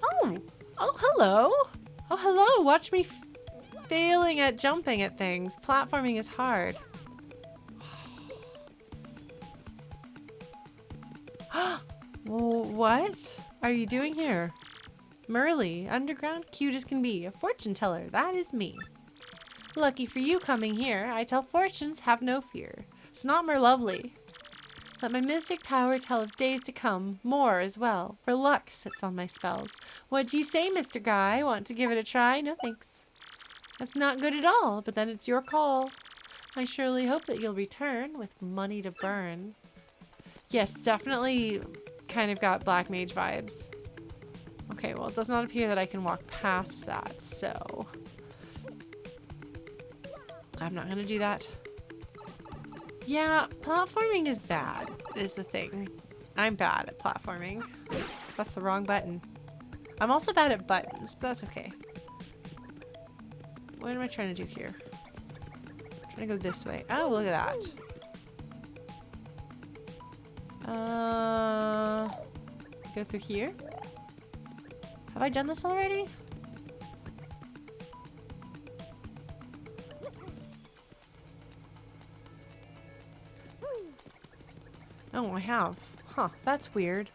Oh! Oh, hello! Oh, hello! Watch me failing at jumping at things. Platforming is hard. What are you doing here? Merly, underground, cute as can be. A fortune teller, that is me. Lucky for you coming here, I tell fortunes, have no fear. It's not more lovely. Let my mystic power tell of days to come, more as well, for luck sits on my spells. What do you say, Mr. Guy? Want to give it a try? No thanks. That's not good at all, but then it's your call. I surely hope that you'll return with money to burn. Yes, definitely kind of got Black Mage vibes. Okay, well, it does not appear that I can walk past that, so... I'm not gonna do that. Yeah, platforming is bad, is the thing. I'm bad at platforming. That's the wrong button. I'm also bad at buttons, but that's okay. What am I trying to do here? I'm trying to go this way. Oh, look at that. Go through here? Have I done this already? Oh, I have. Huh, that's weird.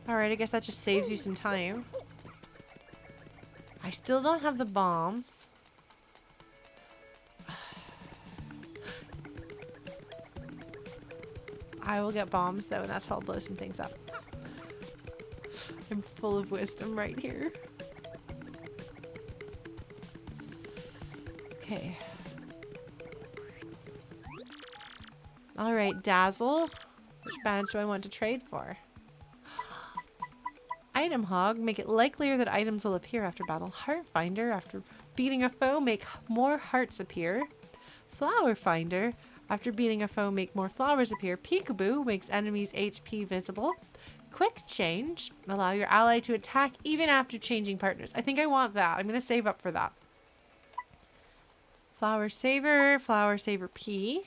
Alright, I guess that just saves you some time. I still don't have the bombs. I will get bombs though, and that's how I'll blow some things up. I'm full of wisdom right here. Okay. All right, Dazzle. Which badge do I want to trade for? Item Hog. Make it likelier that items will appear after battle. Heart Finder. After beating a foe, make more hearts appear. Flower Finder. After beating a foe, make more flowers appear. Peekaboo. Makes enemies' HP visible. Quick Change. Allow your ally to attack even after changing partners. I think I want that. I'm going to save up for that. Flower Saver P.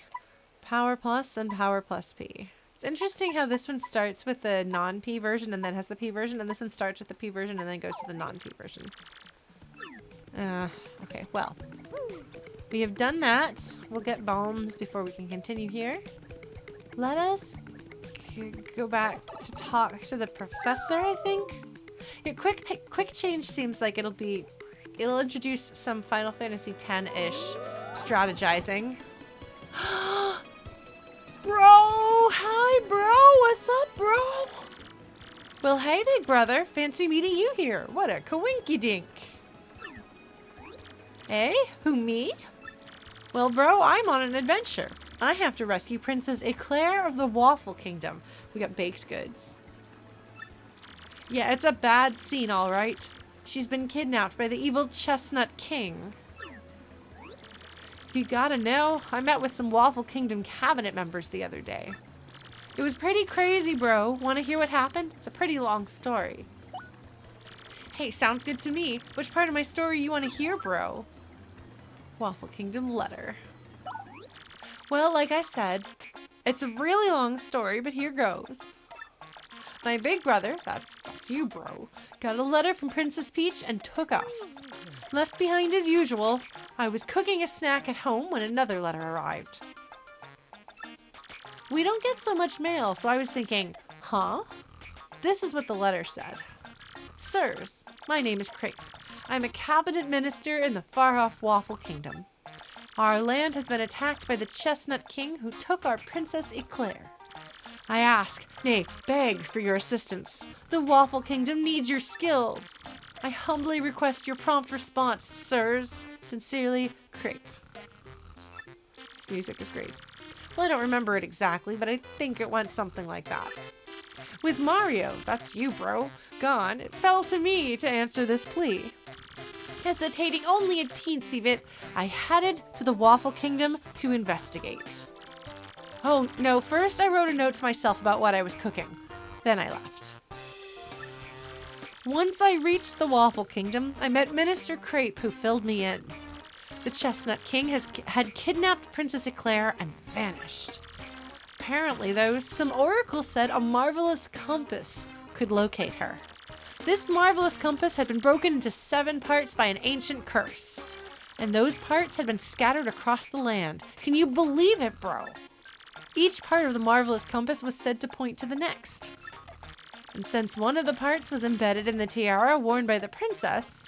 Power Plus, and Power Plus P. It's interesting how this one starts with the non-P version and then has the P version, and this one starts with the P version and then goes to the non-P version. Okay, well. We have done that. We'll get bombs before we can continue here. Let us go back to talk to the professor, I think. Yeah, quick change seems like it'll introduce some Final Fantasy X-ish strategizing. Bro! Hi, bro! What's up, bro? Well, hey, big brother. Fancy meeting you here. What a coinky-dink. Eh? Who, me? Well, bro, I'm on an adventure. I have to rescue Princess Eclair of the Waffle Kingdom. We got baked goods. Yeah, it's a bad scene, all right. She's been kidnapped by the evil Chestnut King. If you gotta know, I met with some Waffle Kingdom cabinet members the other day. It was pretty crazy, bro. Want to hear what happened? It's a pretty long story. Hey, sounds good to me. Which part of my story you want to hear, bro? Waffle Kingdom letter. Well, like I said, it's a really long story, but here goes. My big brother, that's you, bro, got a letter from Princess Peach and took off. Left behind as usual, I was cooking a snack at home when another letter arrived. We don't get so much mail, so I was thinking, huh? This is what the letter said. Sirs, my name is Crepe. I'm a cabinet minister in the far-off Waffle Kingdom. Our land has been attacked by the Chestnut King who took our Princess Eclair. I ask, nay, beg for your assistance. The Waffle Kingdom needs your skills. I humbly request your prompt response, sirs. Sincerely, Crepe. This music is great. Well, I don't remember it exactly, but I think it went something like that. With Mario, that's you, bro, gone, it fell to me to answer this plea. Hesitating only a teensy bit, I headed to the Waffle Kingdom to investigate. Oh, no, first I wrote a note to myself about what I was cooking. Then I left. Once I reached the Waffle Kingdom, I met Minister Crepe, who filled me in. The Chestnut King had kidnapped Princess Eclair and vanished. Apparently, though, some oracles said a marvelous compass could locate her. This marvelous compass had been broken into 7 parts by an ancient curse, and those parts had been scattered across the land. Can you believe it, bro? Each part of the marvelous compass was said to point to the next. And since one of the parts was embedded in the tiara worn by the princess,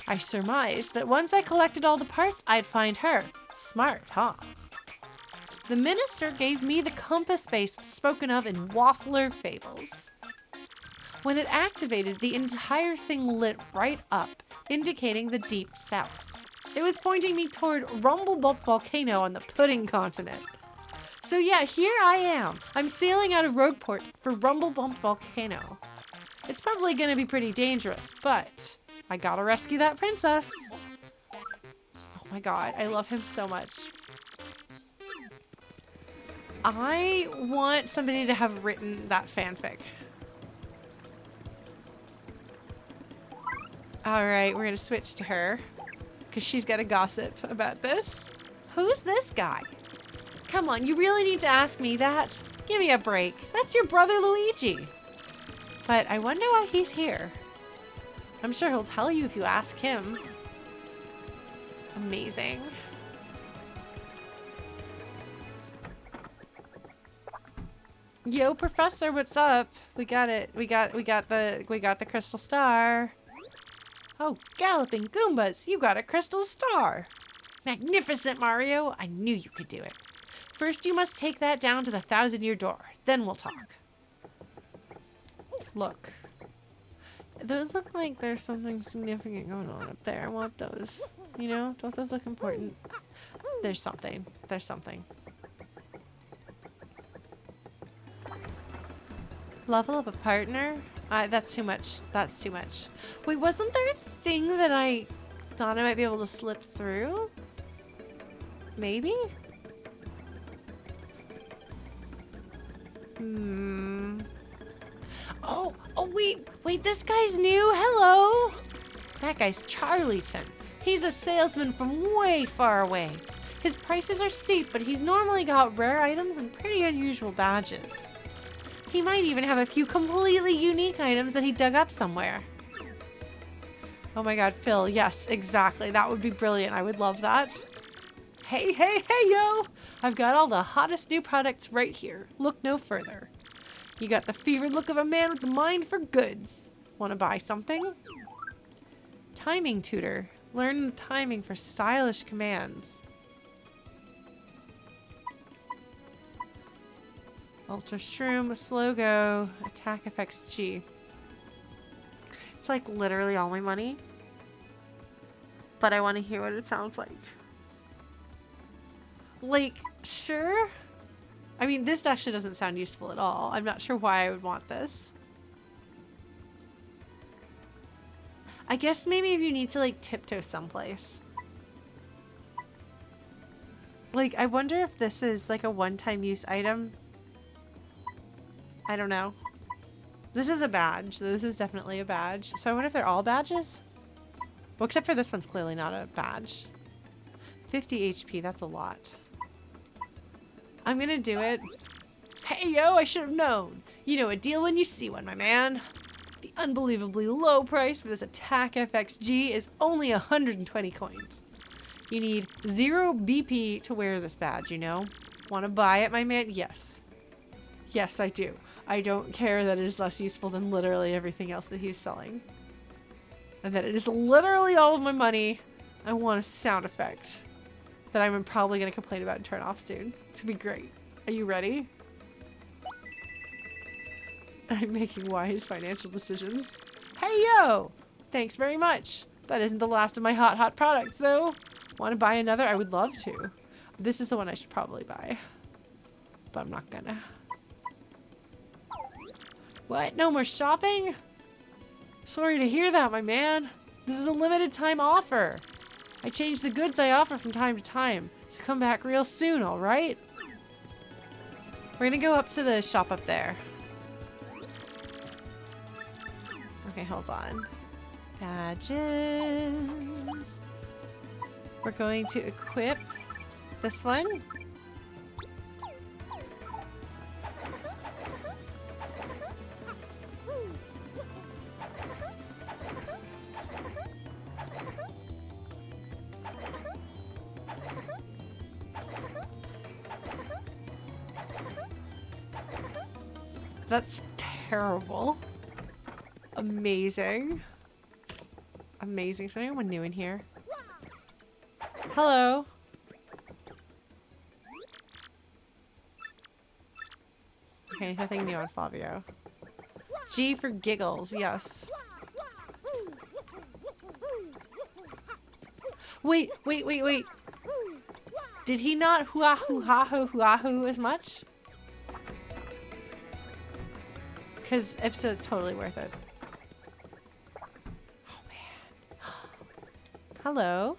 I surmised that once I collected all the parts, I'd find her. Smart, huh? The minister gave me the compass base spoken of in Waffler fables. When it activated, the entire thing lit right up, indicating the deep south. It was pointing me toward Rumblebump Volcano on the Pudding Continent. So yeah, here I am. I'm sailing out of Rogueport for Rumblebump Volcano. It's probably gonna be pretty dangerous, but I gotta rescue that princess. Oh my god, I love him so much. I want somebody to have written that fanfic. Alright, we're gonna switch to her, because she's got to gossip about this. Who's this guy? Come on, you really need to ask me that? Give me a break. That's your brother Luigi. But I wonder why he's here. I'm sure he'll tell you if you ask him. Amazing. Yo, Professor, what's up? We got it. We got the crystal star. Oh, galloping Goombas, you got a crystal star. Magnificent, Mario. I knew you could do it. First, you must take that down to the 1,000-year door. Then we'll talk. Look. Those look like there's something significant going on up there. I want those. You know, don't those look important? There's something. There's something. Level up a partner? That's too much. That's too much. Wait, wasn't there a thing that I thought I might be able to slip through? Maybe? Oh, wait, this guy's new. Hello. That guy's Charlieton. He's a salesman from way far away. His prices are steep, but he's normally got rare items and pretty unusual badges. He might even have a few completely unique items that he dug up somewhere. Oh my god, Phil, yes, exactly. That would be brilliant. I would love that. Hey, yo! I've got all the hottest new products right here. Look no further. You got the fevered look of a man with the mind for goods. Want to buy something? Timing tutor. Learn the timing for stylish commands. Ultra Shroom, Slow Go, Attack Effects G. It's like literally all my money. But I want to hear what it sounds like. Like, sure? I mean, this actually doesn't sound useful at all. I'm not sure why I would want this. I guess maybe if you need to, like, tiptoe someplace. Like, I wonder if this is, like, a one-time use item. I don't know. This is a badge. This is definitely a badge. So I wonder if they're all badges? Well, except for this one's clearly not a badge. 50 HP, that's a lot. I'm gonna do it. Hey, yo, I should have known. You know a deal when you see one, my man. The unbelievably low price for this Attack FXG is only 120 coins. You need 0 BP to wear this badge, you know? Want to buy it, my man? Yes. Yes, I do. I don't care that it is less useful than literally everything else that he's selling. And that it is literally all of my money. I want a sound effect that I'm probably going to complain about and turn off soon. It's going to be great. Are you ready? I'm making wise financial decisions. Hey, yo! Thanks very much. That isn't the last of my hot products, though. Want to buy another? I would love to. This is the one I should probably buy. But I'm not gonna. What? No more shopping? Sorry to hear that, my man. This is a limited time offer. I change the goods I offer from time to time. So come back real soon, alright? We're gonna go up to the shop up there. Okay, hold on. Badges. We're going to equip this one. That's terrible. Amazing. Amazing. Is there anyone new in here? Hello. Okay, nothing new on Fabio. G for giggles, yes. Wait. Did he not hoo-ah-hoo as much? Because if so, it's totally worth it. Oh, man. Hello.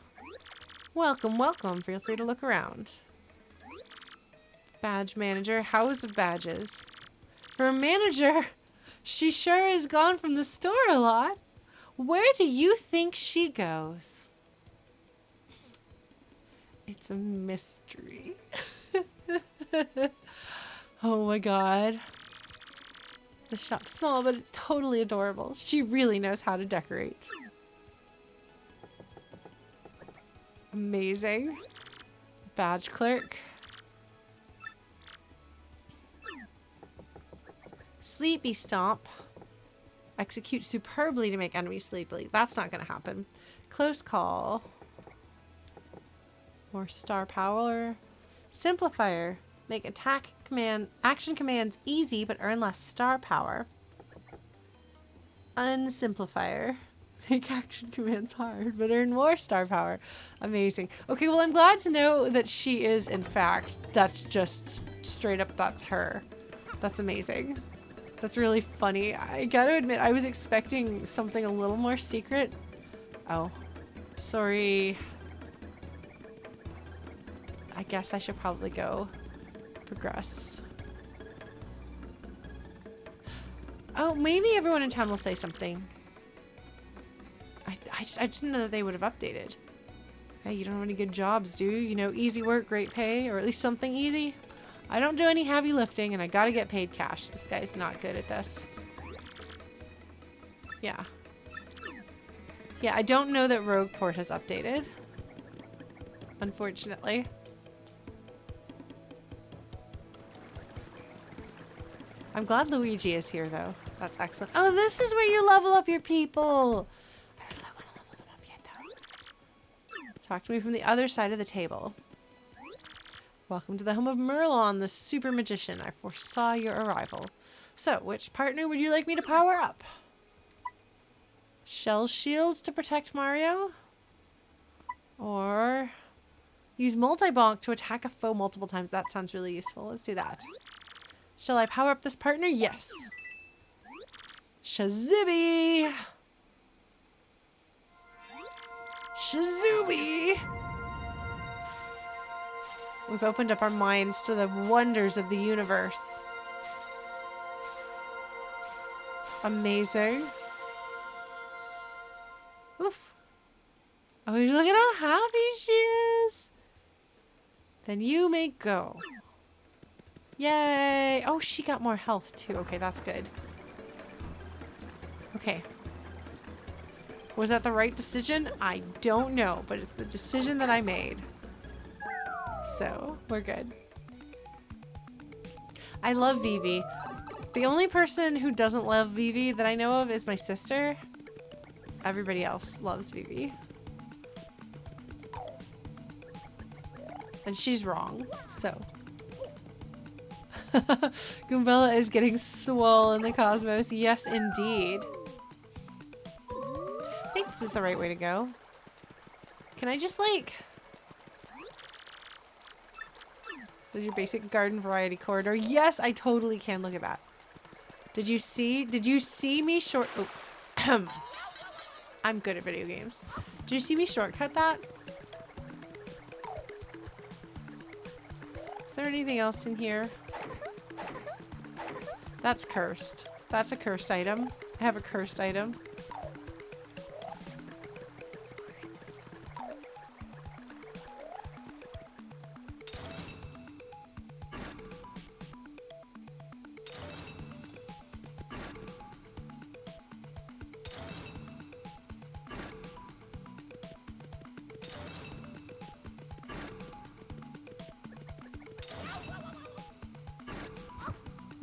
Welcome. Feel free to look around. Badge manager, house of badges. For a manager, she sure is gone from the store a lot. Where do you think she goes? It's a mystery. Oh my god. The shop's small, but it's totally adorable. She really knows how to decorate. Amazing. Badge clerk. Sleepy stomp. Execute superbly to make enemies sleepy. That's not going to happen. Close call. More star power. Simplifier. Make action commands easy but earn less star power. Unsimplifier. Make action commands hard, but earn more star power. Amazing. Okay, well, I'm glad to know that she is, in fact, that's just straight up, that's her. That's amazing. That's really funny. I gotta admit, I was expecting something a little more secret. Oh, sorry. I guess I should probably go progress. Oh, maybe everyone in town will say something. I didn't know that they would have updated. Hey, you don't have any good jobs, do you? You know, easy work, great pay, or at least something easy? I don't do any heavy lifting, and I gotta get paid cash. This guy's not good at this. Yeah. Yeah, I don't know that Rogueport has updated. Unfortunately. I'm glad Luigi is here, though. That's excellent. Oh, this is where you level up your people! I don't really want to level them up yet, though. Talk to me from the other side of the table. Welcome to the home of Merlon, the super magician. I foresaw your arrival. So, which partner would you like me to power up? Shell shields to protect Mario? Or use multi-bonk to attack a foe multiple times. That sounds really useful. Let's do that. Shall I power up this partner? Yes. Shazibby! Shazubi! We've opened up our minds to the wonders of the universe. Amazing. Oof. Oh, look at how happy she is. Then you may go. Yay. Oh, she got more health too. Okay, that's good. Okay. Was that the right decision? I don't know, but it's the decision that I made. So, we're good. I love Vivi. The only person who doesn't love Vivi that I know of is my sister. Everybody else loves Vivi. And she's wrong, so. Goombella is getting swole in the cosmos. Yes, indeed. I think this is the right way to go. Can I just, like... This is your basic garden variety corridor. Yes, I totally can. Look at that. Did you see me short... Oh. I'm good at video games. Did you see me shortcut that? Is there anything else in here? That's cursed. That's a cursed item. I have a cursed item.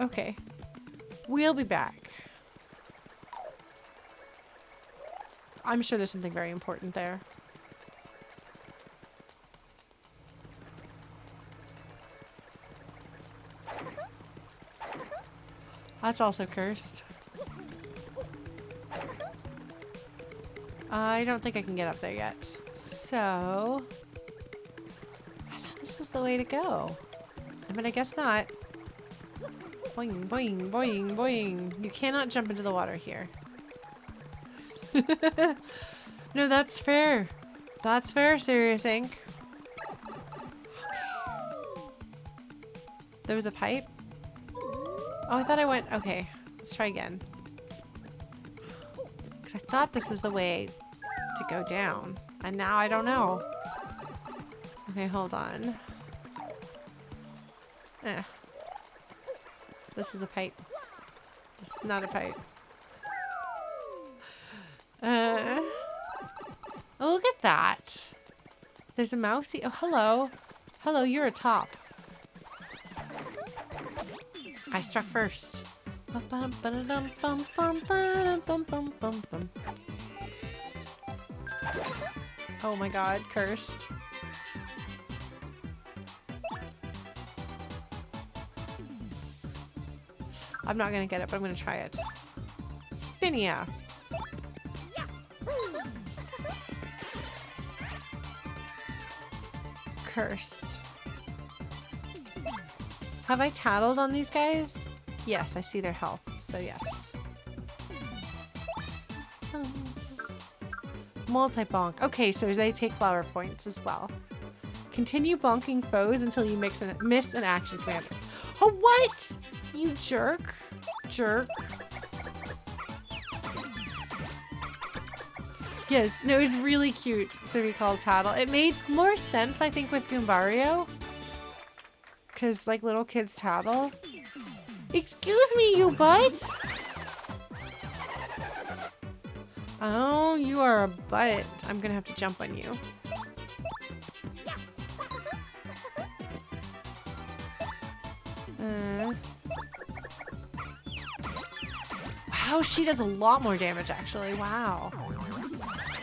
Okay. We'll be back. I'm sure there's something very important there. That's also cursed. I don't think I can get up there yet. So... I thought this was the way to go. I mean, I guess not. Boing, boing, boing, boing. You cannot jump into the water here. No, that's fair. That's fair, Serious Inc. Okay. There was a pipe? Oh, I thought I went... Okay, let's try again. Because I thought this was the way to go down. And now I don't know. Okay, hold on. This is a pipe. This is not a pipe. Oh, look at that. There's a mousey. Oh, hello. Hello, you're a top. I struck first. Oh my god, cursed. I'm not gonna get it, but I'm gonna try it. Phinia. Cursed. Have I tattled on these guys? Yes, I see their health, so yes. Multi-bonk. Okay, so they take flower points as well. Continue bonking foes until you miss an action command. Oh, what? You jerk. Jerk. Yes, no, it was really cute to be called Tattle. It made more sense, I think, with Goombario. Because, like, little kids tattle. Excuse me, you butt! Oh, you are a butt. I'm gonna have to jump on you. Wow, she does a lot more damage, actually. Wow.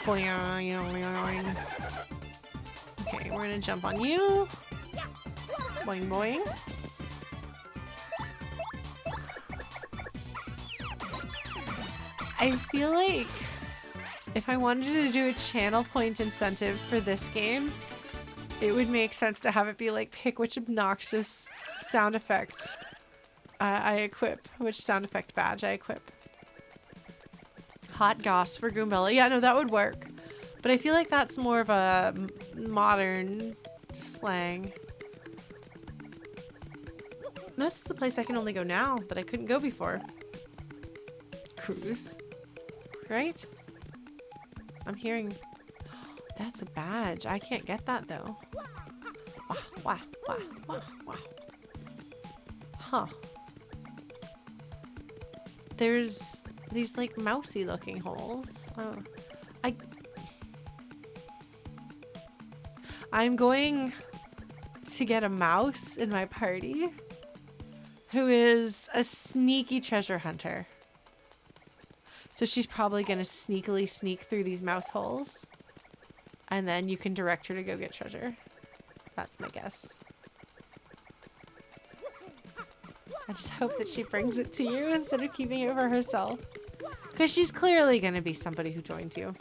Boing. Okay, we're gonna jump on you. Boing, boing. I feel like if I wanted to do a channel point incentive for this game, it would make sense to have it be like, pick which obnoxious sound effect I equip, which sound effect badge I equip. Hot goss for Goombella. Yeah, no, that would work. But I feel like that's more of a modern slang. This is the place I can only go now that I couldn't go before. Cruise. Right? I'm hearing... That's a badge. I can't get that though. Wah. Huh. There's these like mousy looking holes. Oh. I'm going to get a mouse in my party who is a sneaky treasure hunter. So she's probably going to sneakily sneak through these mouse holes. And then you can direct her to go get treasure. That's my guess. I just hope that she brings it to you instead of keeping it for herself. Because she's clearly going to be somebody who joins you.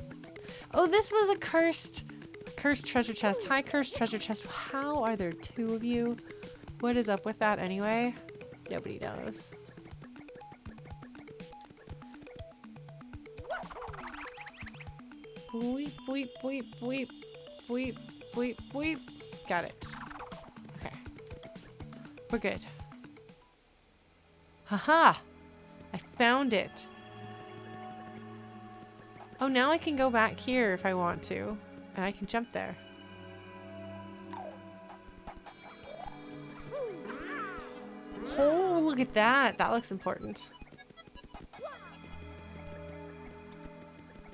Oh, this was a cursed treasure chest. Hi, cursed treasure chest. How are there two of you? What is up with that anyway? Nobody knows. Boop, boop, boop, boop, boop, boop, boop. Got it. Okay. We're good. Haha! I found it. Oh, now I can go back here if I want to. And I can jump there. Oh, look at that. That looks important.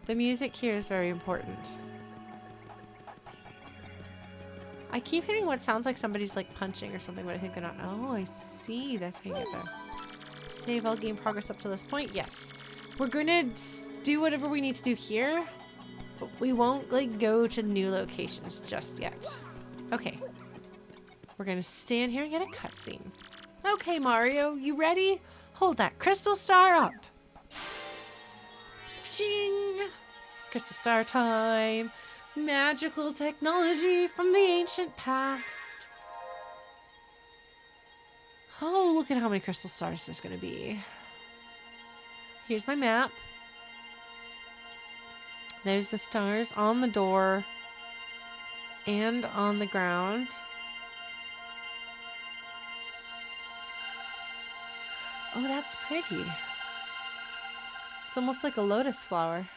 The music here is very important. I keep hearing what sounds like somebody's like punching or something, but I think they're not. Oh, I see. That's how you get there. Save all game progress up to this point. Yes. We're gonna do whatever we need to do here, but we won't like go to new locations just yet. Okay. We're gonna stand here and get a cutscene. Okay, Mario, you ready? Hold that crystal star up. Shing! Crystal star time. Magical technology from the ancient past. Oh, look at how many crystal stars there's going to be. Here's my map. There's the stars on the door and on the ground. Oh, that's pretty. It's almost like a lotus flower.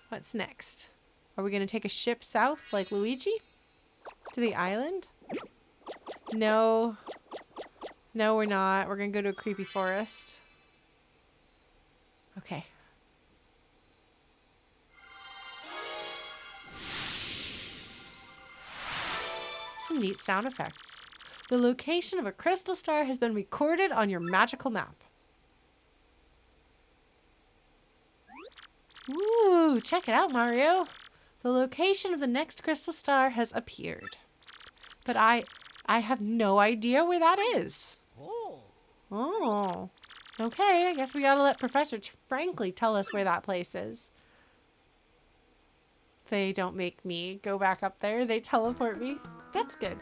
What's next? Are we going to take a ship south like Luigi? To the island? No. No, we're not. We're going to go to a creepy forest. Okay. Some neat sound effects. The location of a crystal star has been recorded on your magical map. Ooh, check it out, Mario. The location of the next crystal star has appeared. But I have no idea where that is. Oh. Okay, I guess we gotta let Professor Frankly tell us where that place is. They don't make me go back up there. They teleport me. That's good.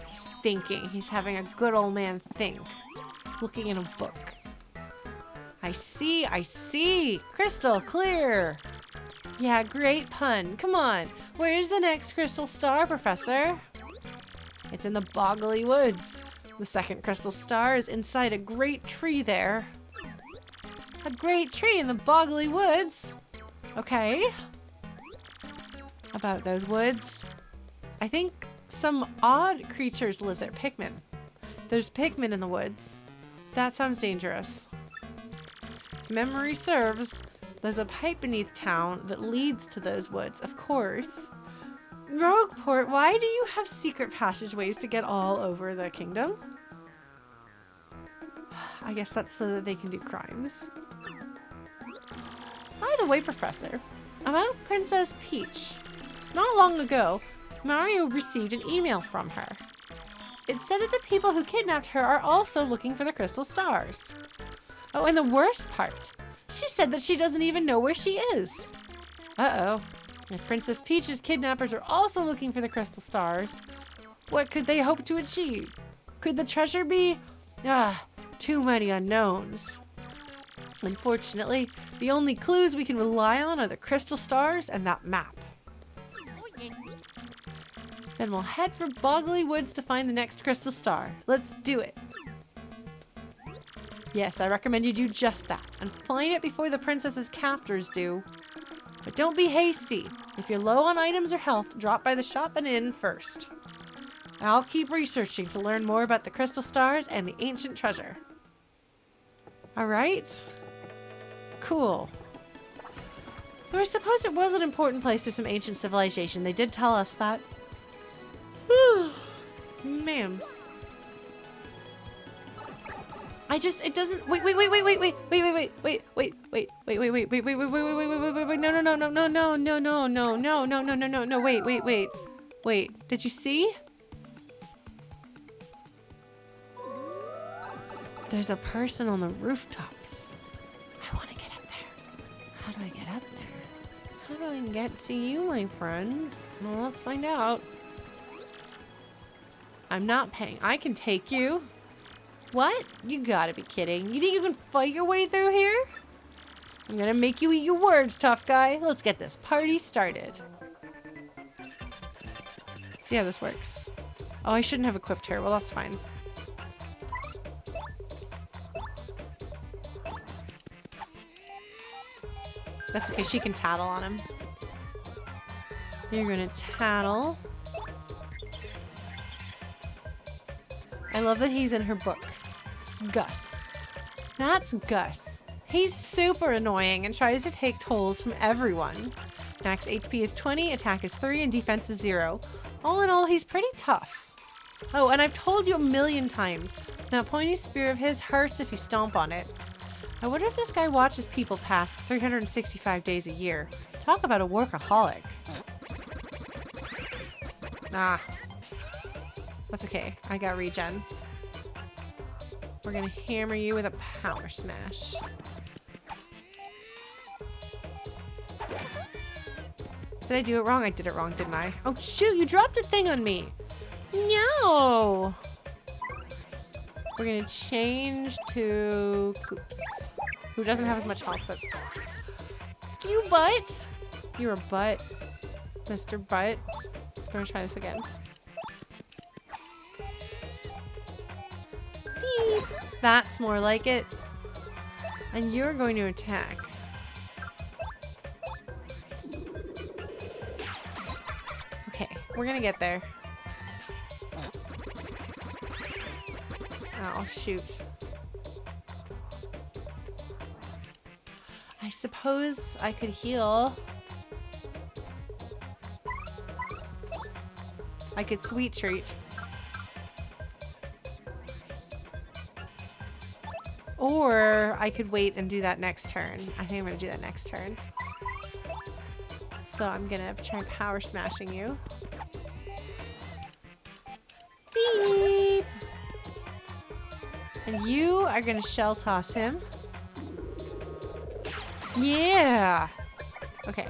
He's thinking. He's having a good old man think. Looking in a book. I see. Crystal clear. Yeah, great pun. Come on. Where's the next crystal star, Professor? It's in the Boggly Woods. The second crystal star is inside a great tree there. A great tree in the Boggly Woods? Okay. About those woods. I think some odd creatures live there. Pikmin. There's Pikmin in the woods. That sounds dangerous. If memory serves, there's a pipe beneath town that leads to those woods, of course. Rogueport, why do you have secret passageways to get all over the kingdom? I guess that's so that they can do crimes. By the way, Professor, about Princess Peach. Not long ago, Mario received an email from her. It said that the people who kidnapped her are also looking for the crystal stars. Oh, and the worst part, she said that she doesn't even know where she is. Uh-oh. If Princess Peach's kidnappers are also looking for the crystal stars, what could they hope to achieve? Could the treasure be? Too many unknowns. Unfortunately, the only clues we can rely on are the crystal stars and that map. Then we'll head for Boggly Woods to find the next crystal star. Let's do it. Yes, I recommend you do just that, and find it before the princess's captors do. But don't be hasty. If you're low on items or health, drop by the shop and inn first. I'll keep researching to learn more about the crystal stars and the ancient treasure. Alright. Cool. Though I suppose it was an important place for some ancient civilization. They did tell us that. Man. It doesn't, wait, no, wait, did you see? There's a person on the rooftops. I want to get up there. How do I get up there? How do I get to you, my friend? Well, let's find out. I'm not paying. I can take you. What? You gotta be kidding. You think you can fight your way through here? I'm gonna make you eat your words, tough guy. Let's get this party started. See how this works. Oh, I shouldn't have equipped her. Well, that's fine. That's okay. She can tattle on him. You're gonna tattle. I love that he's in her book. Gus. That's Gus. He's super annoying and tries to take tolls from everyone. Max HP is 20, attack is 3, and defense is 0. All in all, he's pretty tough. Oh, and I've told you a million times, that pointy spear of his hurts if you stomp on it. I wonder if this guy watches people pass 365 days a year. Talk about a workaholic. Ah. That's okay. I got regen. We're gonna hammer you with a power smash. Did I do it wrong? I did it wrong, didn't I? Oh shoot, you dropped a thing on me. No. We're gonna change to Goops, who doesn't have as much health, but you butt. You're a butt, Mr. Butt. I'm gonna try this again. Beep. That's more like it. And you're going to attack. Okay, we're gonna get there. Oh, shoot. I suppose I could heal. I could sweet treat. Or I could wait and do that next turn. I think I'm gonna do that next turn. So I'm gonna try power smashing you. Beep! And you are gonna shell toss him. Yeah! Okay.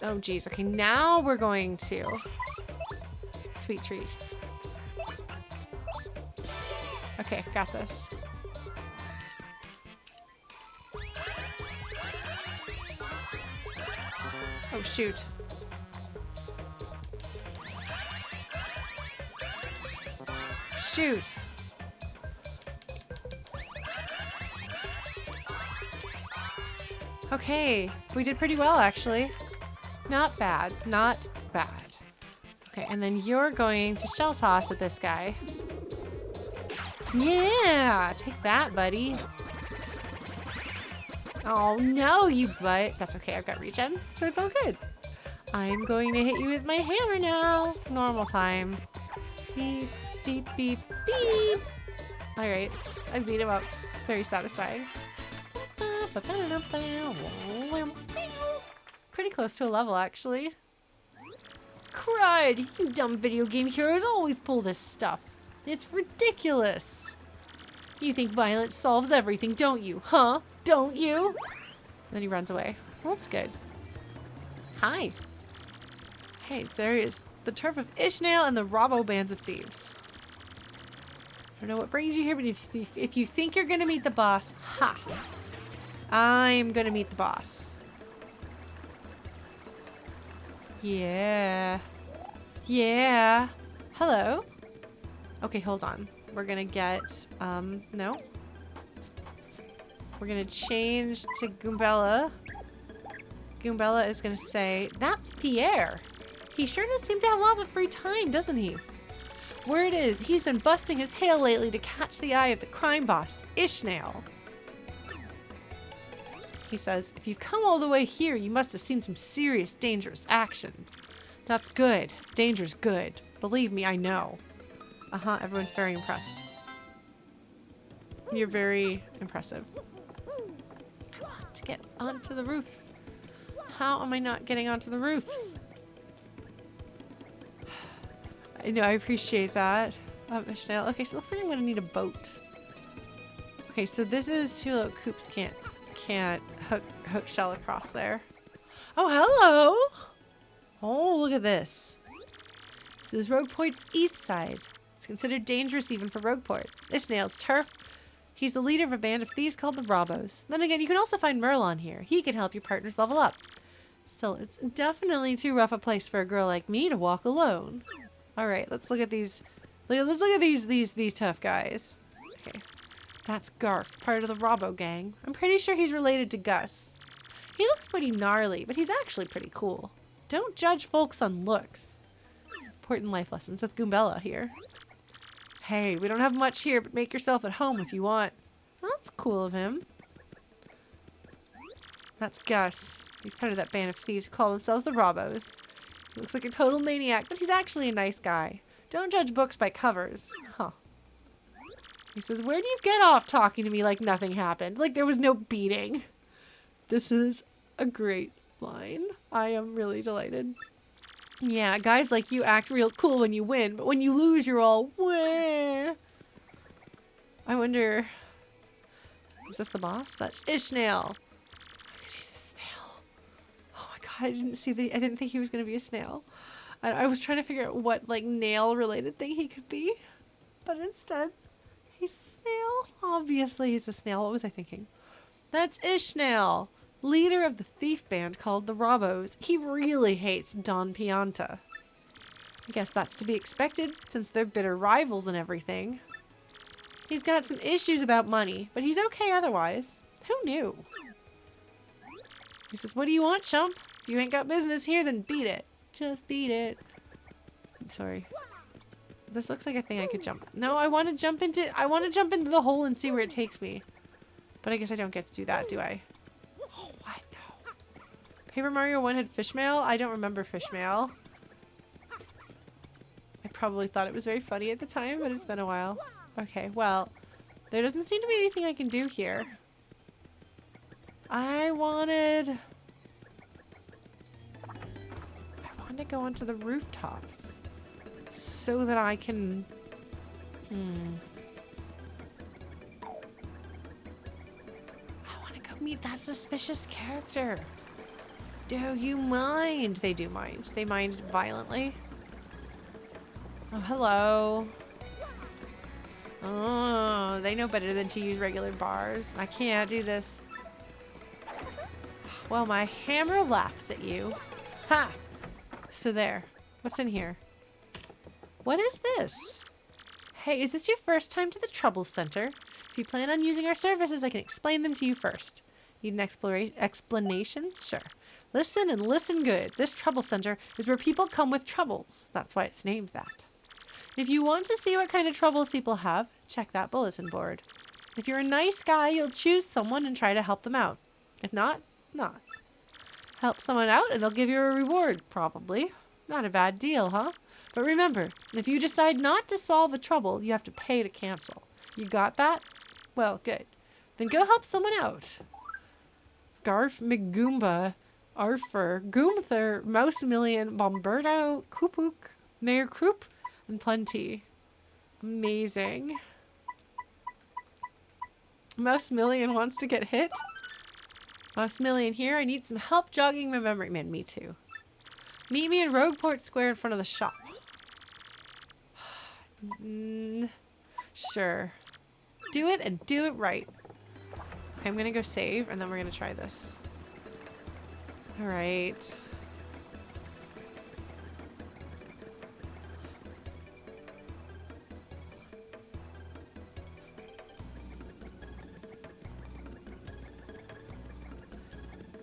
Oh geez, okay, now we're going to. Sweet treat. Okay, got this. Oh shoot. Shoot. Okay, we did pretty well actually. Not bad, not bad. Okay, and then you're going to shell toss at this guy. Yeah, take that, buddy. Oh no, you butt. That's okay, I've got regen, so it's all good. I'm going to hit you with my hammer now. Normal time. Beep, beep, beep, beep. All right, I beat him up. Very satisfying. Pretty close to a level, actually. Crud! You dumb video game heroes always pull this stuff. It's ridiculous. You think violence solves everything, don't you? Huh? Don't you? Then he runs away. Well, that's good. Hi. Hey, there is the turf of Ishnael and the Robbo bands of thieves. I don't know what brings you here, but if you think you're gonna meet the boss, ha! I'm gonna meet the boss. Yeah. Yeah. Hello? Okay, hold on. We're gonna get, no. We're gonna change to Goombella. Goombella is gonna say, that's Pierre. He sure does seem to have lots of free time, doesn't he? Word is, he's been busting his tail lately to catch the eye of the crime boss, Ishnael. He says, if you've come all the way here, you must have seen some serious, dangerous action. That's good. Danger's good. Believe me, I know. Uh-huh, everyone's very impressed. You're very impressive. I want to get onto the roofs. How am I not getting onto the roofs? I know, I appreciate that. Ishnael. Okay, so it looks like I'm gonna need a boat. Okay, so this is two little coops can't hook shell across there. Oh, hello! Oh, look at this. This is Rogueport's east side. It's considered dangerous even for Rogueport. Ishnael's turf. He's the leader of a band of thieves called the Robbos. Then again, you can also find Merlon here. He can help your partners level up. Still, it's definitely too rough a place for a girl like me to walk alone. All right, let's look at these. Let's look at these tough guys. Okay, that's Garf, part of the Robbo gang. I'm pretty sure he's related to Gus. He looks pretty gnarly, but he's actually pretty cool. Don't judge folks on looks. Important life lessons with Goombella here. Hey, we don't have much here, but make yourself at home if you want. That's cool of him. That's Gus. He's part of that band of thieves who call themselves the Robbos. He looks like a total maniac, but he's actually a nice guy. Don't judge books by covers. Huh. He says, where do you get off talking to me like nothing happened? Like there was no beating. This is a great line. I am really delighted. Yeah, guys like you act real cool when you win, but when you lose, you're all, wah. I wonder, is this the boss? That's Ishnael. Because he's a snail. Oh my god, I didn't think he was going to be a snail. I was trying to figure out what, like, nail-related thing he could be. But instead, he's a snail. Obviously, he's a snail. What was I thinking? That's Ishnael, leader of the thief band called the Robbos. He really hates Don Pianta. I guess that's to be expected, since they're bitter rivals and everything. He's got some issues about money, but he's okay otherwise. Who knew? He says, what do you want, chump? If you ain't got business here, then beat it. Just beat it. Sorry. This looks like a thing I could jump. No, I want to jump into the hole and see where it takes me. But I guess I don't get to do that, do I? Oh, what? No. Paper Mario 1 had fishmail? I don't remember fishmail. I probably thought it was very funny at the time, but it's been a while. Okay, well, there doesn't seem to be anything I can do here. I wanted to go onto the rooftops so that I can... I want to go meet that suspicious character. Do you mind? They do mind. They mind violently. Oh, hello. Oh, they know better than to use regular bars. I can't do this. Well, my hammer laughs at you. Ha! So there. What's in here? What is this? Hey, is this your first time to the Trouble Center? If you plan on using our services, I can explain them to you first. Need an explanation? Sure. Listen and listen good. This Trouble Center is where people come with troubles. That's why it's named that. If you want to see what kind of troubles people have, check that bulletin board. If you're a nice guy, you'll choose someone and try to help them out. If not, not. Help someone out and they'll give you a reward, probably. Not a bad deal, huh? But remember, if you decide not to solve a trouble, you have to pay to cancel. You got that? Well, good. Then go help someone out. Garf McGoomba, Arfer, Goomther, Mousemillion, Bomberto, Koopuk, Mayor Kroop, and Plenty. Amazing. Mousemillion wants to get hit. Mousemillion here. I need some help jogging my memory. Man, me too. Meet me in Rogueport Square in front of the shop. Sure. Do it and do it right. Okay, I'm gonna go save and then we're gonna try this. Alright.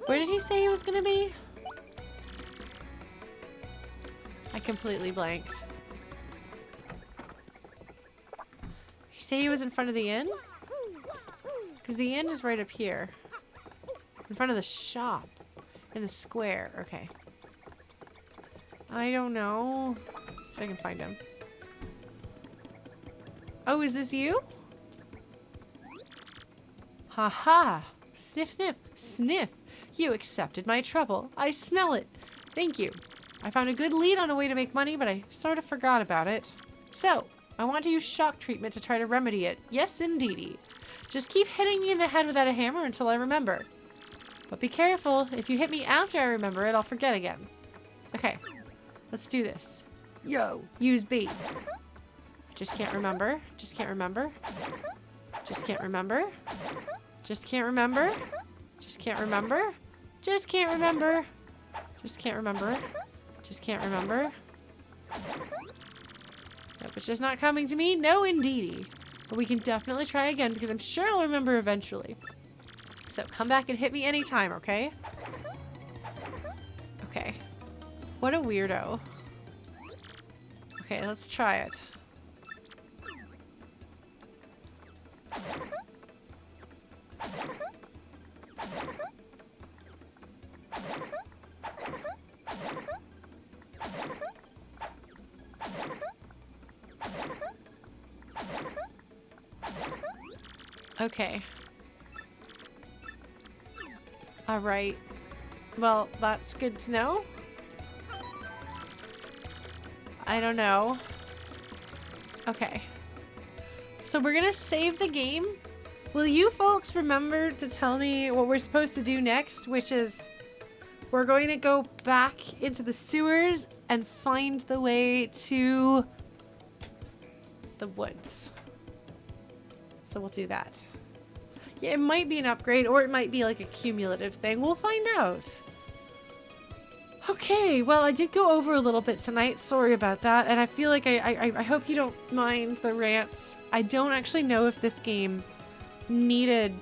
Where did he say he was gonna be? I completely blanked. He say he was in front of the inn? Because the inn is right up here. In front of the shop. In the square. Okay. I don't know. So I can find him. Oh, is this you? Ha-ha! Sniff, sniff, sniff! You accepted my trouble. I smell it. Thank you. I found a good lead on a way to make money, but I sort of forgot about it. So, I want to use shock treatment to try to remedy it. Yes, indeedy. Just keep hitting me in the head with that hammer until I remember. But be careful. If you hit me after I remember it, I'll forget again. Okay. Let's do this. Yo, use B. Just can't remember. Just can't remember. Just can't remember. Just can't remember. Just can't remember. Just can't remember. Just can't remember. Just can't remember. Nope, it's just not coming to me. No, indeedy. But we can definitely try again because I'm sure I'll remember eventually. So come back and hit me anytime, okay? Okay. What a weirdo. Okay, let's try it. Okay. All right. Well, that's good to know. I don't know. Okay. So we're gonna save the game. Will you folks remember to tell me what we're supposed to do next, which is we're going to go back into the sewers and find the way to the woods. So we'll do that. Yeah, it might be an upgrade or it might be like a cumulative thing. We'll find out. Okay, well, I did go over a little bit tonight. Sorry about that. And I feel like I hope you don't mind the rants. I don't actually know if this game needed...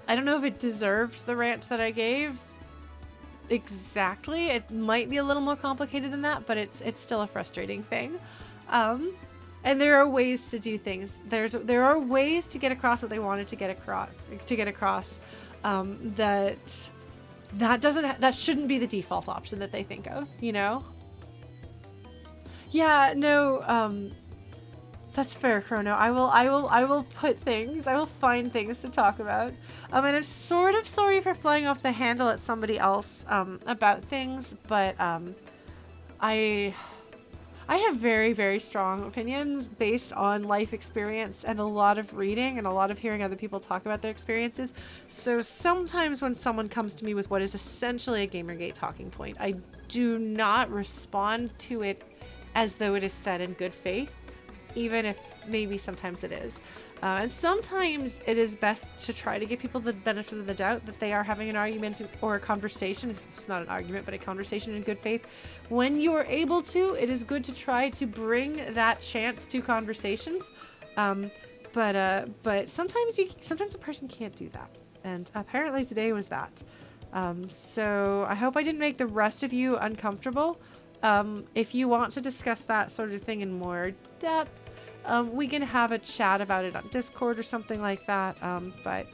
I don't know if it deserved the rant that I gave. Exactly. It might be a little more complicated than that, but it's still a frustrating thing. And there are ways to do things. There are ways to get across what they wanted to get across. That shouldn't be the default option that they think of, you know? Yeah, no, that's fair, Chrono. I will find things to talk about. And I'm sort of sorry for flying off the handle at somebody else, about things, but, I have very, very strong opinions based on life experience and a lot of reading and a lot of hearing other people talk about their experiences. So sometimes when someone comes to me with what is essentially a Gamergate talking point, I do not respond to it as though it is said in good faith, even if maybe sometimes it is. And sometimes it is best to try to give people the benefit of the doubt that they are having an argument or a conversation. It's not an argument, but a conversation in good faith. When you are able to, it is good to try to bring that chance to conversations. But sometimes a person can't do that. And apparently today was that. So I hope I didn't make the rest of you uncomfortable. If you want to discuss that sort of thing in more depth, we can have a chat about it on Discord or something like that. But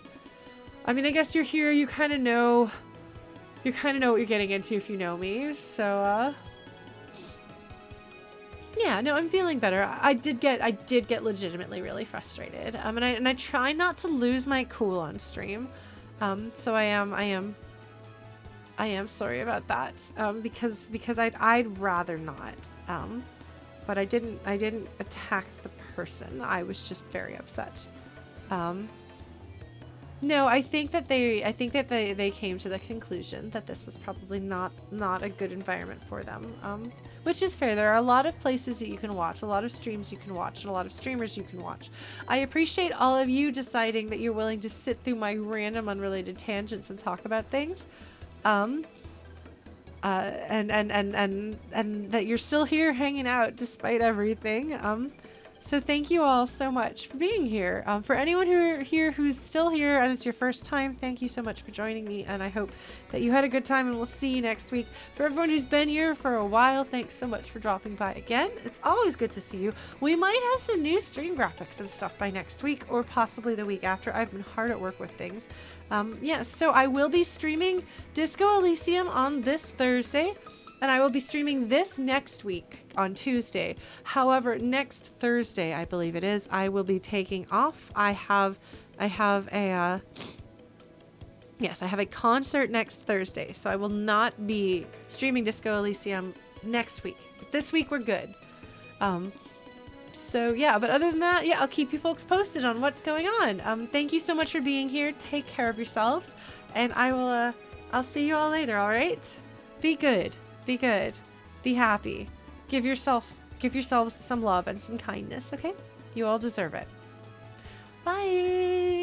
I mean, I guess you're here, you kind of know what you're getting into if you know me. So, yeah, no, I'm feeling better. I did get legitimately really frustrated. And I try not to lose my cool on stream. So I am sorry about that. Because I'd rather not. But I didn't attack the person. I was just very upset. No, I think that they came to the conclusion that this was probably not a good environment for them. Which is fair. There are a lot of places that you can watch, a lot of streams you can watch, and a lot of streamers you can watch. I appreciate all of you deciding that you're willing to sit through my random unrelated tangents and talk about things. And that you're still here hanging out despite everything. So thank you all so much for being here. For anyone who's still here and it's your first time, thank you so much for joining me, and I hope that you had a good time, and we'll see you next week. For everyone who's been here for a while, thanks so much for dropping by again. It's always good to see you. We might have some new stream graphics and stuff by next week, or possibly the week after. I've been hard at work with things. Yeah, so I will be streaming Disco Elysium on this Thursday, and I will be streaming this next week on Tuesday. However, next Thursday, I believe it is, I will be taking off. I have a concert next Thursday, so I will not be streaming Disco Elysium next week. But this week we're good. So yeah, but other than that, yeah, I'll keep you folks posted on what's going on. Thank you so much for being here. Take care of yourselves, and I'll see you all later, all right? Be good. Be good. Be happy. Give yourselves some love and some kindness, okay? You all deserve it. Bye.